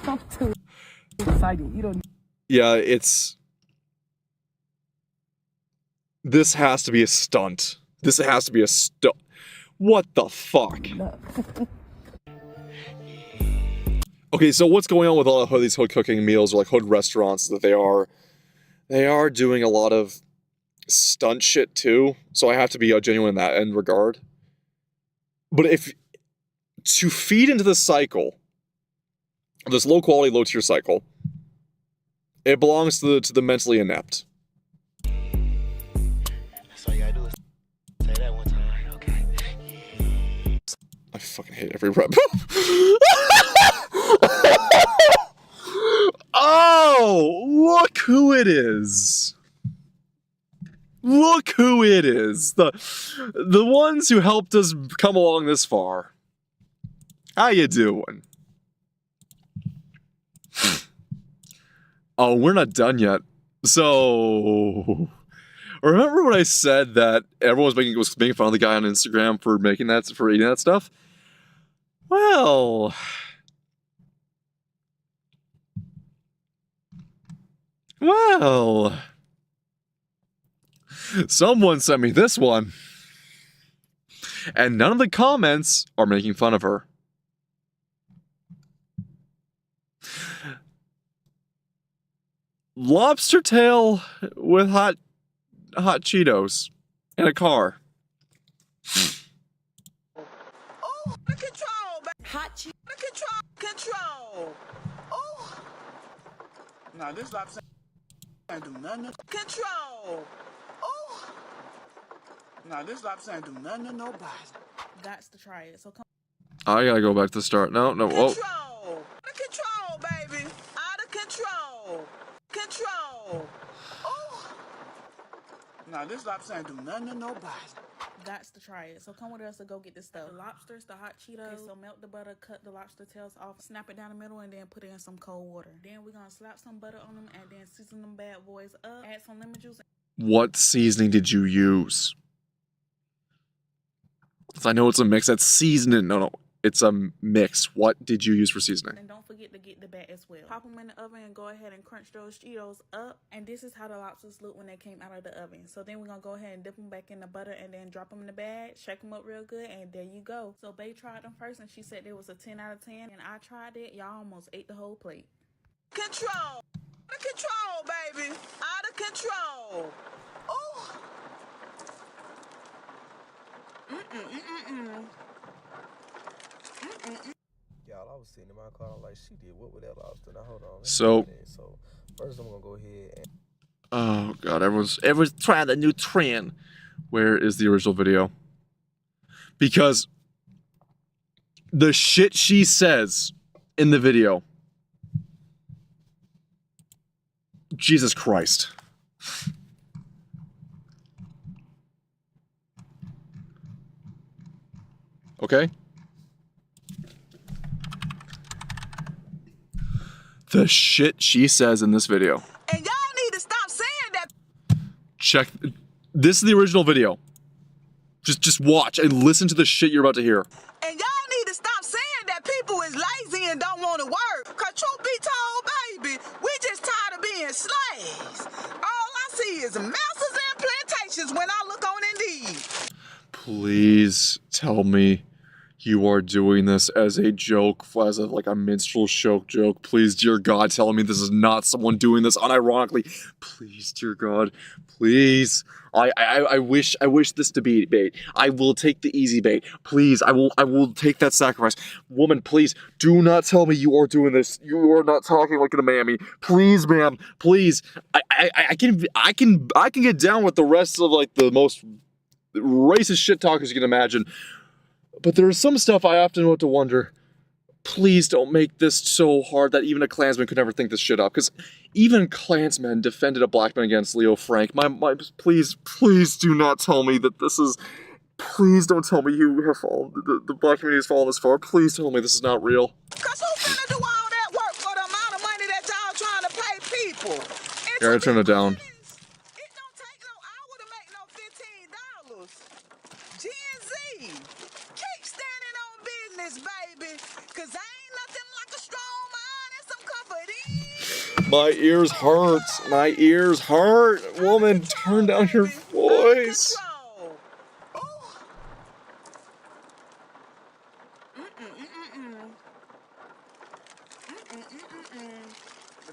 I'm too excited. You don't. Yeah, this has to be a stunt. This has to be a stunt. What the fuck? Okay, so what's going on with all of these hood cooking meals or hood restaurants that they are doing a lot of stunt shit too. So I have to be genuine in that end regard. But to feed into this cycle, this low quality, low tier cycle, it belongs to the mentally inept. That's all you gotta do is say that one time, okay? I fucking hate every rep. Oh, look who it is. Look who it is. The ones who helped us come along this far. How you doing? Oh, we're not done yet. So, remember when I said that everyone was making fun of the guy on Instagram for eating that stuff? Well, someone sent me this one, and none of the comments are making fun of her. Lobster tail with hot Cheetos in a car. Hot cheese. Control. Oh. Now this lobster ain't do nothing. Control. Oh. Now this lobster ain't do nothing to nobody. Got to try it. So come. I gotta go back to the start. No. Whoa. Control. Control, baby. Out of control. Control. Oh. Now this lobster ain't do nothing to nobody. Got to try it. So come with us to go get this stuff. The lobsters, the hot Cheetos. Okay, so melt the butter, cut the lobster tails off, snap it down the middle, and then put it in some cold water. Then we're gonna slap some butter on them and then season them bad boys up. Add some lemon juice. What seasoning did you use? Because I know it's a mix. That's seasoning. No. It's a mix. What did you use for seasoning? And don't forget to get the bat as well. Pop them in the oven and go ahead and crunch those Cheetos up. And this is how the lobsters look when they came out of the oven. So then we're going to go ahead and dip them back in the butter and then drop them in the bag. Shake them up real good. And there you go. So Bae tried them first and she said it was a 10 out of 10. And I tried it. Y'all almost ate the whole plate. Control. Out of control, baby. Out of control. Oh. Y'all, I was sitting in my car, I'm like, she did what with that lobster? Now hold on. So first I'm gonna go ahead and oh god, everyone's trying the new trend. Where is the original video? Because the shit she says in the video. Jesus Christ. Okay? The shit she says in this video. And y'all need to stop saying that. Check. This is the original video. Just watch and listen to the shit you're about to hear. And y'all need to stop saying that people is lazy and don't want to work. Cause truth be told, baby, we just tired of being slaves. All I see is masters and plantations when I look on Indeed. Please tell me you are doing this as a joke, as like a minstrel show joke. Please, dear God, tell me this is not someone doing this unironically. Please, dear God, please. I wish this to be bait. I will take the easy bait. Please, I will take that sacrifice. Woman, please, do not tell me you are doing this. You are not talking like a mammy. Please, ma'am, please. I can get down with the rest of like the most racist shit talkers you can imagine. But there's some stuff I often want to wonder, please don't make this so hard that even a Klansman could never think this shit up. Because even Klansmen defended a black man against Leo Frank. Please do not tell me that this is... Please don't tell me you have fallen... The black community has fallen this far. Please tell me this is not real. Because who's finna do all that work for the amount of money that y'all trying to pay people? I gotta turn it down. My ears hurt. My ears hurt. Woman, turn down your voice.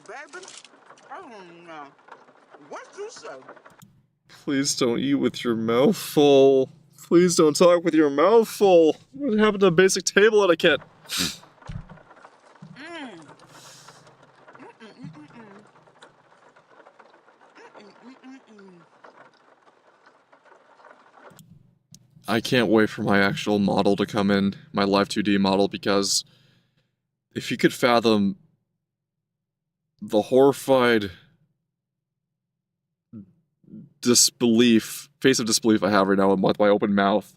Baby, I don't know. What you say? Please don't eat with your mouth full. Please don't talk with your mouth full. What happened to basic table etiquette? I can't wait for my actual model to come in, my Live 2D model, because if you could fathom the horrified face of disbelief I have right now with my open mouth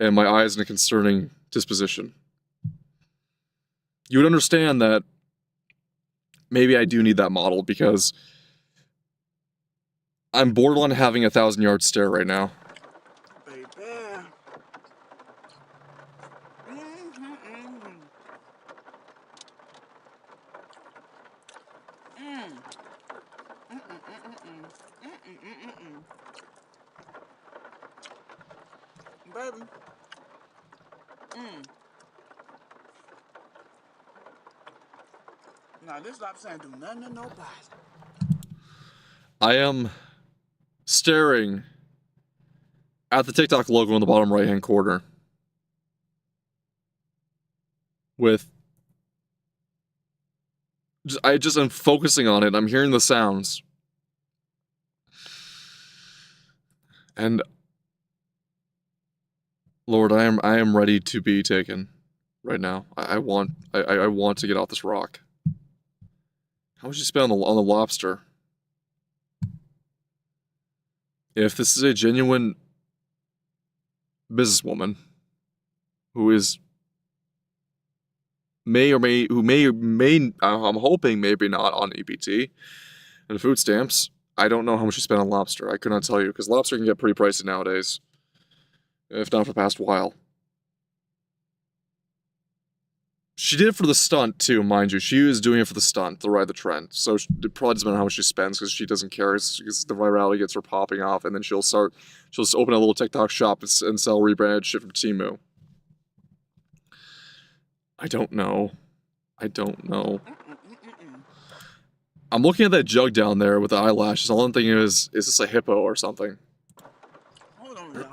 and my eyes in a concerning disposition. you would understand that maybe I do need that model because I'm borderline having a 1,000-yard stare right now. Baby. Baby. Now this lobster ain't do nothing to nobody. I am staring at the TikTok logo in the bottom right-hand corner with I just am focusing on it. I'm hearing the sounds. And Lord, I am ready to be taken right now. I want to get off this rock. How much you spend on the lobster? If this is a genuine businesswoman who is I'm hoping maybe not on EBT and food stamps. I don't know how much you spend on lobster. I could not tell you because lobster can get pretty pricey nowadays, if not for the past while. She did it for the stunt too, mind you. She was doing it for the stunt, to ride the trend. So it probably doesn't matter how much she spends because she doesn't care. Because the virality gets her popping off, and then she'll just open a little TikTok shop and sell rebranded shit from Temu. I don't know. I'm looking at that jug down there with the eyelashes. All I'm thinking is this a hippo or something? Hold on, y'all.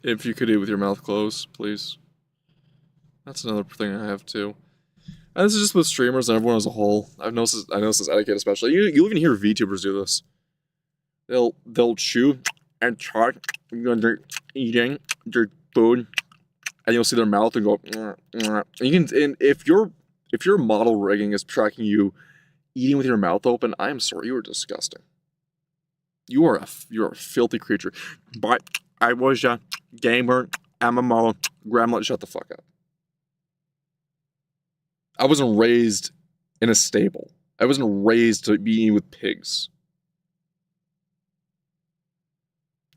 If you could eat with your mouth closed, please. That's another thing I have too. And this is just with streamers and everyone as a whole. I noticed this etiquette especially. You'll even hear VTubers do this. They'll chew and talk when they're eating their food, and you'll see their mouth and go. And if your model rigging is tracking you eating with your mouth open, I'm sorry, you are disgusting. You are a filthy creature. But I was a gamer. I'm a model. Grandma, shut the fuck up. I wasn't raised in a stable. I wasn't raised to be eating with pigs.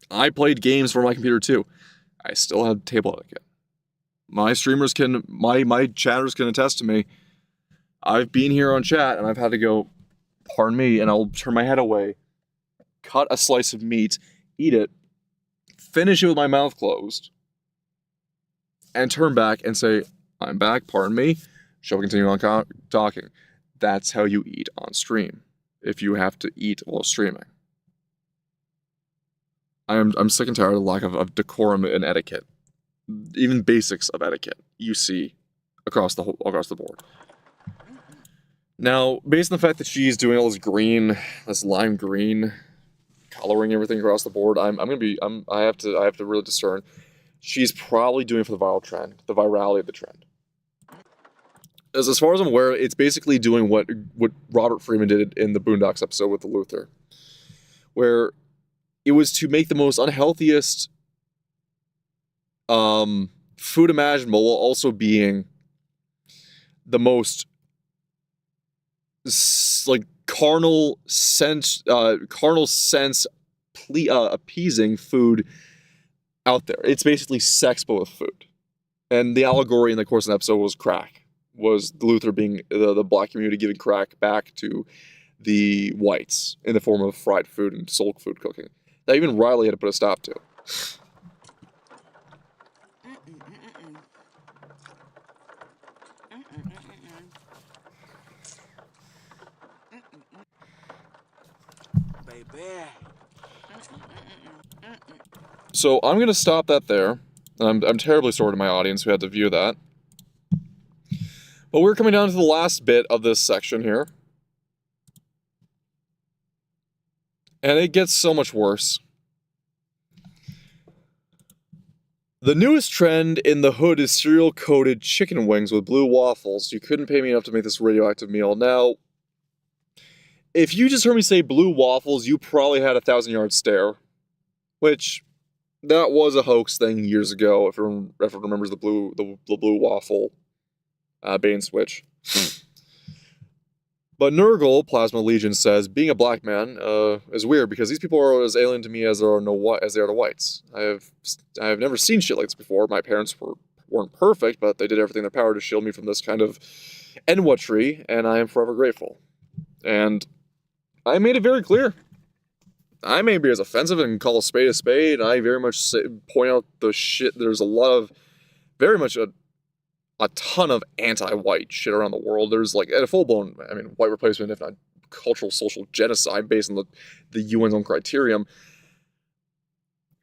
I played games for my computer too. I still have table etiquette. My streamers my chatters can attest to me. I've been here on chat and I've had to go, pardon me, and I'll turn my head away, cut a slice of meat, eat it, finish it with my mouth closed, and turn back and say, I'm back, pardon me, shall we continue on talking? That's how you eat on stream, if you have to eat while streaming. I'm sick and tired of the lack of decorum and etiquette. Even basics of etiquette you see across the board. Now, based on the fact that she's doing all this lime green, coloring everything across the board, I have to really discern. She's probably doing it for the viral trend, the virality of the trend. As far as I'm aware, it's basically doing what Robert Freeman did in the Boondocks episode with the Luther, where it was to make the most unhealthiest food imaginable while also being the most carnal sense appeasing food out there. It's basically sex but with food. And the allegory in the course of the episode was crack. Was Luther being the black community giving crack back to the whites in the form of fried food and soul food cooking. That even Riley had to put a stop to. Baby. So I'm going to stop that there. I'm terribly sorry to my audience who had to view that. But we're coming down to the last bit of this section here. And it gets so much worse. The newest trend in the hood is cereal-coated chicken wings with blue waffles. You couldn't pay me enough to make this radioactive meal. Now, if you just heard me say blue waffles, you probably had a 1,000-yard stare. Which, that was a hoax thing years ago, if everyone remembers the blue waffle bait and switch. But Nurgle, Plasma Legion, says, being a black man is weird because these people are as alien to me as they are to whites. I have never seen shit like this before. My parents weren't perfect, but they did everything in their power to shield me from this kind of enwatry, and I am forever grateful. And I made it very clear. I may be as offensive and call a spade, and I very much point out the shit. There's a lot of, very much a ton of anti-white shit around the world. There's like a full-blown, white replacement, if not cultural social genocide based on the UN's own criterion.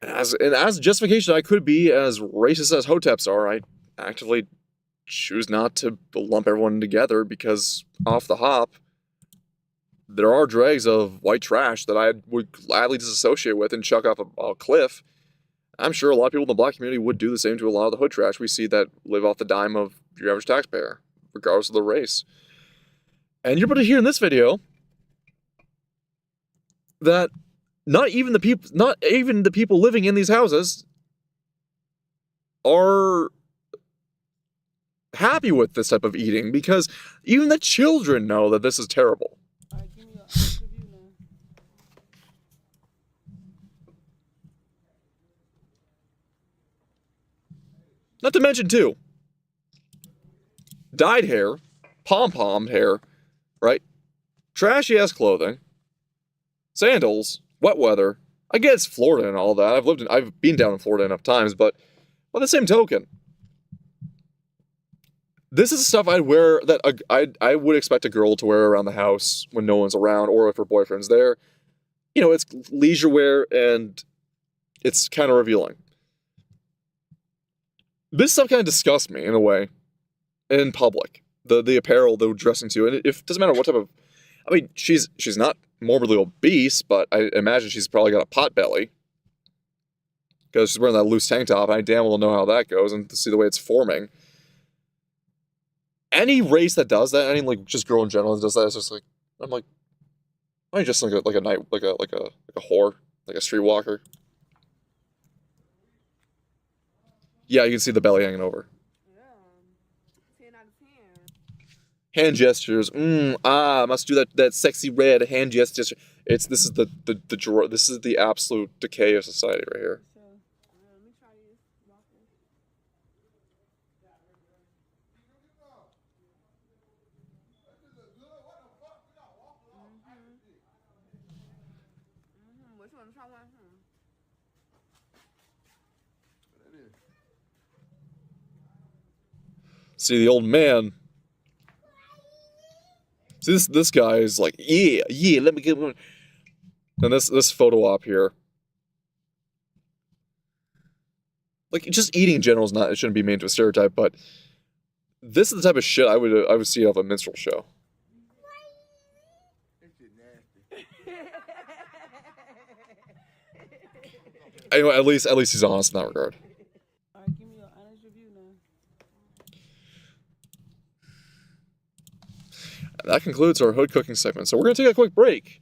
As justification, I could be as racist as hoteps are. I actively choose not to lump everyone together because off the hop, there are dregs of white trash that I would gladly disassociate with and chuck off a cliff. I'm sure a lot of people in the black community would do the same to a lot of the hood trash we see that live off the dime of your average taxpayer, regardless of the race. And you're about to hear in this video that not even the people living in these houses are happy with this type of eating, because even the children know that this is terrible. Not to mention, too, dyed hair, pom-pommed hair, right? Trashy-ass clothing, sandals, wet weather. I get it's Florida and all that. I've been down in Florida enough times, but by the same token, this is stuff I'd wear that I would expect a girl to wear around the house when no one's around, or if her boyfriend's there. You know, it's leisure wear and it's kind of revealing. This stuff kind of disgusts me in a way, in public. The apparel they're dressing to, and it doesn't matter what type of. I mean, she's not morbidly obese, but I imagine she's probably got a pot belly because she's wearing that loose tank top. And I damn well know how that goes, and to see the way it's forming. Any race that does that, any like just girl in general that does that, it's just like I'm like, why don't you just like a night like a whore, like a streetwalker? Yeah, you can see the belly hanging over. Yeah. 10 out of 10. Hand gestures. Must do that sexy red hand gesture. This is the absolute decay of society right here. So, let me try this waffle. Which one? Try one. See, the old man. See, this guy is like, yeah, let me get one. And this photo op here. Like, just eating in general it shouldn't be made into a stereotype, but this is the type of shit I would see off a minstrel show. Anyway, at least he's honest in that regard. All right, give me your honest review now. And that concludes our hood cooking segment. So we're going to take a quick break,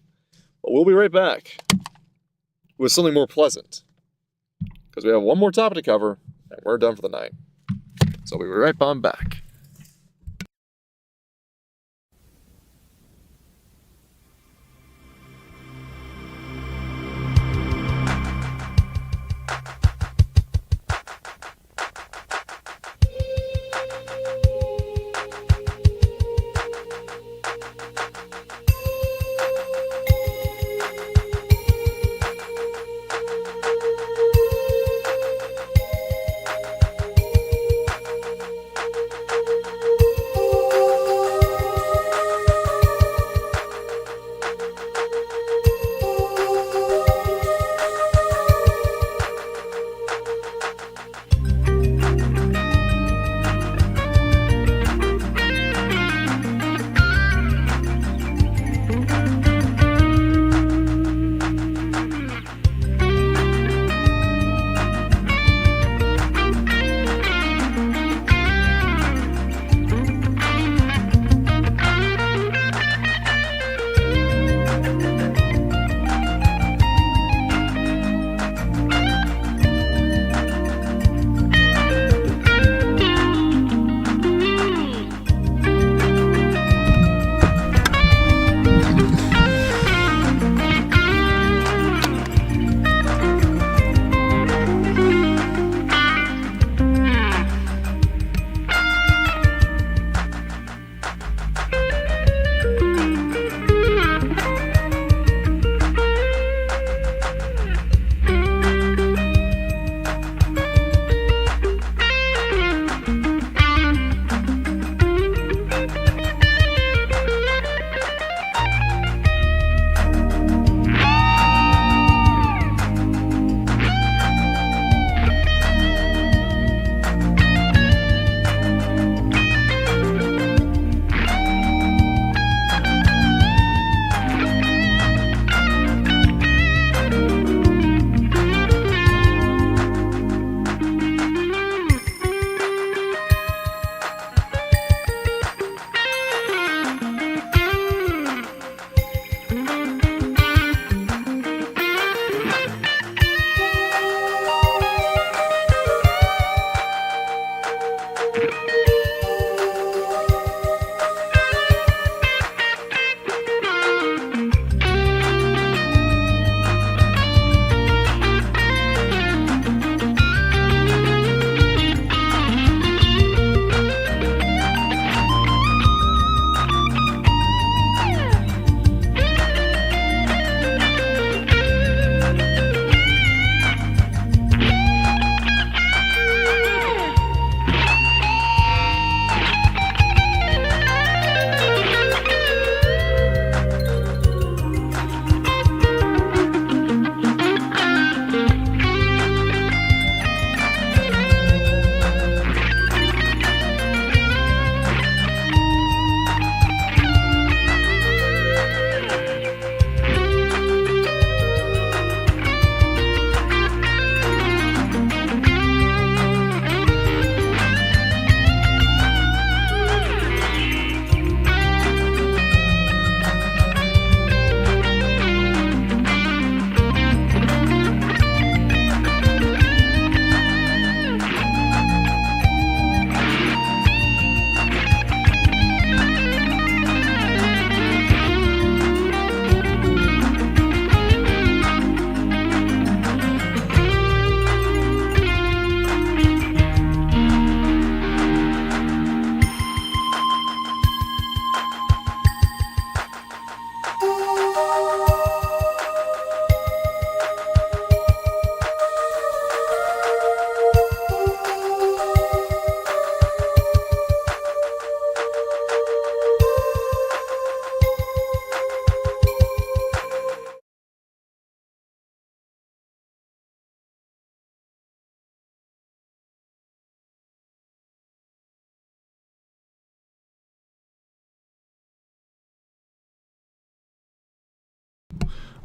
but we'll be right back with something more pleasant, because we have one more topic to cover, and we're done for the night. So we'll be right on back.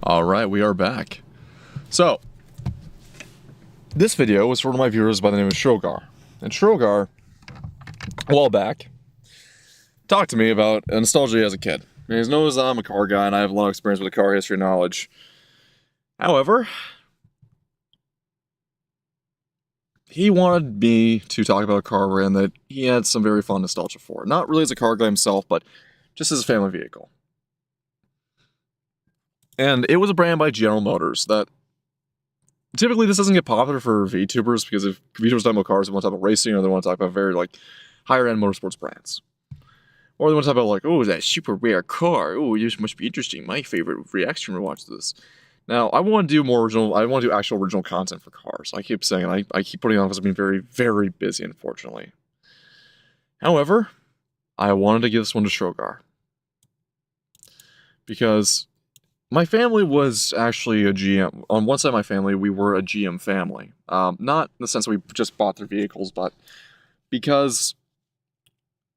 Alright, we are back. So, this video was for one of my viewers by the name of Shogar. And Shogar, a while back, talked to me about nostalgia as a kid. He knows I'm a car guy and I have a lot of experience with the car history knowledge. However, he wanted me to talk about a car brand that he had some very fond nostalgia for. Not really as a car guy himself, but just as a family vehicle. And it was a brand by General Motors that typically this doesn't get popular for VTubers because if VTubers talk about cars, they want to talk about racing or they want to talk about very like higher end motorsports brands. Or they want to talk about like, oh, that super rare car. Oh, this must be interesting. My favorite reaction to watch this. Now, I want to do more original, I want to do actual original content for cars. I keep saying, I keep putting it on because I've been very, very busy, unfortunately. However, I wanted to give this one to Shogar. Because my family was actually a GM. On one side of my family, we were a GM family. Not in the sense that we just bought their vehicles, but because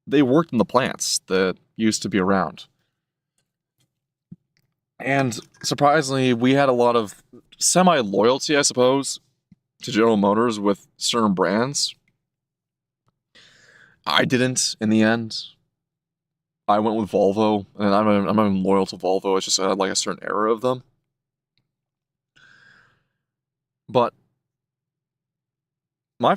they worked in the plants that used to be around. And surprisingly, we had a lot of semi-loyalty, I suppose, to General Motors with certain brands. I didn't, in the end. I went with Volvo, and I'm not even loyal to Volvo, it's just I had like a certain era of them. But my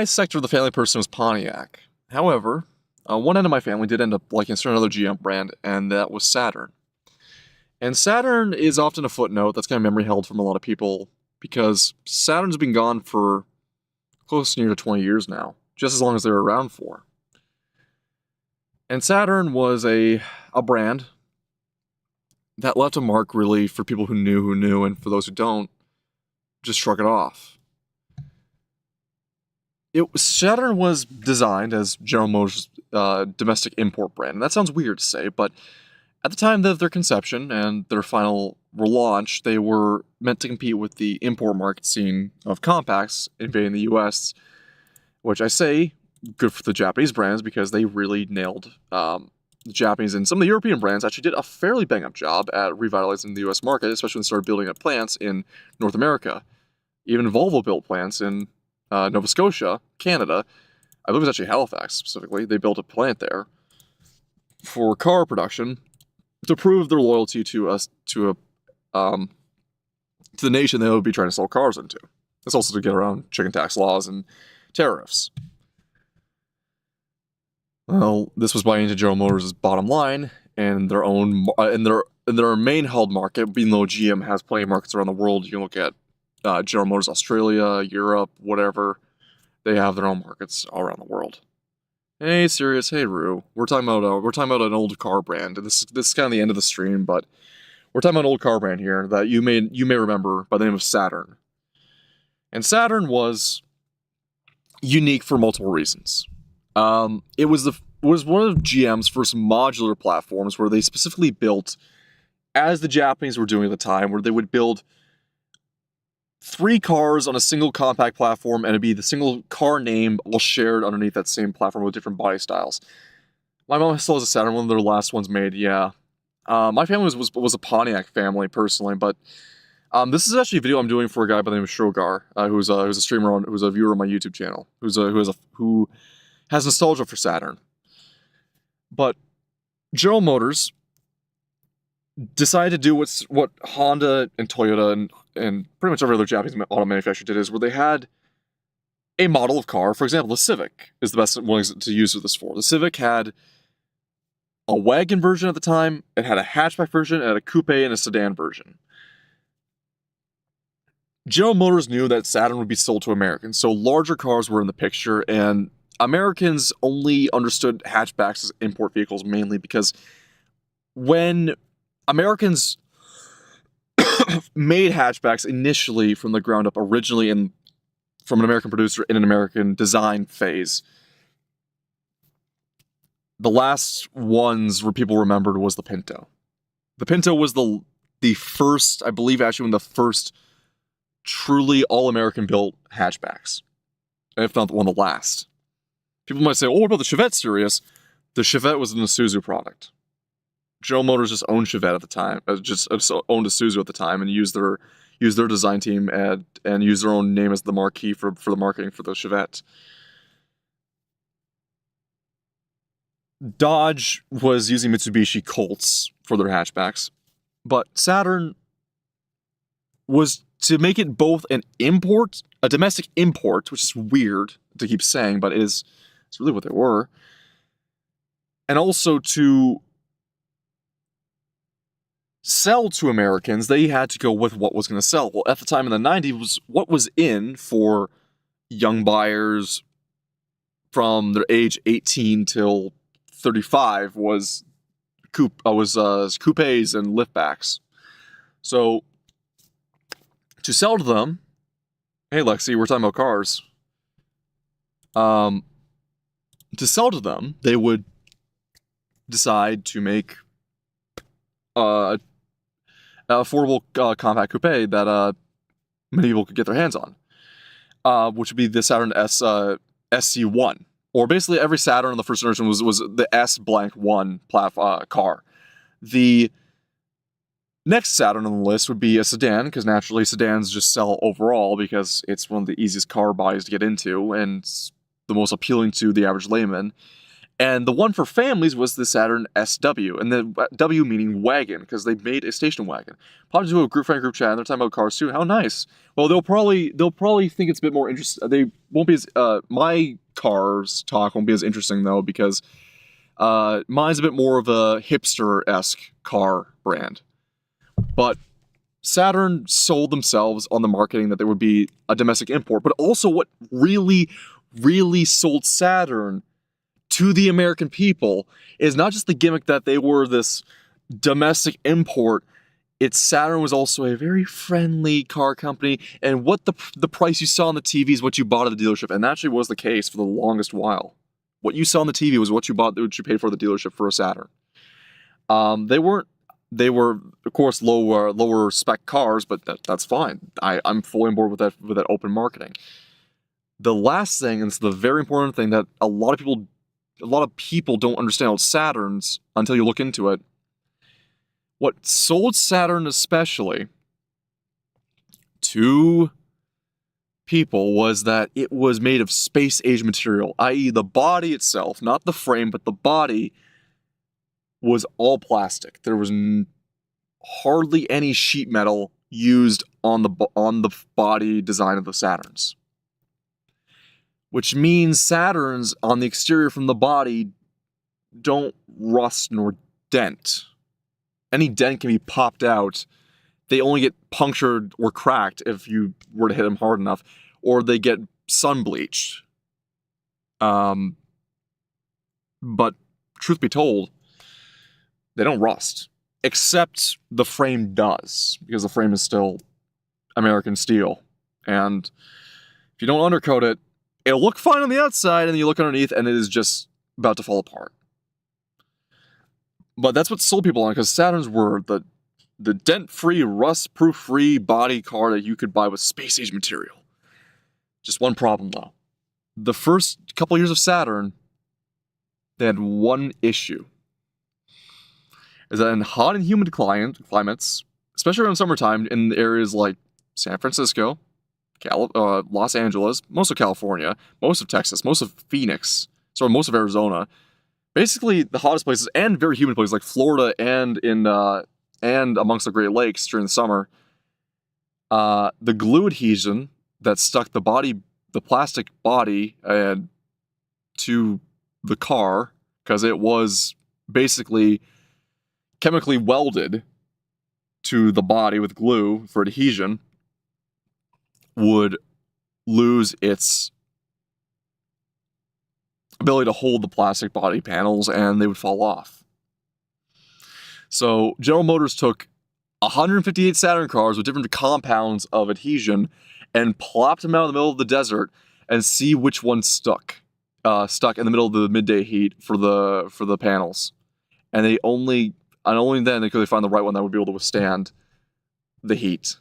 sector of the family person was Pontiac. However, one end of my family did end up liking a certain other GM brand, and that was Saturn. And Saturn is often a footnote that's kind of memory held from a lot of people, because Saturn's been gone for close to near to 20 years now, just as long as they were around for. And Saturn was a brand that left a mark really for people who knew, and for those who don't, just shrug it off. Saturn was designed as General Motors' domestic import brand. And that sounds weird to say, but at the time of their conception and their final relaunch, they were meant to compete with the import market scene of compacts invading the US, which I say good for the Japanese brands because they really nailed the Japanese, and some of the European brands actually did a fairly bang-up job at revitalizing the US market, especially when they started building up plants in North America. Even Volvo built plants in Nova Scotia, Canada. I believe it was actually Halifax specifically. They built a plant there for car production to prove their loyalty to us, to the nation they would be trying to sell cars into. It's also to get around chicken tax laws and tariffs. Well, this was buying into General Motors' bottom line and their own in their main held market. Even though GM has plenty of markets around the world, you can look at General Motors Australia, Europe, whatever. They have their own markets all around the world. Hey, Sirius. Hey, Rue. We're talking about an old car brand. And this is kind of the end of the stream, but we're talking about an old car brand here that you may remember by the name of Saturn. And Saturn was unique for multiple reasons. It was one of GM's first modular platforms where they specifically built, as the Japanese were doing at the time, where they would build 3 cars on a single compact platform, and it'd be the single car name all shared underneath that same platform with different body styles. My mom still has a Saturn, one of their last ones made, yeah. My family was a Pontiac family, personally, but this is actually a video I'm doing for a guy by the name of Shogar, who's a streamer who's a viewer on my YouTube channel, who has nostalgia for Saturn. But General Motors decided to do what Honda and Toyota and pretty much every other Japanese auto manufacturer did, is where they had a model of car. For example, the Civic is the best one to use this for. The Civic had a wagon version at the time, it had a hatchback version, it had a coupe and a sedan version. General Motors knew that Saturn would be sold to Americans, so larger cars were in the picture, and Americans only understood hatchbacks as import vehicles mainly because when Americans made hatchbacks initially from the ground up, originally from an American producer in an American design phase, the last ones where people remembered was the Pinto. The Pinto was the first, I believe, actually one of the first truly all-American built hatchbacks, if not one of the last. People might say, oh, what about the Chevette series? The Chevette was an Isuzu product. General Motors just owned Chevette at the time, just owned Isuzu at the time, and used their design team and used their own name as the marquee for the marketing for the Chevette. Dodge was using Mitsubishi Colts for their hatchbacks, but Saturn was to make it both a domestic import, which is weird to keep saying, but it's really what they were, and also to sell to Americans, they had to go with what was going to sell. Well, at the time in the 90s, what was in for young buyers from their age 18 till 35 was coupes and liftbacks. So to sell to them, hey Lexi, we're talking about cars. To sell to them, they would decide to make an affordable compact coupe that many people could get their hands on, which would be the Saturn SC1. Or basically every Saturn in the first generation was the S-1 car. The next Saturn on the list would be a sedan, because naturally sedans just sell overall because it's one of the easiest car buys to get into and the most appealing to the average layman. And the one for families was the Saturn SW, and the W meaning wagon, because they made a station wagon. Probably do a group chat, and they're talking about cars too. How nice! Well, they'll probably think it's a bit more interesting. They won't be as my cars talk won't be as interesting though, because mine's a bit more of a hipster-esque car brand. But Saturn sold themselves on the marketing that they would be a domestic import, but also what really sold Saturn to the American people is not just the gimmick that they were this domestic import. It's Saturn was also a very friendly car company, and what the price you saw on the TV is what you bought at the dealership, and that actually was the case for the longest while. What you saw on the TV was what you paid for the dealership for a Saturn. They were of course lower spec cars, but that's fine. I'm fully on board with that open marketing. The last thing, and it's the very important thing that a lot of people don't understand about Saturns until you look into it. What sold Saturn especially to people was that it was made of space-age material, i.e. the body itself, not the frame, but the body was all plastic. There was hardly any sheet metal used on the body design of the Saturns. Which means Saturns on the exterior from the body don't rust nor dent. Any dent can be popped out. They only get punctured or cracked if you were to hit them hard enough, or they get sun bleached. But truth be told, they don't rust, except the frame does, because the frame is still American steel. And if you don't undercoat it, it'll look fine on the outside, and then you look underneath, and it is just about to fall apart. But that's what sold people on, because Saturns were the dent-free, rust-proof-free body car that you could buy with space-age material. Just one problem, though. The first couple years of Saturn, they had one issue. Is that in hot and humid climates, especially around summertime, in areas like San Francisco, Los Angeles, most of California, most of Texas, most of Phoenix, most of Arizona, basically the hottest places and very humid places like Florida and amongst the Great Lakes during the summer, the glue adhesion that stuck the plastic body to the car, because it was basically chemically welded to the body with glue for adhesion, would lose its ability to hold the plastic body panels, and they would fall off. So General Motors took 158 Saturn cars with different compounds of adhesion and plopped them out in the middle of the desert and see which one stuck in the middle of the midday heat for the panels. And only then could they find the right one that would be able to withstand the heat.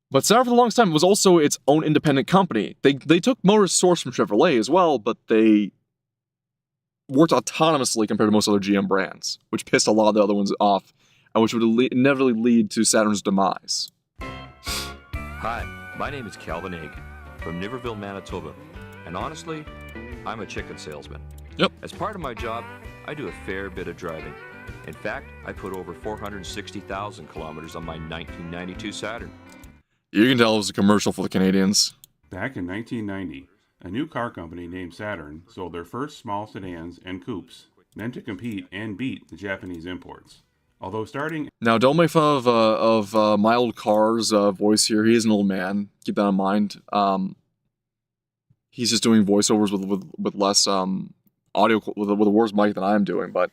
But Saturn for the longest time was also its own independent company. They took motors sourced from Chevrolet as well, but they worked autonomously compared to most other GM brands, which pissed a lot of the other ones off, and which would inevitably lead to Saturn's demise. Hi, my name is Calvin Egg from Niverville, Manitoba, and honestly, I'm a chicken salesman. Yep. As part of my job, I do a fair bit of driving. In fact, I put over 460,000 kilometers on my 1992 Saturn. You can tell it was a commercial for the Canadians. Back in 1990, a new car company named Saturn sold their first small sedans and coupes, meant to compete and beat the Japanese imports. Although starting... Now, don't make fun of my old car's voice here. He is an old man. Keep that in mind. He's just doing voiceovers with less audio, with a worse mic than I am doing, but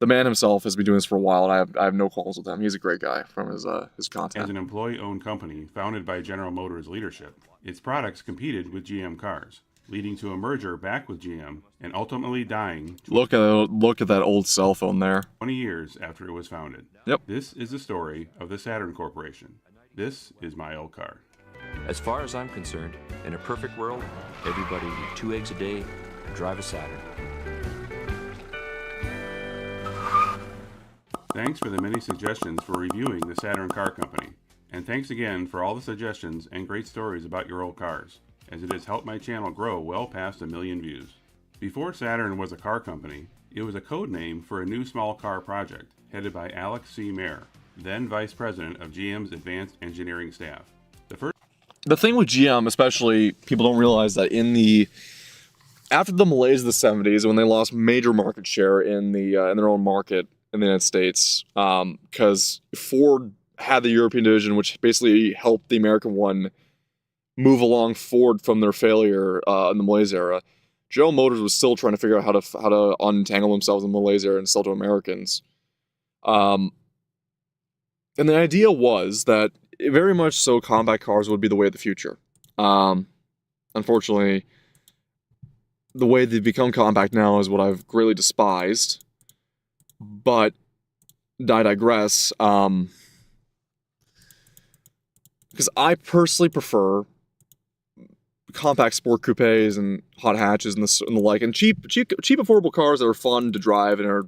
the man himself has been doing this for a while, and I have no qualms with him. He's a great guy from his content. As an employee-owned company founded by General Motors leadership, its products competed with GM cars, leading to a merger back with GM and ultimately dying. Look at that old cell phone there. 20 years after it was founded. Yep. This is the story of the Saturn Corporation. This is my old car. As far as I'm concerned, in a perfect world, everybody would eat 2 eggs a day and drive a Saturn. Thanks for the many suggestions for reviewing the Saturn Car Company. And thanks again for all the suggestions and great stories about your old cars, as it has helped my channel grow well past 1 million views. Before Saturn was a car company, it was a code name for a new small car project headed by Alex C. Mayer, then Vice President of GM's Advanced Engineering Staff. The thing with GM, especially, people don't realize that after the malaise of the 70s, when they lost major market share in their own market in the United States, because Ford had the European division, which basically helped the American one move along forward from their failure in the malaise era. General Motors was still trying to figure out how to untangle themselves in the malaise era and sell to Americans. And the idea was that very much so compact cars would be the way of the future. Unfortunately, the way they've become compact now is what I've greatly despised. But I digress. Because I personally prefer compact sport coupes and hot hatches and the like, and cheap affordable cars that are fun to drive and are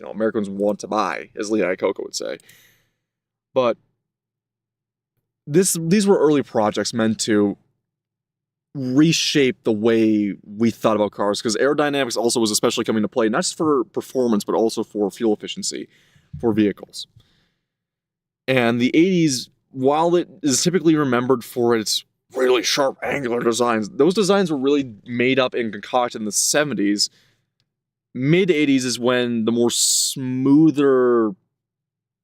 Americans want to buy, as Lee Iacocca would say. But these were early projects meant to reshape the way we thought about cars, because aerodynamics also was especially coming into play, not just for performance, but also for fuel efficiency for vehicles. And the 80s, while it is typically remembered for its really sharp angular designs, those designs were really made up and concocted in the 70s mid-80s is when the more smoother,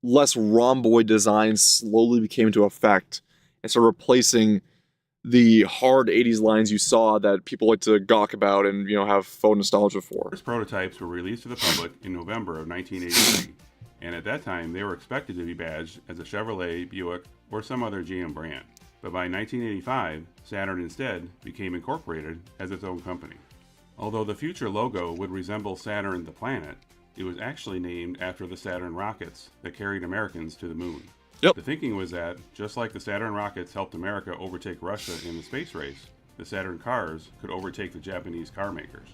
less rhomboid designs slowly became into effect and started replacing the hard 80s lines you saw that people like to gawk about and, have faux nostalgia for. First prototypes were released to the public in November of 1983, and at that time they were expected to be badged as a Chevrolet, Buick, or some other GM brand. But by 1985, Saturn instead became incorporated as its own company. Although the future logo would resemble Saturn the planet, it was actually named after the Saturn rockets that carried Americans to the moon. Yep. The thinking was that, just like the Saturn rockets helped America overtake Russia in the space race, the Saturn cars could overtake the Japanese car makers.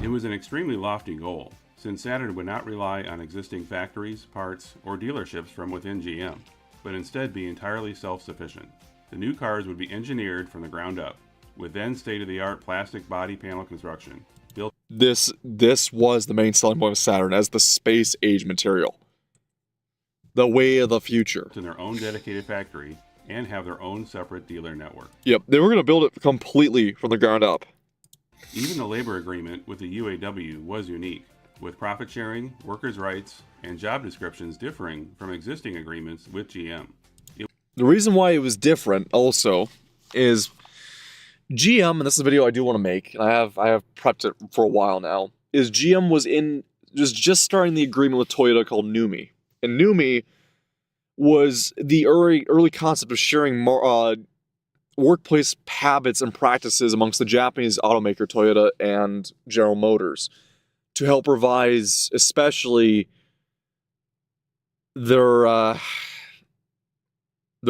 It was an extremely lofty goal, since Saturn would not rely on existing factories, parts, or dealerships from within GM, but instead be entirely self-sufficient. The new cars would be engineered from the ground up, with then state-of-the-art plastic body panel construction. This was the main selling point of Saturn as the space-age material. The way of the future. In their own dedicated factory and have their own separate dealer network. Yep, they were going to build it completely from the ground up. Even the labor agreement with the UAW was unique, with profit sharing, workers' rights, and job descriptions differing from existing agreements with GM. The reason why it was different also is GM, and this is a video I do want to make, and I have prepped it for a while now, is GM was just starting the agreement with Toyota called NUMI. And NUMI was the early concept of sharing workplace habits and practices amongst the Japanese automaker Toyota and General Motors to help revise especially their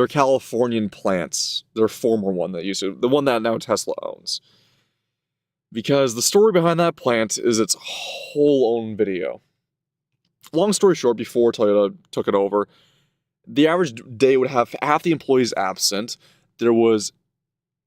Californian plants, their former one the one that now Tesla owns. Because the story behind that plant is its whole own video. Long story short, before Toyota took it over, the average day would have half the employees absent. There was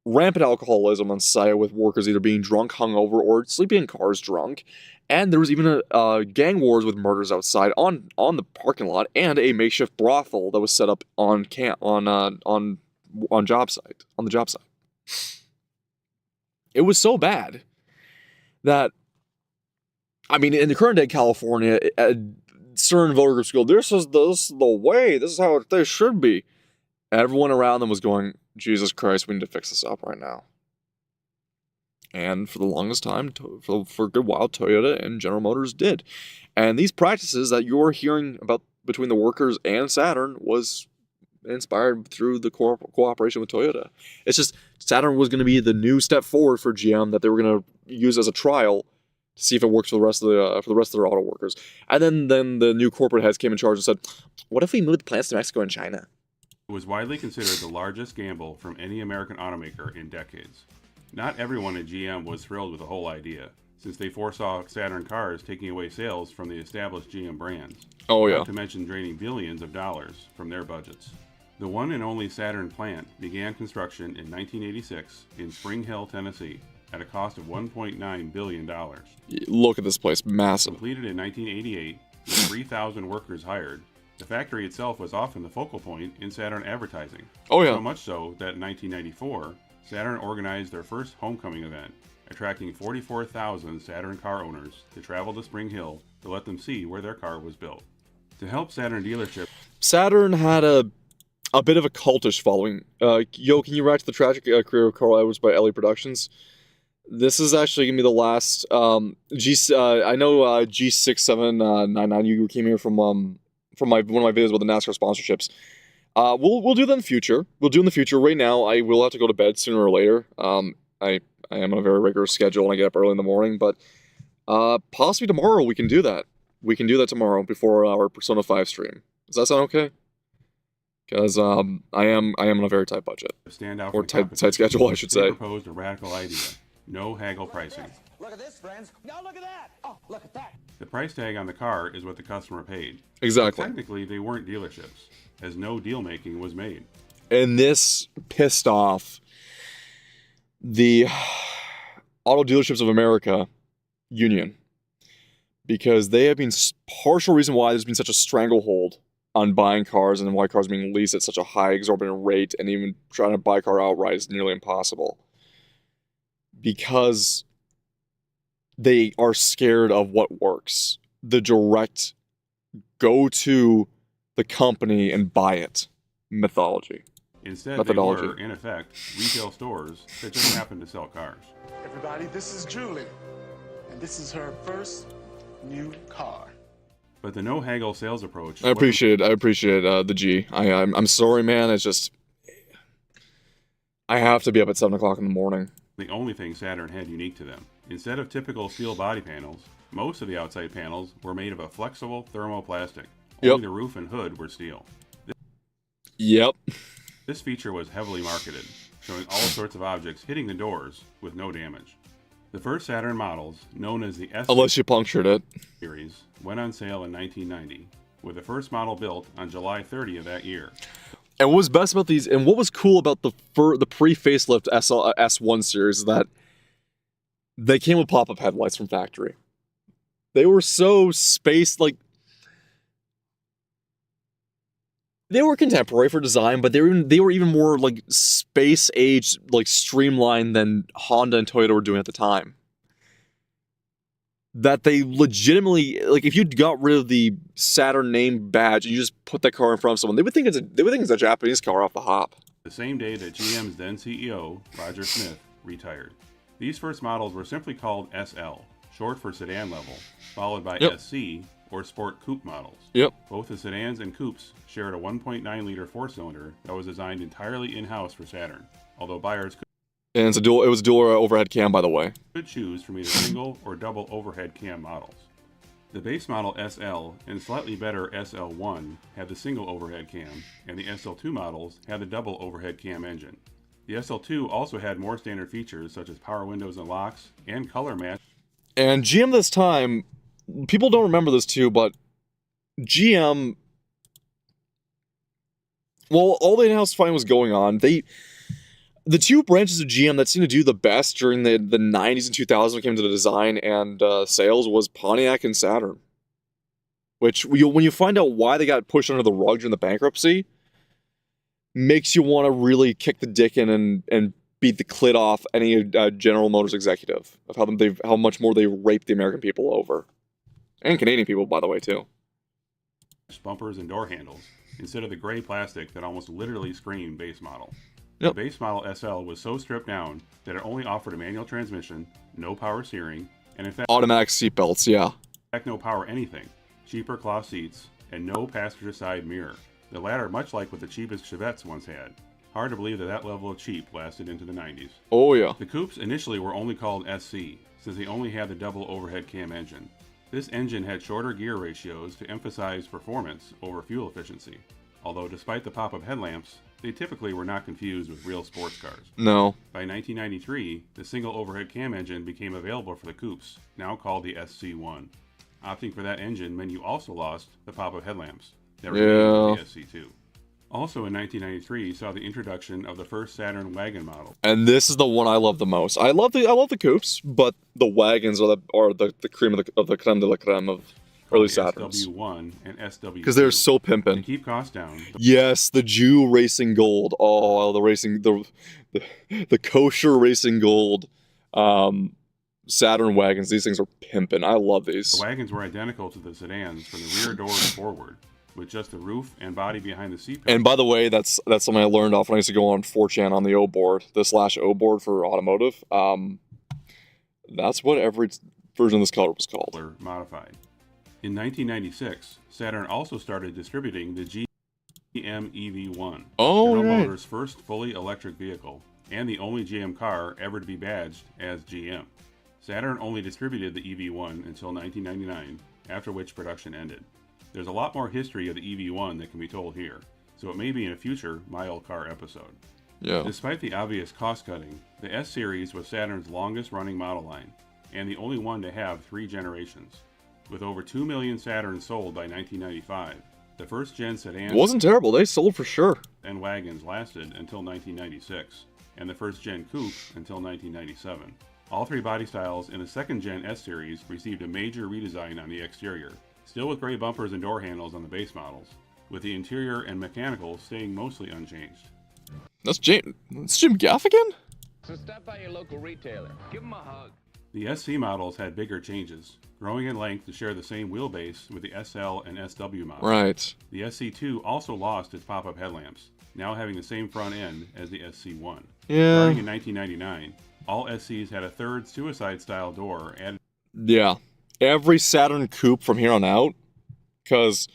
rampant alcoholism on site with workers either being drunk, hungover, or sleeping in cars drunk. And there was even a gang wars with murders outside on the parking lot and a makeshift brothel that was set up on the job site. It was so bad that, I mean, in the current day California, certain voter groups go, this is the way, this is how they should be. Everyone around them was going, Jesus Christ, we need to fix this up right now. And for the longest time, for a good while, Toyota and General Motors did. And these practices that you're hearing about between the workers and Saturn was inspired through the cooperation with Toyota. It's just Saturn was going to be the new step forward for GM that they were going to use as a trial to see if it works for the rest of their auto workers. And then the new corporate heads came in charge and said, "What if we moved the plants to Mexico and China?" It was widely considered the largest gamble from any American automaker in decades. Not everyone at GM was thrilled with the whole idea, since they foresaw Saturn cars taking away sales from the established GM brands. Oh yeah. Not to mention draining billions of dollars from their budgets. The one and only Saturn plant began construction in 1986 in Spring Hill, Tennessee, at a cost of $1.9 billion. Look at this place, massive. Completed in 1988, with 3,000 workers hired, the factory itself was often the focal point in Saturn advertising. Oh yeah. So much so that in 1994, Saturn organized their first homecoming event, attracting 44,000 Saturn car owners to travel to Spring Hill to let them see where their car was built. To help Saturn dealership, Saturn had a bit of a cultish following. Can you react to the tragic career of Carl Edwards by LA Productions? This is actually gonna be the last. I know G6799. You came here from one of my videos about the NASCAR sponsorships. We'll do that in the future. Right now, I will have to go to bed sooner or later. I am on a very regular schedule and I get up early in the morning, but possibly tomorrow we can do that. We can do that tomorrow before our Persona 5 stream. Does that sound okay? Because I am on a very tight budget. Stand out or tight schedule, I should say. They proposed a radical idea. No haggle pricing. Look at this, friends. Now look at that. Oh, look at that. The price tag on the car is what the customer paid. Exactly. But technically, they weren't dealerships, as no deal making was made. And this pissed off the Auto Dealerships of America union, because they have been partial reason why there's been such a stranglehold on buying cars and why cars are being leased at such a high exorbitant rate, and even trying to buy a car outright is nearly impossible. Because they are scared of what works. The direct go to the company and buy it methodology. Instead, they were, in effect, retail stores that just happened to sell cars. Everybody, this is Julie, and this is her first new car. But the no-haggle sales approach... I appreciate the G. I'm sorry, man. It's just... I have to be up at 7 o'clock in the morning. The only thing Saturn had unique to them. Instead of typical steel body panels, most of the outside panels were made of a flexible thermoplastic. Only the roof and hood were steel. This feature was heavily marketed, showing all sorts of objects hitting the doors with no damage. The first Saturn models, known as the S unless you punctured it series, went on sale in 1990, with the first model built on July 30 of that year. And what was best about these, and what was cool about the pre-facelift S1 series is that they came with pop-up headlights from factory. They were so they were contemporary for design, but they were even more like space age, like streamlined than Honda and Toyota were doing at the time. That they legitimately, like, if you got rid of the Saturn name badge and you just put that car in front of someone, they would think it's a Japanese car off the hop. The same day that GM's then CEO, Roger Smith, retired. These first models were simply called SL, short for sedan level, followed by SC, or sport coupe models. Both the sedans and coupes shared a 1.9-liter four-cylinder that was designed entirely in-house for Saturn, although buyers could... And it was a dual overhead cam, by the way. Could choose from either single or double overhead cam models. The base model SL and slightly better SL1 had the single overhead cam, and the SL2 models had the double overhead cam engine. The SL2 also had more standard features such as power windows and locks and color match. And GM this time, people don't remember this too, but GM, well, all the in-house fighting was going on. The two branches of GM that seemed to do the best during the 90s and 2000s when it came to the design and sales was Pontiac and Saturn. Which, when you find out why they got pushed under the rug during the bankruptcy, makes you want to really kick the dick in and beat the clit off any General Motors executive of how much more they raped the American people over. And Canadian people, by the way, too. Bumpers and door handles, instead of the gray plastic that almost literally screamed base model. The base model SL was so stripped down that it only offered a manual transmission, no power steering, and in fact... automatic seatbelts, In fact, no power anything, cheaper cloth seats, and no passenger side mirror. The latter much like what the cheapest Chevettes once had. Hard to believe that level of cheap lasted into the 90s. Oh yeah. The coupes initially were only called SC, since they only had the double overhead cam engine. This engine had shorter gear ratios to emphasize performance over fuel efficiency, although despite the pop-up headlamps, they typically were not confused with real sports cars. No. By 1993, the single overhead cam engine became available for the coupes, now called the SC1. Opting for that engine meant you also lost the pop-up headlamps that remained with the SC2. Also in 1993 saw the introduction of the first Saturn wagon model. And this is the one I love the most. I love the coupes, but the wagons are the cream of the creme de la creme of early Saturns. SW1 and SW2. Because they're so pimpin'. To keep costs down. Yes, the Jew Racing Gold. Oh, the kosher Racing Gold Saturn wagons. These things are pimpin'. I love these. The wagons were identical to the sedans from the rear doors forward, with just the roof and body behind the seat. And by the way, that's something I learned off when I used to go on 4chan on the O board, the /O board for automotive. That's what every version of this color was called. Modified. In 1996, Saturn also started distributing the GM EV1, General Motors' first fully electric vehicle, and the only GM car ever to be badged as GM. Saturn only distributed the EV1 until 1999, after which production ended. There's a lot more history of the EV1 that can be told here, so it may be in a future My Old Car episode. Yeah. Despite the obvious cost-cutting, the S-Series was Saturn's longest-running model line, and the only one to have 3 generations. With over 2 million Saturns sold by 1995, the first-gen sedans... It wasn't terrible, they sold for sure. ...and wagons lasted until 1996, and the first-gen coupe until 1997. All 3 body styles in the second-gen S-Series received a major redesign on the exterior, still with gray bumpers and door handles on the base models, with the interior and mechanicals staying mostly unchanged. That's Jim Gaffigan? So stop by your local retailer. Give him a hug. The SC models had bigger changes, growing in length to share the same wheelbase with the SL and SW models. Right. The SC2 also lost its pop-up headlamps, now having the same front end as the SC1. Yeah. Starting in 1999, all SCs had a third suicide-style door added. Yeah. Every Saturn coupe from here on out, because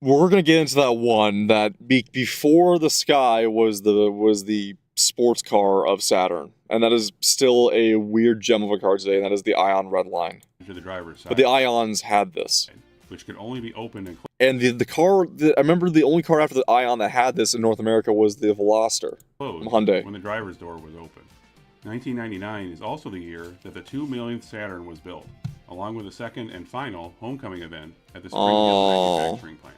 we're gonna get into that one that before the Sky was the sports car of Saturn, and that is still a weird gem of a car today. And that is the Ion Red Line. To the driver's side. But the Ions had this, which could only be opened and closed. And the car, I remember the only car after the Ion that had this in North America was the Veloster from Hyundai. When the driver's door was open. 1999 is also the year that the 2 millionth Saturn was built, along with the second and final homecoming event at the Spring Hill manufacturing plant.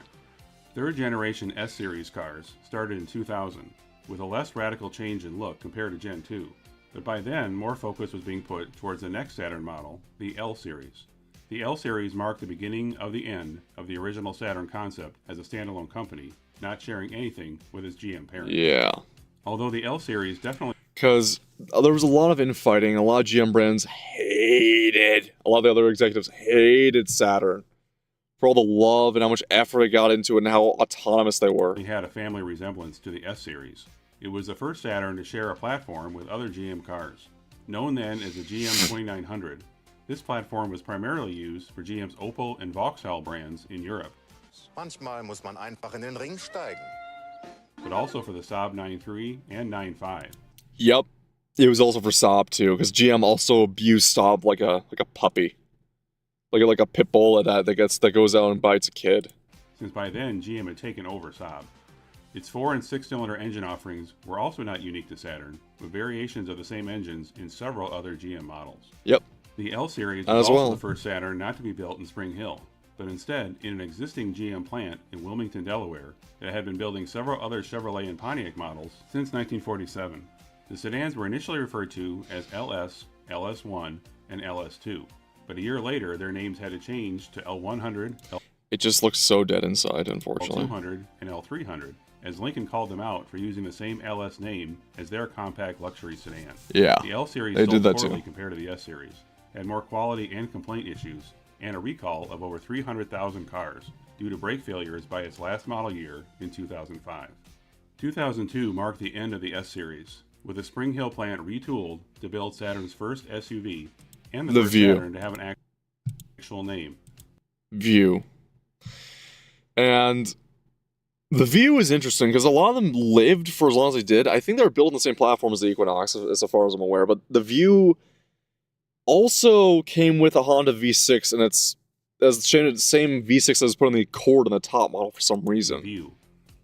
Third generation S-Series cars started in 2000, with a less radical change in look compared to Gen 2, but by then more focus was being put towards the next Saturn model, the L-Series. The L-Series marked the beginning of the end of the original Saturn concept as a standalone company, not sharing anything with its GM parent. Yeah. Although the L-Series definitely... Because there was a lot of infighting, a lot of GM brands a lot of the other executives hated Saturn for all the love and how much effort it got into it and how autonomous they were. It had a family resemblance to the S-Series. It was the first Saturn to share a platform with other GM cars. Known then as the GM 2900, this platform was primarily used for GM's Opel and Vauxhall brands in Europe. Manchmal muss man einfach in den Ring steigen. But also for the Saab 9.3 and 9.5. Yep. It was also for Saab too, because GM also abused Saab like a puppy. Like a pit bull that goes out and bites a kid. Since by then GM had taken over Saab. Its 4- and 6-cylinder engine offerings were also not unique to Saturn, with variations of the same engines in several other GM models. Yep. The L-Series was also the first Saturn not to be built in Spring Hill, but instead in an existing GM plant in Wilmington, Delaware, that had been building several other Chevrolet and Pontiac models since 1947. The sedans were initially referred to as LS, LS1, and LS2, but a year later their names had to change to L100, It just looks so dead inside, unfortunately. L200, and L300, as Lincoln called them out for using the same LS name as their compact luxury sedan. Yeah, the L-Series they sold did that poorly too. compared to the S-Series, had more quality and complaint issues, and a recall of over 300,000 cars due to brake failures by its last model year in 2005. 2002 marked the end of the S-Series, with the Spring Hill plant retooled to build Saturn's first SUV and the first View. Saturn to have an actual name. View. And the View is interesting because a lot of them lived for as long as they did. I think they were built on the same platform as the Equinox, as far as I'm aware. But the View also came with a Honda V6, and it's the same V6 that was put on the Accord on the top model for some reason. View.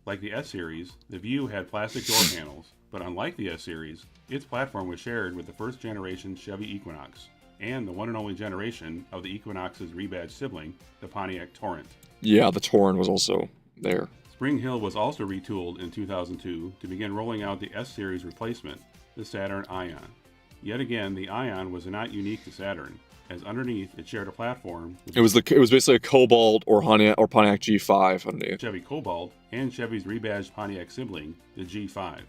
Like the S-Series, the View had plastic door panels, but unlike the S-Series, its platform was shared with the first generation Chevy Equinox, and the one and only generation of the Equinox's rebadged sibling, the Pontiac Torrent. Yeah, the Torrent was also there. Spring Hill was also retooled in 2002 to begin rolling out the S-Series replacement, the Saturn Ion. Yet again, the Ion was not unique to Saturn, as underneath it shared a platform with It was basically a Cobalt or Pontiac G5 underneath. Chevy Cobalt and Chevy's rebadged Pontiac sibling, the G5.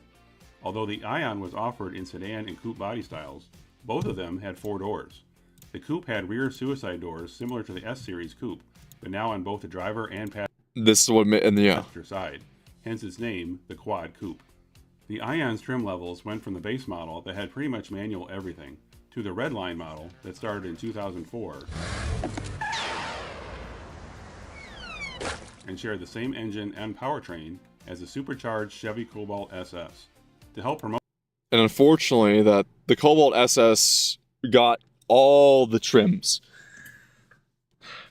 Although the Ion was offered in sedan and coupe body styles, both of them had 4 doors. The coupe had rear suicide doors similar to the S-Series coupe, but now on both the driver and This is what passenger side, hence its name, the Quad Coupe. The Ion's trim levels went from the base model that had pretty much manual everything, to the Red Line model that started in 2004 and shared the same engine and powertrain as the supercharged Chevy Cobalt SS. To help promote, And unfortunately, that the Cobalt SS got all the trims.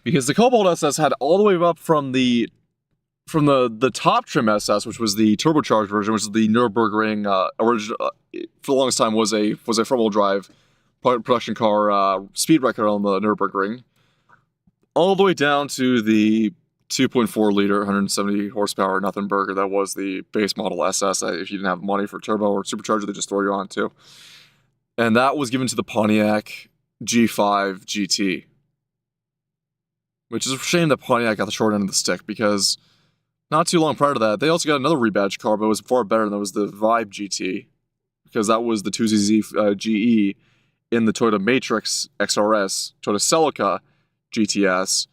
Because the Cobalt SS had all the way up from the top trim SS, which was the turbocharged version, which is the Nürburgring original, for the longest time was a front-wheel drive production car speed record on the Nürburgring, all the way down to the 2.4 liter, 170 horsepower nothing burger that was the base model SS. That if you didn't have money for turbo or supercharger, they just throw you on too. And that was given to the Pontiac G5 GT. Which is a shame that Pontiac got the short end of the stick, because not too long prior to that, they also got another rebadged car, but it was far better, and that was the Vibe GT, because that was the 2ZZ GE, in the Toyota Matrix XRS, Toyota Celica GTS,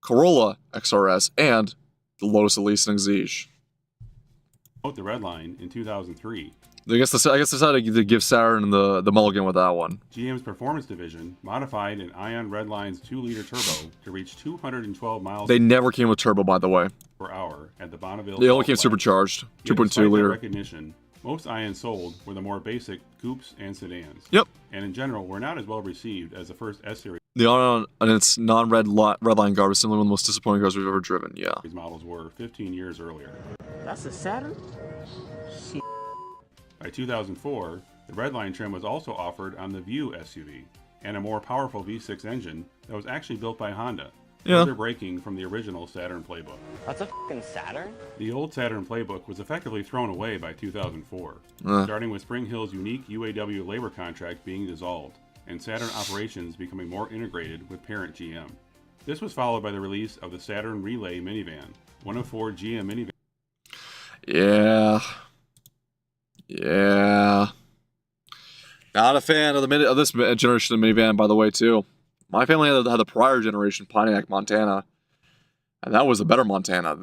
Corolla XRS, and the Lotus Elise and Exige. The Redline in 2003. I guess they decided to give Saturn the mulligan with that one. GM's performance division modified an Ion Redline's 2-liter turbo to reach 212 miles They never came with turbo, by the way. per hour at the Bonneville. They only came supercharged, 2.2 liter. Recognition. Most Ions sold were the more basic coupes and sedans. Yep. And in general, were not as well received as the first S-Series. The Ion and its non-red redline guard was simply one of the most disappointing cars we've ever driven. Yeah. These models were 15 years earlier. That's a Saturn? Shit. By 2004, the Redline trim was also offered on the View SUV, and a more powerful V6 engine that was actually built by Honda, further breaking from the original Saturn playbook. That's a fucking Saturn? The old Saturn playbook was effectively thrown away by 2004, starting with Spring Hill's unique UAW labor contract being dissolved, and Saturn operations becoming more integrated with parent GM. This was followed by the release of the Saturn Relay minivan, one of 4 GM minivans. Yeah. Not a fan of this generation of minivan, by the way, too. My family had the prior generation Pontiac Montana, and that was a better Montana.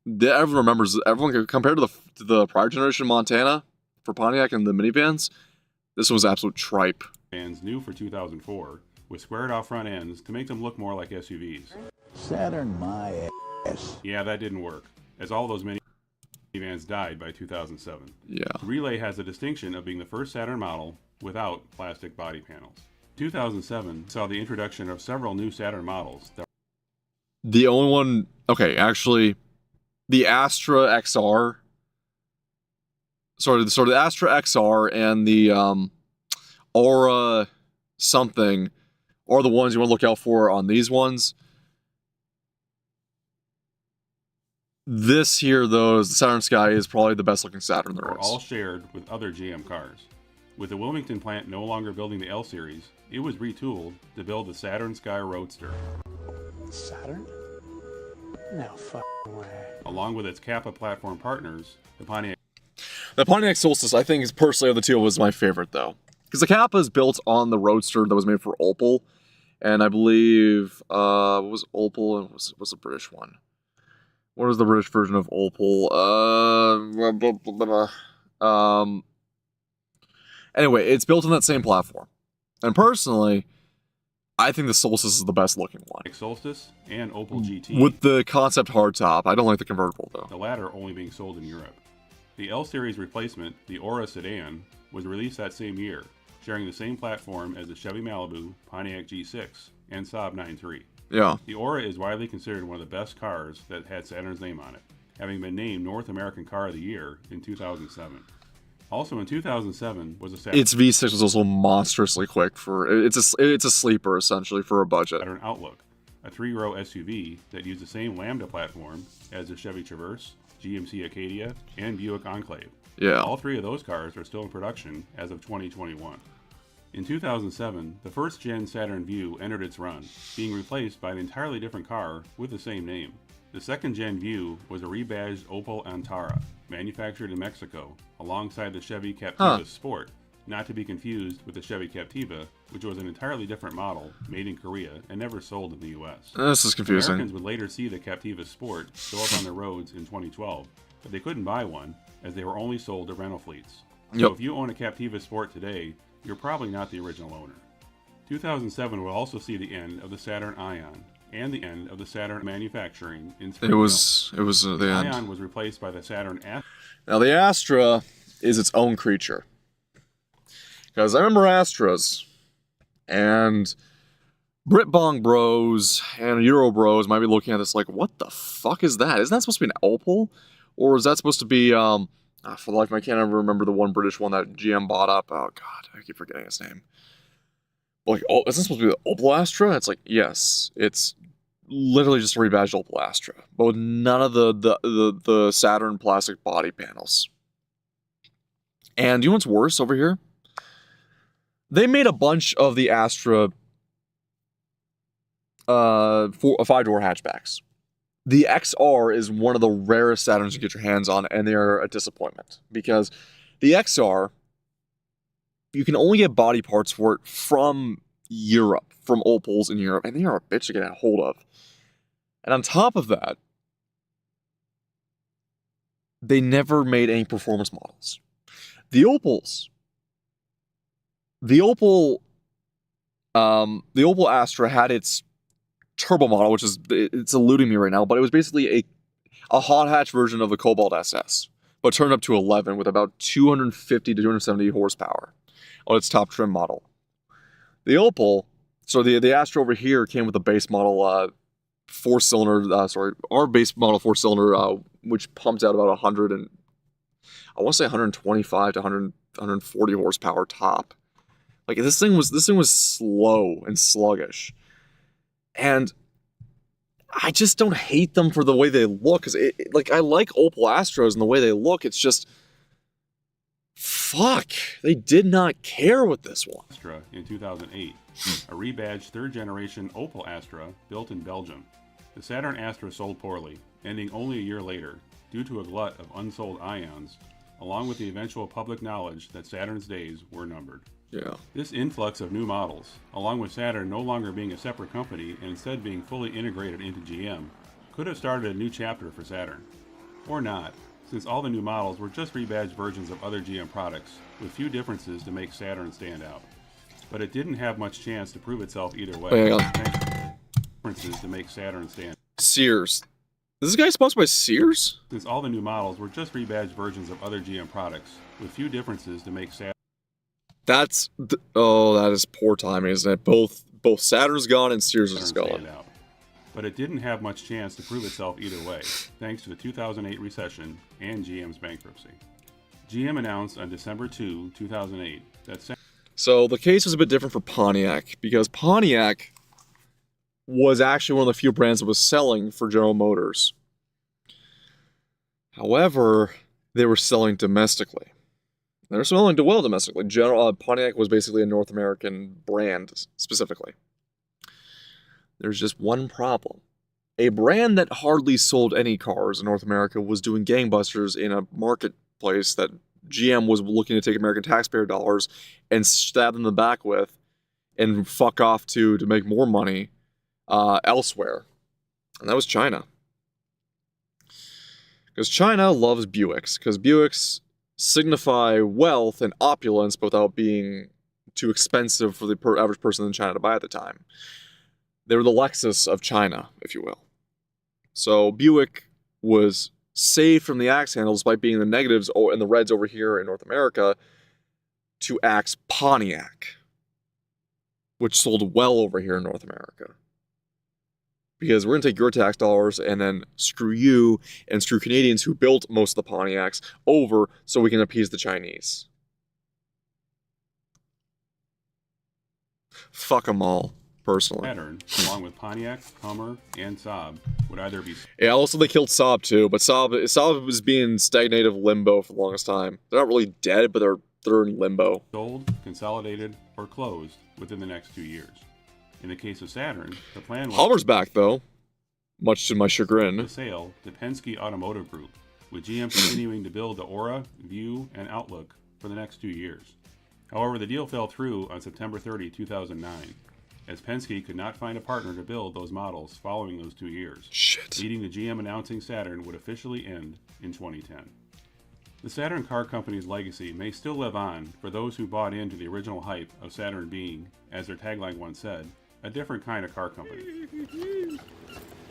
Everyone remembers. Everyone compared to the prior generation Montana for Pontiac and the minivans, this was absolute tripe. Vans new for 2004 with squared off front ends to make them look more like SUVs. Saturn my ass. Yeah, that didn't work, as all those minivans died by 2007. Yeah. Relay has the distinction of being the first Saturn model without plastic body panels. 2007 saw the introduction of several new Saturn models. The only one, okay, actually, the Astra XR. The Astra XR and the Aura something are the ones you want to look out for on these ones. This here, though, the Saturn Sky is probably the best looking Saturn there is. All shared with other GM cars. With the Wilmington plant no longer building the L Series, it was retooled to build the Saturn Sky Roadster. Saturn? No fucking way. Along with its Kappa platform partners, the Pontiac. The Pontiac Solstice, I think, is personally of the two, was my favorite, though. Because the Kappa is built on the Roadster that was made for Opel. And I believe, what was Opel and what's the British one? What is the British version of Opel? Anyway, it's built on that same platform. And personally, I think the Solstice is the best looking one. Solstice and Opel GT. With the concept hardtop. I don't like the convertible, though. The latter only being sold in Europe. The L Series replacement, the Aura sedan, was released that same year, sharing the same platform as the Chevy Malibu, Pontiac G6, and Saab 9.3. Yeah. The Aura is widely considered one of the best cars that had Saturn's name on it, having been named North American Car of the Year in 2007. Also in 2007 was a Saturn. Its V6 was also monstrously quick for it's a sleeper essentially for a budget. Saturn Outlook, a 3-row SUV that used the same Lambda platform as the Chevy Traverse, GMC Acadia, and Buick Enclave. Yeah. All 3 of those cars are still in production as of 2021. In 2007, the first gen Saturn Vue entered its run, being replaced by an entirely different car with the same name. The second gen Vue was a rebadged Opel Antara, manufactured in Mexico, alongside the Chevy Captiva Sport, not to be confused with the Chevy Captiva, which was an entirely different model, made in Korea, and never sold in the US. This is confusing. Americans would later see the Captiva Sport show up on their roads in 2012, but they couldn't buy one, as they were only sold to rental fleets. So if you own a Captiva Sport today, you're probably not the original owner. 2007 will also see the end of the Saturn Ion, and the end of the Saturn manufacturing in Spring Hill. It was the end. Ion was replaced by the Saturn Astra. Now the Astra is its own creature. Because I remember Astras, and Britbong bros and Euro bros might be looking at this like, what the fuck is that? Isn't that supposed to be an Opel? Or is that supposed to be, for the life of me, I can't ever remember the one British one that GM bought up. Oh god, I keep forgetting its name. Like, oh, isn't this supposed to be the Opel Astra? It's like, yes, it's literally just a rebadged Opel Astra, but with none of the Saturn plastic body panels. And you know what's worse over here? They made a bunch of the Astra 5-door hatchbacks. The XR is one of the rarest Saturns you get your hands on, and they're a disappointment. Because the XR you can only get body parts for it from Europe, from Opels in Europe, and they are a bitch to get a hold of. And on top of that, they never made any performance models. The Opels, the Opel Astra had its turbo model, which is, it's eluding me right now, but it was basically a hot hatch version of the Cobalt SS, but turned up to 11 with about 250 to 270 horsepower on its top trim model. The Opel, so the Astra over here came with a base model our base model 4-cylinder, which pumped out about 100 and I want to say 125 to 140 horsepower top. Like this thing was slow and sluggish, and I just don't hate them for the way they look. Cause like I like Opel Astras and the way they look. It's just fuck. They did not care with this one. Astra in 2008, a rebadged third-generation Opel Astra built in Belgium. The Saturn Astra sold poorly, ending only a year later due to a glut of unsold Ions, along with the eventual public knowledge that Saturn's days were numbered. Yeah. This influx of new models, along with Saturn no longer being a separate company and instead being fully integrated into GM, could have started a new chapter for Saturn. Or not, since all the new models were just rebadged versions of other GM products, with few differences to make Saturn stand out. But it didn't have much chance to prove itself either way. Differences to make Saturn stand. Sears. Is this guy sponsored by Sears? Since all the new models were just rebadged versions of other GM products, with few differences to make Saturn. That is poor timing, isn't it? Both Saturn's gone and Sears is gone. But it didn't have much chance to prove itself either way, thanks to the 2008 recession and GM's bankruptcy. GM announced on December 2, 2008 that So the case was a bit different for Pontiac, because Pontiac was actually one of the few brands that was selling for General Motors. However, they were selling domestically. They were selling well domestically. Pontiac was basically a North American brand, specifically. There's just one problem. A brand that hardly sold any cars in North America was doing gangbusters in a marketplace that GM was looking to take American taxpayer dollars and stab them in the back with and fuck off to make more money elsewhere. And that was China. Because China loves Buicks. Because Buicks signify wealth and opulence without being too expensive for the average person in China to buy at the time. They were the Lexus of China, if you will. So Buick was saved from the axe handle, despite being the negatives and the reds over here in North America, to axe Pontiac, which sold well over here in North America. Because we're going to take your tax dollars and then screw you and screw Canadians who built most of the Pontiacs over so we can appease the Chinese. Fuck them all, personally. Saturn, along with Pontiac, Hummer, and Saab, would either be... Yeah, also they killed Saab too, but Saab was being stagnative limbo for the longest time. They're not really dead, but they're in limbo. Sold, consolidated, or closed within the next 2 years. In the case of Saturn, the plan was... Hummer's back, though, much to my chagrin. ...to sale to Penske Automotive Group, with GM continuing to build the Aura, View, and Outlook for the next 2 years. However, the deal fell through on September 30, 2009, as Penske could not find a partner to build those models following those 2 years, leading to GM announcing Saturn would officially end in 2010. The Saturn Car Company's legacy may still live on for those who bought into the original hype of Saturn being, as their tagline once said, a different kind of car company.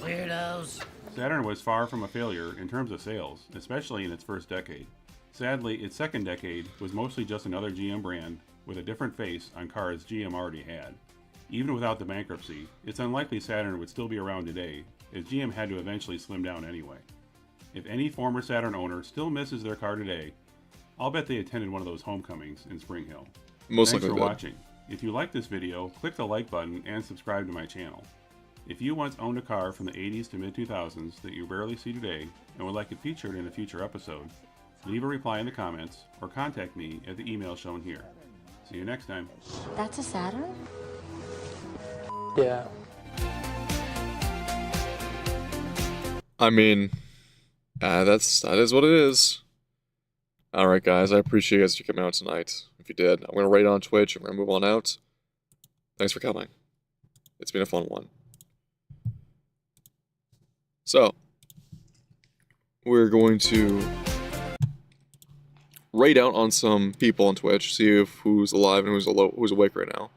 Weirdos. Saturn was far from a failure in terms of sales, especially in its first decade. Sadly, its second decade was mostly just another GM brand with a different face on cars GM already had. Even without the bankruptcy, it's unlikely Saturn would still be around today, as GM had to eventually slim down anyway. If any former Saturn owner still misses their car today, I'll bet they attended one of those homecomings in Spring Hill. Thanks for watching. If you like this video, click the like button and subscribe to my channel. If you once owned a car from the 80s to mid-2000s that you rarely see today and would like it featured in a future episode, leave a reply in the comments or contact me at the email shown here. See you next time. That's a Saturn? Yeah. I mean, that is what it is. Alright guys, I appreciate you guys for coming out tonight. if you did. I'm going to rate on Twitch, and we're going to move on out. Thanks for coming. It's been a fun one. So, we're going to rate out on some people on Twitch, see if who's alive and who's awake right now.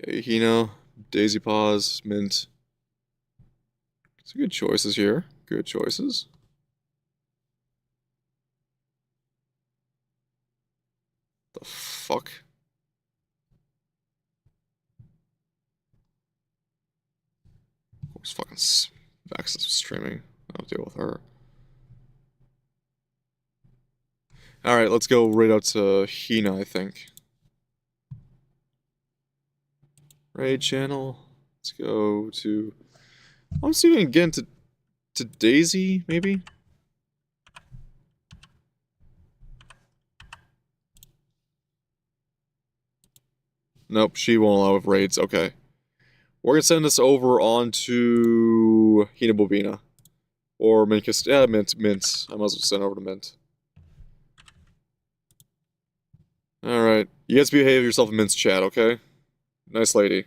Okay, Hina, Daisy Paws, Mint. Some good choices here. Good choices. The fuck? Of course, fucking Vex is streaming. I'll deal with her. Alright, let's go right out to Hina, I think. Raid channel. Let's go to... I'm see if we can get into Daisy, maybe? Nope, she won't allow raids. Okay. We're gonna send this over on to Hina Bobina. Or Mint. Yeah, Mint. I might as well send over to Mint. Alright. You guys behave yourself in Mint's chat, okay? Nice lady.